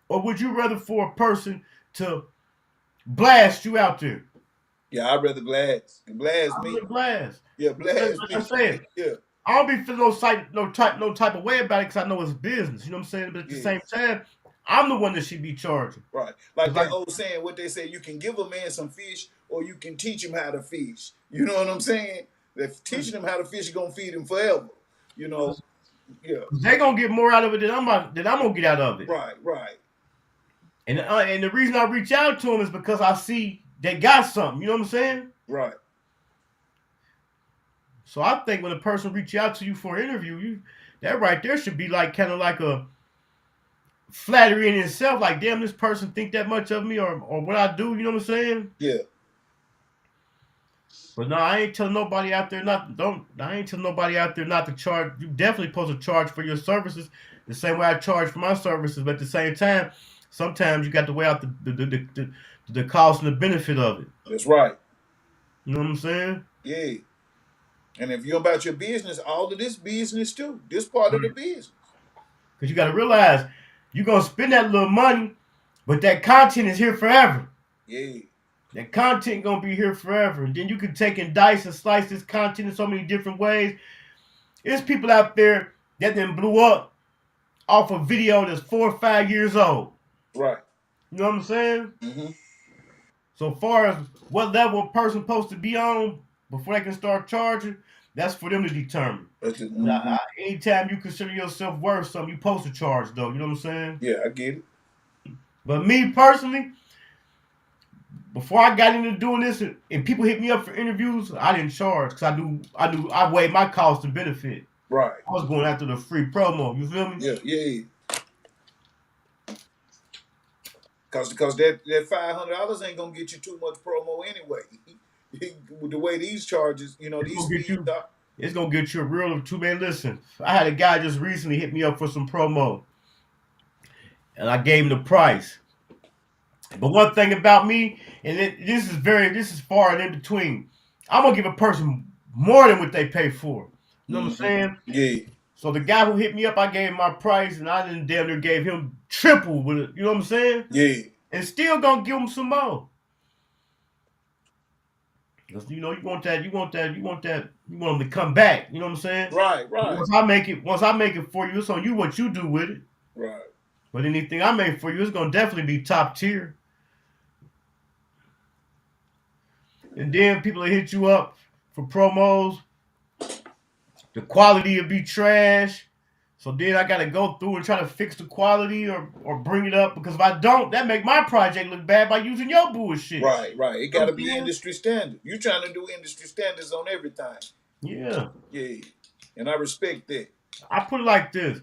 or would you rather for a person to blast you out there? Yeah, I'd rather blast. Blast me. Blast. Yeah, blast like me. I said. Yeah. I don't be feeling no type of way about it because I know it's business. You know what I'm saying? But at the same time, I'm the one that should be charging. Right. Like that old saying, what they say, you can give a man some fish or you can teach him how to fish. You know what I'm saying? If teaching him how to fish, you're going to feed him forever. You know? Yeah. They're going to get more out of it than I'm going to get out of it. Right. And the reason I reach out to them is because I see they got something. You know what I'm saying? Right. So I think when a person reach out to you for an interview, that right there should be like kind of like a flattery in itself. Like, damn, this person think that much of me or what I do. You know what I'm saying? Yeah. But no, I ain't telling nobody out there not to charge. You definitely supposed to charge for your services the same way I charge for my services. But at the same time, sometimes you got to weigh out the cost and the benefit of it. That's right. You know what I'm saying? Yeah. And if you're about your business, all of this business too. This part of the business. Because you got to realize you're going to spend that little money, but that content is here forever. Yeah. That content going to be here forever. And then you can take and dice and slice this content in so many different ways. There's people out there that then blew up off a video that's 4 or 5 years old. Right. You know what I'm saying? Mm-hmm. So far as what level a person supposed to be on before they can start charging, that's for them to determine. Anytime you consider yourself worth something, you supposed to charge though. You know what I'm saying? Yeah, I get it. But me personally, before I got into doing this, and people hit me up for interviews, I didn't charge because I weighed my cost and benefit. Right. I was going after the free promo. You feel me? Yeah. Cause that $500 ain't gonna get you too much promo anyway. With the way these charges, it's gonna get you a real or two. Man, listen, I had a guy just recently hit me up for some promo, and I gave him the price. But one thing about me, and this is far and in between, I'm gonna give a person more than what they pay for. You know what I'm saying? Yeah. So the guy who hit me up, I gave him my price, and I didn't damn near gave him triple with it. You know what I'm saying? Yeah. And still gonna give him some more. Because you want them to come back. You know what I'm saying? Right. Once I make it for you, it's on you what you do with it. Right. But anything I make for you, it's gonna definitely be top tier. And then people will hit you up for promos. The quality will be trash. So then I gotta go through and try to fix the quality or bring it up, because if I don't, that make my project look bad by using your bullshit. Right. It gotta be industry standard. You trying to do industry standards on everything. Yeah. And I respect that. I put it like this.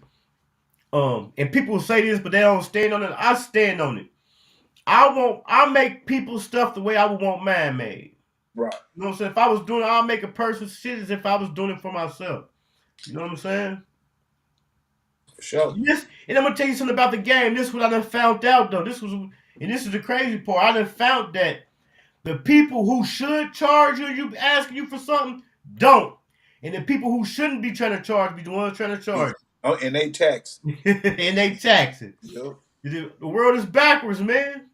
And people say this, but they don't stand on it. I stand on it. I make people's stuff the way I would want mine made. Right. You know what I'm saying? If I was doing it, I'll make a person's shit as if I was doing it for myself. You know what I'm saying? For sure. And I'm gonna tell you something about the game. This is what I done found out though. This is the crazy part. I done found that the people who should charge you asking you for something, don't. And the people who shouldn't be trying to charge be the ones trying to charge. Oh, and they tax. And they tax it. Yep. The world is backwards, man.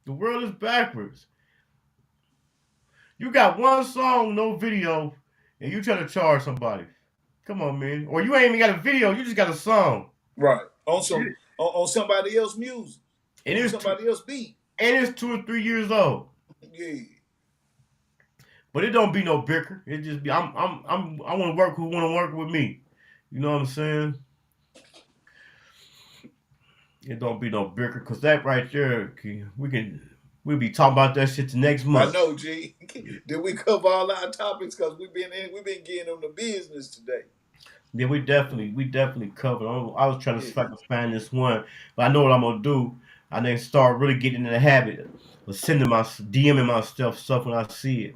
The world is backwards. You got one song, no video, and you trying to charge somebody. Come on, man. Or you ain't even got a video, you just got a song. Right. On somebody else's music. And it's somebody else's beat. And it's 2 or 3 years old. Yeah. But it don't be no bicker. It just be I want to work who want to work with me. You know what I'm saying? It don't be no bicker, because that right there, we'll be talking about that shit the next month. I know, G. Did we cover all our topics? Because we've been getting on the business today. Yeah, we definitely covered. I was trying to see if I could find this one, but I know what I'm gonna do. I then start really getting in the habit of sending DMing my stuff when I see it.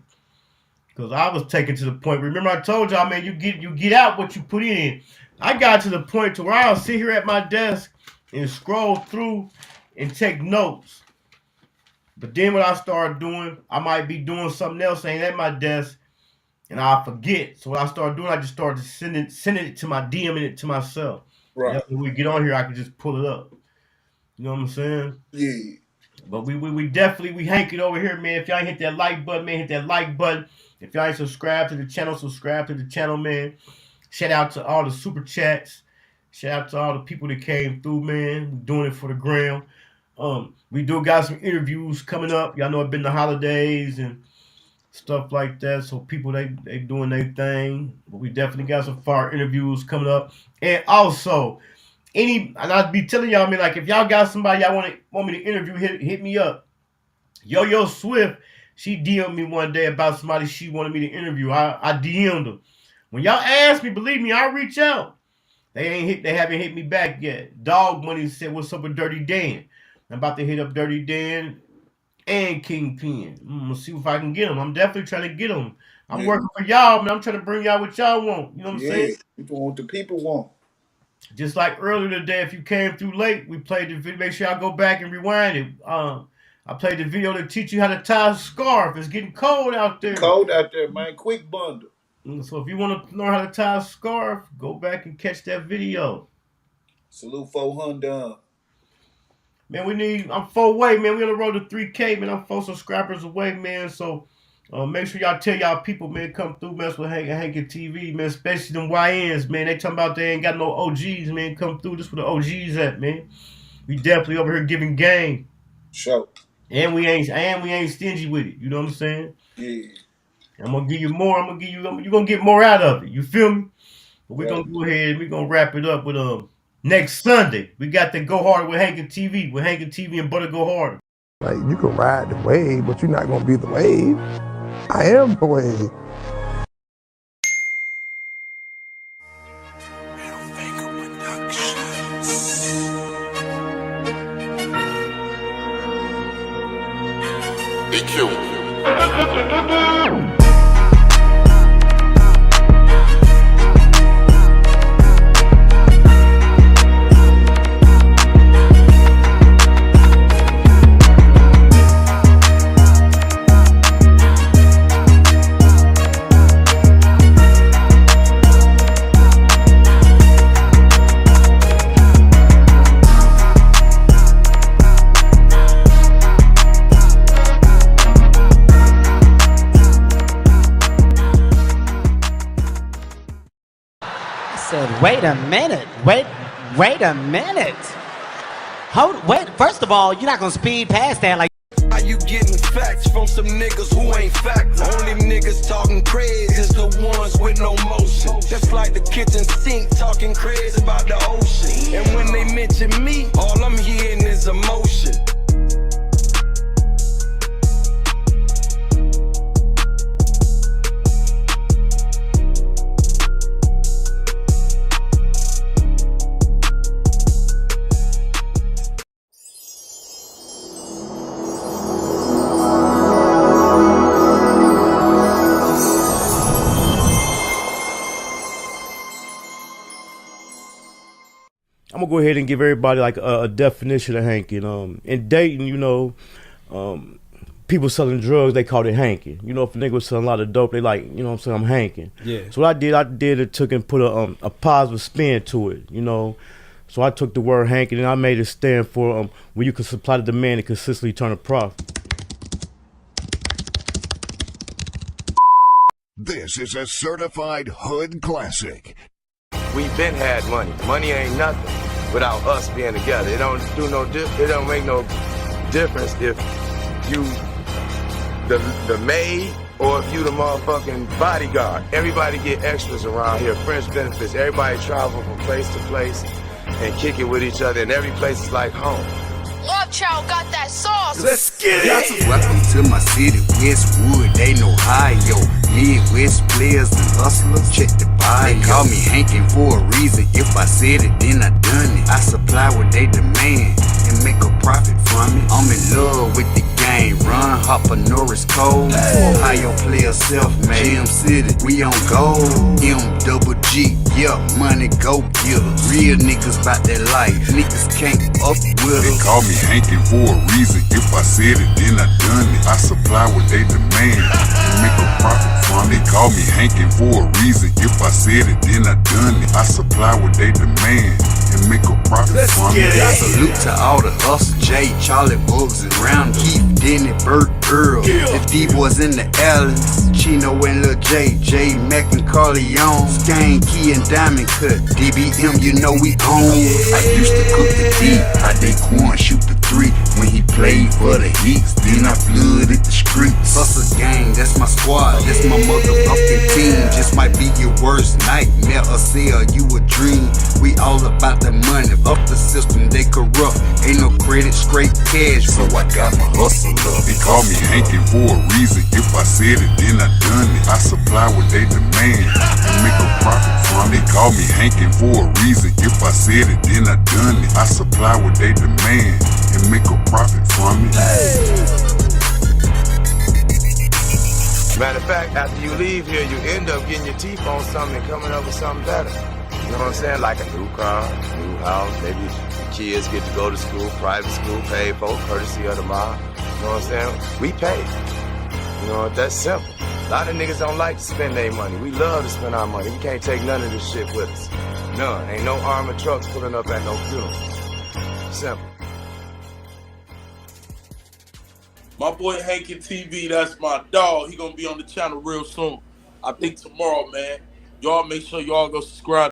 Because I was taken to the point. Remember, I told y'all, man, you get out what you put in. I got to the point to where I'll sit here at my desk and scroll through and take notes. But then what I started doing, I might be doing something else ain't at my desk, and I forget. So what I started doing, I just started sending it to my DMing it to myself. Right. When we get on here, I can just pull it up. You know what I'm saying? Yeah. But we definitely hanking over here, man. If y'all ain't hit that like button, man, hit that like button. If y'all ain't subscribed to the channel, subscribe to the channel, man. Shout out to all the super chats. Shout out to all the people that came through, man. We're doing it for the gram. We do got some interviews coming up. Y'all know it's been the holidays and stuff like that. So people, they doing their thing. But we definitely got some fire interviews coming up. And also, and I'd be telling y'all, man, like if y'all got somebody y'all want me to interview, hit me up. Yo Swift, she DM'd me one day about somebody she wanted me to interview. I DM'd her. When y'all ask me, believe me, I reach out. They haven't hit me back yet. Dog Money said, "What's up with Dirty Dan?" I'm about to hit up Dirty Dan and Kingpin. I'm gonna see if I can get them. I'm definitely trying to get them. I'm working for y'all, man. I'm trying to bring y'all what y'all want. You know what I'm saying? People want what the people want. Just like earlier today, if you came through late, we played the video. Make sure y'all go back and rewind it. I played the video to teach you how to tie a scarf. It's getting cold out there. Cold out there, man. Quick bundle. So if you want to learn how to tie a scarf, go back and catch that video. Salute 400. Man, I'm 4 away, man. We on the road to 3K, man. I'm 4 subscribers away, man. So make sure y'all tell y'all people, man, come through, mess with Hankin TV, man. Especially them YNs, man. They talking about they ain't got no OGs, man. Come through. This where the OGs at, man. We definitely over here giving game. Sure. And we ain't stingy with it. You know what I'm saying? Yeah. I'm gonna give you more. You're gonna get more out of it. You feel me? But we're Yeah. gonna go ahead. We're gonna wrap it up with next Sunday. We got the Go Hard with Hankin TV. With Hankin TV and Butter Go Hard. Like, you can ride the wave, but you're not gonna be the wave. I am the wave. Wait a minute. Wait a minute. Wait, first of all, you're not gonna speed past that like. How you getting facts from some niggas who ain't fact? Only niggas talking crazy is the ones with no motion. Just like the kitchen sink talking crazy about the ocean. And when they mention me, all I'm hearing is emotion. I'm gonna go ahead and give everybody like a definition of hanking. In Dayton, you know, people selling drugs, they call it hanking. You know, if a nigga was selling a lot of dope, they like, you know what I'm saying, I'm hanking. Yeah. So what I did it took and put a positive spin to it, you know. So I took the word hanking and I made it stand for when you can supply the demand and consistently turn a profit. This is a certified hood classic. We've been had money. Money ain't nothing without us being together. It don't make no difference if you the maid or if you the motherfucking bodyguard. Everybody get extras around here, friends benefits. Everybody travel from place to place and kick it with each other, and every place is like home. Love Chhyld got that sauce. Let's get it. Welcome to my city, Westwood, they know Ohio. Midwest players and hustlers, check the bio. They call me Hankin for a reason. If I said it, then I done it. I supply what they demand and make a profit from it. I'm in love with the game. Run, Hopper, Norris, Cole. Ohio players self-made. Jam City, we on gold. M-double-G, yeah, money go killers. Real niggas bout that life. Niggas can't up with us. They call me Hankin for a reason. If I said it, then I done it. I supply what they demand and make a profit from it. They call me Hankin for a reason. If I said it, then I done it. I supply what they demand and make a profit from it. Salute to all the us, Jay, Charlie, Bugs, and Round, Keith, Denny, Bert, Earl, the D-boys in the alleys, Chino and Lil J, Mac and Carleon, Skane, Key and Diamond Cut, DBM, you know we own. I used to cook the D, I did corn, shoot the 3, when he played for the Heats, then I flooded the streets. Hustle gang, that's my squad, that's my motherfucking team. Just might be your worst nightmare or sell you a dream. We all about the money, up the system, they corrupt. Ain't no credit, straight cash, so I got my hustle up. They call me Hankin for a reason. If I said it, then I done it. I supply what they demand and make a profit from it. They call me Hankin for a reason. If I said it, then I done it. I supply what they demand and make a profit from it. Matter of fact, after you leave here, you end up getting your teeth on something and coming up with something better. You know what I'm saying? Like a new car, new house, maybe the kids get to go to school, private school, paid for, courtesy of the mom. You know what I'm saying? We pay. You know, that's simple. A lot of niggas don't like to spend their money. We love to spend our money. We can't take none of this shit with us. None. Ain't no armored trucks pulling up at no funeral. Simple. My boy Hankin TV, that's my dog. He gonna be on the channel real soon. I think tomorrow, man. Y'all make sure y'all go subscribe.